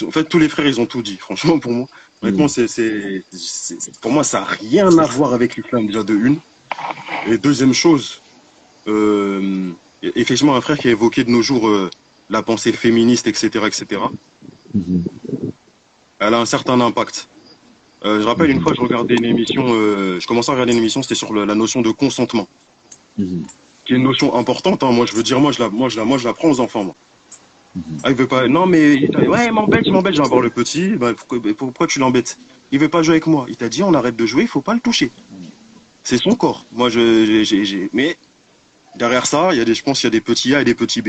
en fait, tous les frères, ils ont tout dit. Franchement, pour moi, honnêtement, pour moi, ça n'a rien à voir avec l'islam, déjà, de une. Et deuxième chose, effectivement, un frère qui a évoqué de nos jours, la pensée féministe, etc., etc. Elle a un certain impact. Je rappelle, une fois, je regardais une émission, je commençais à regarder une émission, c'était sur la notion de consentement, qui est une notion importante, hein. Moi, je veux dire, moi, je la prends aux enfants, moi. Ah, il veut pas. Non, mais ouais, il m'embête, je vais voir le petit. Bah, pourquoi tu l'embêtes? Il veut pas jouer avec moi. Il t'a dit, on arrête de jouer, il faut pas le toucher. C'est son corps. Moi, mais derrière ça, je pense qu'il y a des petits A et des petits B.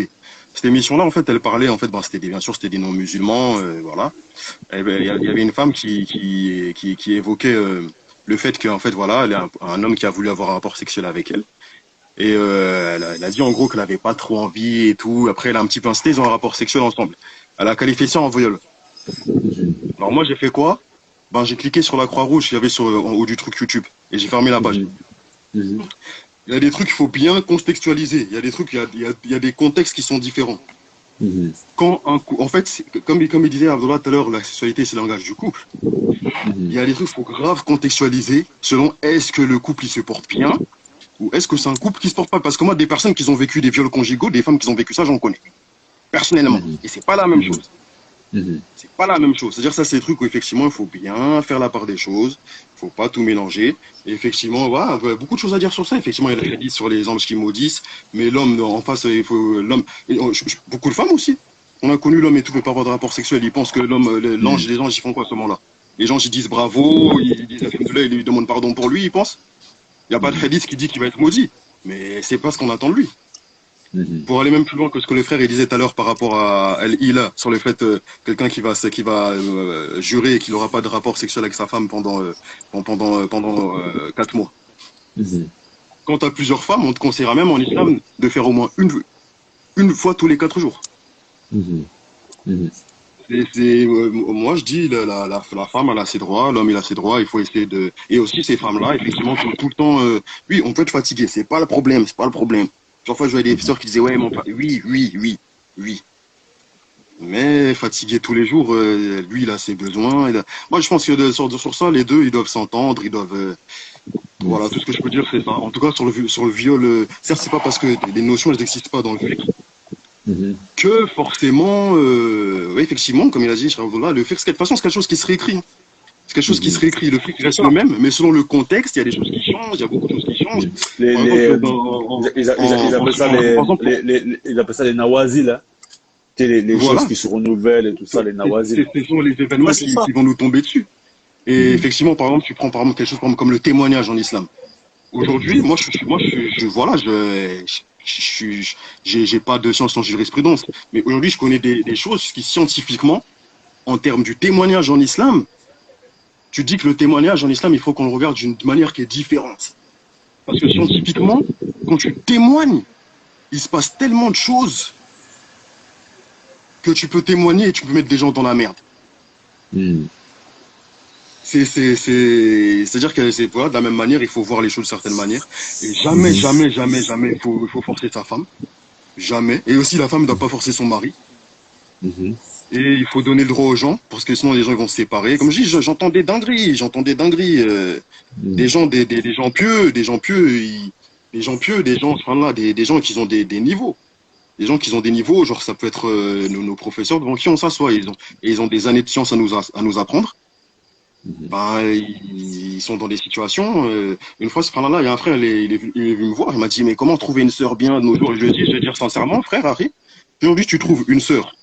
Cette émission-là, en fait, elle parlait, en fait, bien sûr, c'était des non-musulmans, voilà. Et ben, il y avait une femme qui évoquait le fait qu'en fait, voilà, elle est un homme qui a voulu avoir un rapport sexuel avec elle. Et elle a dit en gros qu'elle n'avait pas trop envie et tout. Après, elle a un petit peu incité, ils ont un rapport sexuel ensemble. Elle a qualifié ça en viol. Alors moi, j'ai fait quoi? Ben, j'ai cliqué sur la croix rouge qu'il y avait en haut du truc YouTube. Et j'ai fermé la page. Il y a des trucs qu'il faut bien contextualiser. Il y a des trucs, il y a des contextes qui sont différents. En fait, comme il disait Abdullah tout à l'heure, la sexualité, c'est le langage du couple. Il y a des trucs qu'il faut grave contextualiser selon est-ce que le couple, il se porte bien ou est-ce que c'est un couple qui se porte pas? Parce que moi, des personnes qui ont vécu des viols conjugaux, des femmes qui ont vécu ça, j'en connais. Personnellement. Et c'est pas la même chose. C'est pas la même chose. C'est-à-dire, ça, c'est des trucs où, effectivement, il faut bien faire la part des choses. Il faut pas tout mélanger. Et effectivement, voilà, beaucoup de choses à dire sur ça. Effectivement, il y a le hadith sur les anges qui maudissent. Mais l'homme, en face, beaucoup de femmes aussi. On a connu l'homme et tout peut pas avoir de rapport sexuel. Il pense que l'ange, les anges, ils font quoi à ce moment-là? Les gens, ils disent bravo, ils disent alhamdoulilah, ils lui demandent pardon pour lui, ils pensent. Il n'y a pas de hadith qui dit qu'il va être maudit. Mais c'est pas ce qu'on attend de lui. Pour aller même plus loin que ce que le frère il disait tout à l'heure par rapport à Al-Ila, sur le fait quelqu'un qui va jurer qu'il n'aura pas de rapport sexuel avec sa femme pendant 4 mois. Quand tu as plusieurs femmes, on te conseillera même en islam de faire au moins une fois tous les 4 jours. Moi je dis la femme elle a ses droits, l'homme il a ses droits, il faut essayer de... Et aussi ces femmes-là, effectivement, sont tout le temps... Oui, on peut être fatigué, c'est pas le problème. Parfois je voyais des sœurs qui disaient ouais, oui. Mais fatigué tous les jours, lui il a ses besoins. Moi je pense que sur ça, les deux ils doivent s'entendre, ils doivent... Voilà, tout ce que je peux dire c'est ça. En tout cas sur le viol, certes c'est pas parce que les notions elles n'existent pas dans le fiqh, que forcément, oui, effectivement, comme il a dit, le fiqh, de toute façon, c'est quelque chose qui se réécrit. C'est quelque chose qui se réécrit. Le fiqh reste le même, mais selon le contexte, il y a des choses qui changent, il y a beaucoup de choses qui changent. Ils appellent ça les nawazil, hein. Les choses qui se renouvellent et tout ça, les nawazil. Ce sont les événements qui vont nous tomber dessus. Et effectivement, par exemple, tu prends par exemple quelque chose comme le témoignage en islam. Aujourd'hui, moi, j'ai pas de science en jurisprudence, mais aujourd'hui, je connais des choses qui, scientifiquement, en termes du témoignage en islam, tu dis que le témoignage en islam, il faut qu'on le regarde d'une manière qui est différente. Parce que scientifiquement, quand tu témoignes, il se passe tellement de choses que tu peux témoigner et tu peux mettre des gens dans la merde. C'est-à-dire que voilà, de la même manière, il faut voir les choses de certaines manières. Et jamais, il faut forcer sa femme. Jamais. Et aussi, la femme ne doit pas forcer son mari. Et il faut donner le droit aux gens, parce que sinon les gens ils vont se séparer. Comme je dis, j'entends des dingueries. Des gens pieux, des gens qui ont des niveaux. Des gens qui ont des niveaux, genre ça peut être nos professeurs devant qui on s'assoit. Ils ont des années de science à nous apprendre. Ils sont dans des situations. Une fois, là, il y a un frère, il est venu me voir, il m'a dit mais comment trouver une sœur bien de nos jours? Je vais dire sincèrement, frère Harry, aujourd'hui tu trouves une sœur,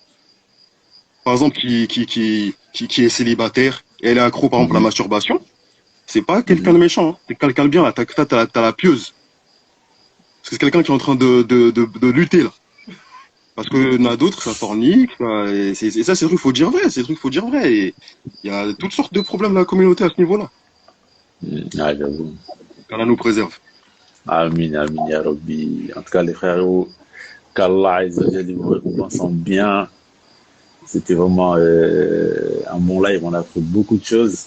par exemple qui est célibataire et elle est accro par exemple à la masturbation, c'est pas quelqu'un de méchant, hein. C'est quelqu'un de bien là. T'as la pieuse, parce que c'est quelqu'un qui est en train de lutter là. Parce que y en a d'autres, ça fornique, et ça, c'est des trucs, il faut dire vrai, Et il y a toutes sortes de problèmes dans la communauté à ce niveau-là. Ah, j'avoue. Qu'Allah nous préserve. Amin, amin, ya Rabbi. En tout cas, les frères, qu'Allah Azzawajal vous récompense en bien. C'était vraiment un bon live, on a appris beaucoup de choses.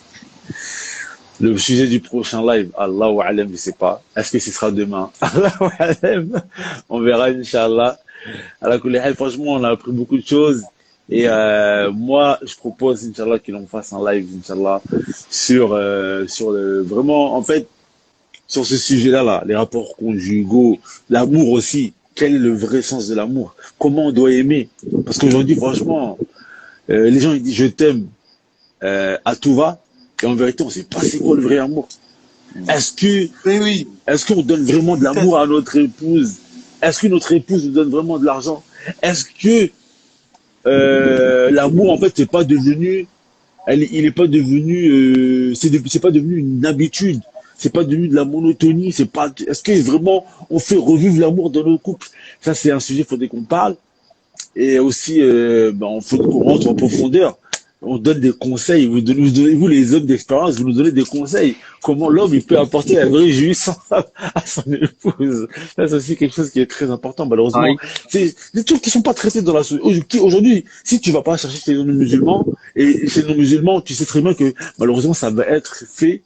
Le sujet du prochain live, Allahu Alam, je sais pas. Est-ce que ce sera demain? Allahu Alam. On verra, Inch'Allah. À la Kouléhal, franchement, on a appris beaucoup de choses. Et moi, je propose, Inch'Allah, que l'on fasse un live, Inch'Allah, sur vraiment, en fait, sur ce sujet-là, là, les rapports conjugaux, l'amour aussi. Quel est le vrai sens de l'amour? Comment on doit aimer? Parce qu'aujourd'hui, franchement, les gens ils disent je t'aime à tout va, et en vérité, on ne sait pas c'est quoi le vrai amour. Est-ce qu'on donne vraiment de l'amour à notre épouse? Est-ce que notre épouse nous donne vraiment de l'argent? Est-ce que l'amour, en fait, c'est pas devenu, il est pas devenu, c'est pas devenu une habitude, c'est pas devenu de la monotonie, c'est pas, est-ce que vraiment on fait revivre l'amour dans nos couples? Ça, c'est un sujet, il faudrait qu'on parle. Et aussi, il faut qu'on rentre en profondeur. On donne des conseils, vous les hommes d'expérience, vous nous donnez des conseils. Comment l'homme il peut apporter la vraie jouissance à son épouse. Ça, c'est aussi quelque chose qui est très important, malheureusement. C'est des trucs qui sont pas traités dans la société. Aujourd'hui, si tu vas pas chercher chez les non-musulmans, et chez les non-musulmans, tu sais très bien que malheureusement, ça va être fait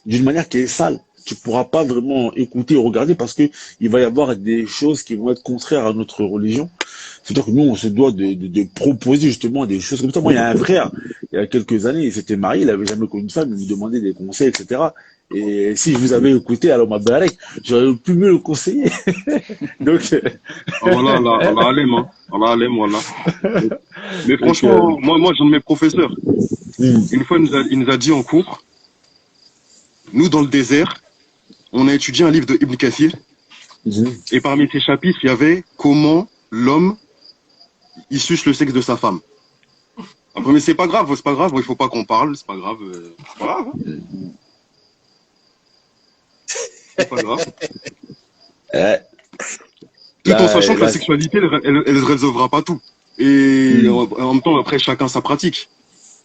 d'une manière qui est sale. Tu pourras pas vraiment écouter ou regarder parce que il va y avoir des choses qui vont être contraires à notre religion. C'est-à-dire que nous, on se doit de proposer justement des choses comme ça. Moi, il y a un frère, il y a quelques années, il s'était marié, il avait jamais connu une femme, il me demandait des conseils, etc. Et si je vous avais écouté, alors ma barek, j'aurais pu mieux le conseiller. Donc, Allah alem, voilà. Mais franchement, moi, j'ai un de mes professeurs. Une fois, il nous a dit en cours, nous, dans le désert, on a étudié un livre de Ibn Kathir, et parmi ces chapitres, il y avait comment l'homme il suce le sexe de sa femme. Après, mais c'est pas grave, il faut pas qu'on parle, c'est pas grave. Voilà, hein. C'est pas grave. Tout en sachant que la sexualité, elle résolvera pas tout. Et en même temps, après, chacun sa pratique.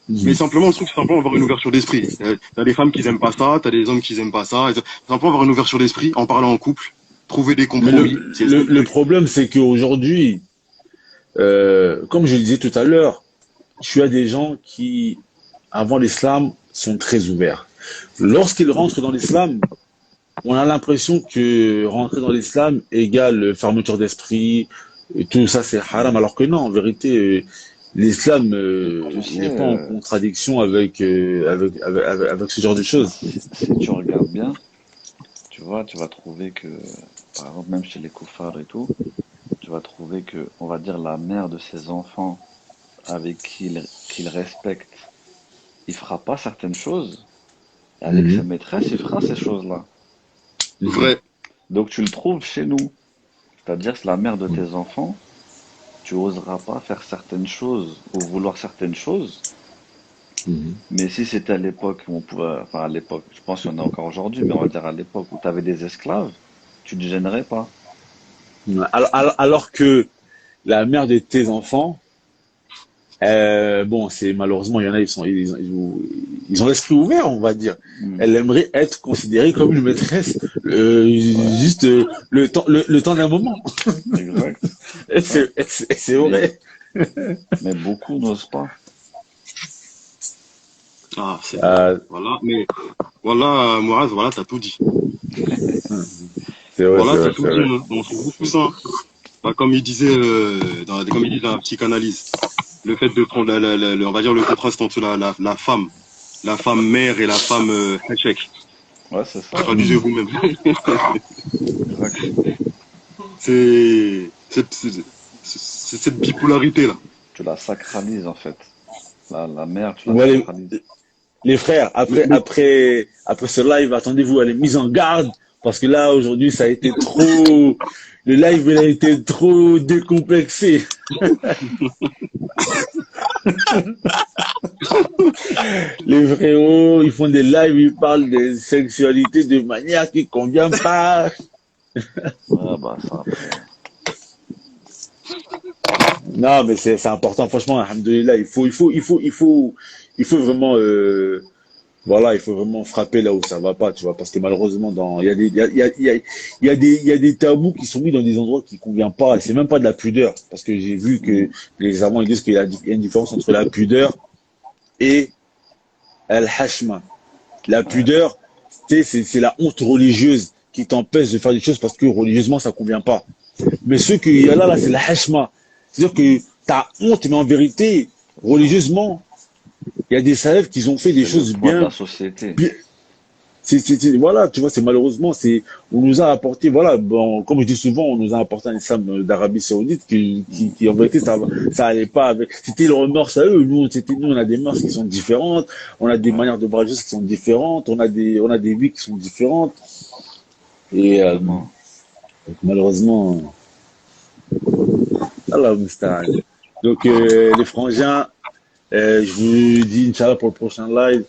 Mais simplement, le truc, c'est simplement avoir une ouverture d'esprit. T'as des femmes qui aiment pas ça, t'as des hommes qui aiment pas ça. Simplement avoir une ouverture d'esprit, en parlant en couple, trouver des compromis. Le problème, c'est qu'aujourd'hui, comme je le disais tout à l'heure, tu as des gens qui, avant l'islam, sont très ouverts. Lorsqu'ils rentrent dans l'islam, on a l'impression que rentrer dans l'islam égale fermeture d'esprit, et tout ça c'est haram, alors que non, en vérité, l'islam n'est pas en contradiction avec ce genre de choses. Si tu regardes bien, tu vois, tu vas trouver que, par exemple, même chez les koufars et tout, tu vas trouver que, on va dire, la mère de ses enfants avec qu'il respecte, il fera pas certaines choses, et avec sa maîtresse, il fera ces choses-là. Vrai. Donc tu le trouves chez nous. C'est-à-dire que la mère de tes enfants, tu oseras pas faire certaines choses ou vouloir certaines choses. Mais si c'était à l'époque où on pouvait, enfin à l'époque, je pense qu'il y en a encore aujourd'hui, mais on va dire à l'époque où tu avais des esclaves, tu ne te gênerais pas. Alors que la mère de tes enfants, bon, c'est malheureusement, il y en a, ils ont l'esprit ouvert, on va dire. Elle aimerait être considérée comme une maîtresse, juste le temps d'un moment. Exact. C'est vrai. Mais beaucoup n'osent pas. Ah, c'est voilà, mais voilà, Mouraz, voilà, t'as tout dit. C'est vrai, Voilà, c'est t'as vrai, tout c'est dit, vrai. hein. On fait beaucoup ça. Bah, comme il disait, comme il dit dans la psychanalyse, le fait de prendre on va dire le contraste entre la femme mère et la femme échec. Ouais, c'est ça. Traduisez vous-même. Exact. C'est cette bipolarité là. Tu la sacralises en fait. La mère, tu la Ouais, sacralises. les frères, après ce live, attendez-vous à les mises en garde, parce que là, aujourd'hui, ça a été trop, le live, il a été trop décomplexé. Les frérots, ils font des lives, ils parlent de sexualité de manière qui convient pas. Ouais, bah ça après. Non, mais c'est important, franchement, alhamdoulilah, il faut vraiment, voilà, il faut vraiment frapper là où ça va pas, tu vois, parce que malheureusement, il y a des, il y a des tabous qui sont mis dans des endroits qui conviennent pas, et c'est même pas de la pudeur, parce que j'ai vu que les savants ils disent qu'il y a une différence entre la pudeur et al-hashma. La Ouais. pudeur, tu sais, c'est la honte religieuse qui t'empêche de faire des choses parce que religieusement ça convient pas. Mais ce qu'il y a là, c'est la hashma. C'est-à-dire que t'as honte, mais en vérité, religieusement, il y a des salafs qui ont fait des C'est le choses poids de la bien. société. Voilà, tu vois, c'est malheureusement, on nous a apporté, voilà, bon, comme je dis souvent, on nous a apporté un islam d'Arabie Saoudite qui, en vérité, ça allait pas avec, c'était leur mœurs à eux. Nous, on a des mœurs qui sont différentes, on a des Ouais, manières de braver qui sont différentes, on a des vies qui sont différentes. Et, exactement. donc, malheureusement, Allah Mousta'an. Donc, les frangins, je vous dis, Inch'Allah, pour le prochain live.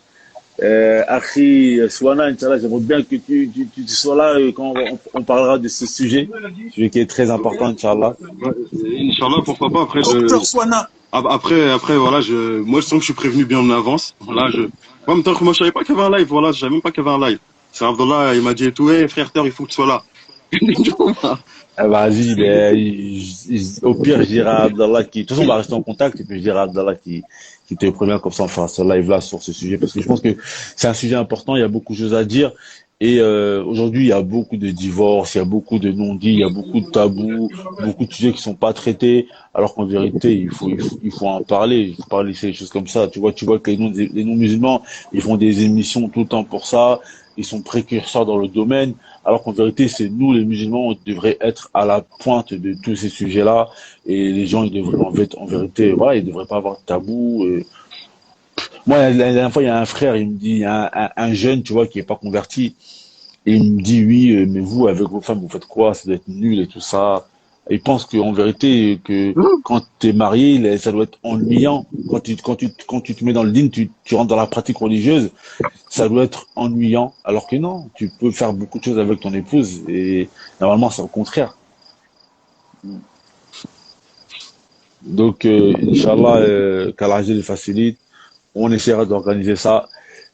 Akhi Swana, Inch'Allah, j'aimerais bien que tu sois là quand on parlera de ce sujet qui est très important, Inch'Allah. Ouais, Inch'Allah, pourquoi pas. Docteur Swana. Après, voilà, moi, je sens que je suis prévenu bien en avance. Voilà, moi, moi, je savais pas qu'il y avait un live. Voilà, je savais même pas qu'il y avait un live. C'est Abdallah, il m'a dit et tout, hey, frère, il faut que tu sois là. Ah, vas-y, ben, au pire, je dirai à Abdallah qui, de toute façon, on va rester en contact et puis je dirai à Abdallah qui te prévient comme ça, on fera ce live-là sur ce sujet parce que je pense que c'est un sujet important, il y a beaucoup de choses à dire. Et aujourd'hui, il y a beaucoup de divorces, il y a beaucoup de non-dits, il y a beaucoup de tabous, beaucoup de sujets qui sont pas traités, alors qu'en vérité, il faut en parler, il faut parler de ces choses comme ça. Tu vois que les non-musulmans, ils font des émissions tout le temps pour ça, ils sont précurseurs dans le domaine, alors qu'en vérité, c'est nous, les musulmans, on devrait être à la pointe de tous ces sujets-là, et les gens, ils devraient, en vérité, voilà, ils devraient pas avoir de tabou. Moi, la dernière fois, il y a un frère, il me dit, un jeune, tu vois, qui est pas converti, et il me dit, oui, mais vous, avec vos femmes, vous faites quoi? Ça doit être nul et tout ça. Ils pensent qu'en vérité, que quand tu es marié, ça doit être ennuyant. Quand tu te mets dans le dîn, tu rentres dans la pratique religieuse, ça doit être ennuyant. Alors que non, tu peux faire beaucoup de choses avec ton épouse et normalement, c'est au contraire. Donc, Inch'Allah, qu'Allah Azzawajal facilite. On essaiera d'organiser ça.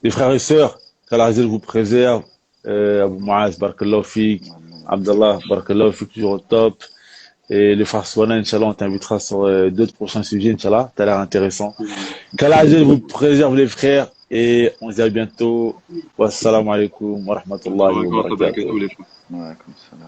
Les frères et sœurs, qu'Allah Azzawajal vous préserve. Abu Muaz, Barakallahu Fik. Abdallah, Barakallahu Fik, toujours au top. Et le frère Swana, Inch'Allah, on t'invitera sur d'autres prochains sujets, Inch'Allah. T'as l'air intéressant. Qu'Allah Azzawajal vous préserve, les frères. Et on se dit à bientôt. Wassalamu alaikum wa rahmatullahi wa barakatuh. Ouais, comme ça, là.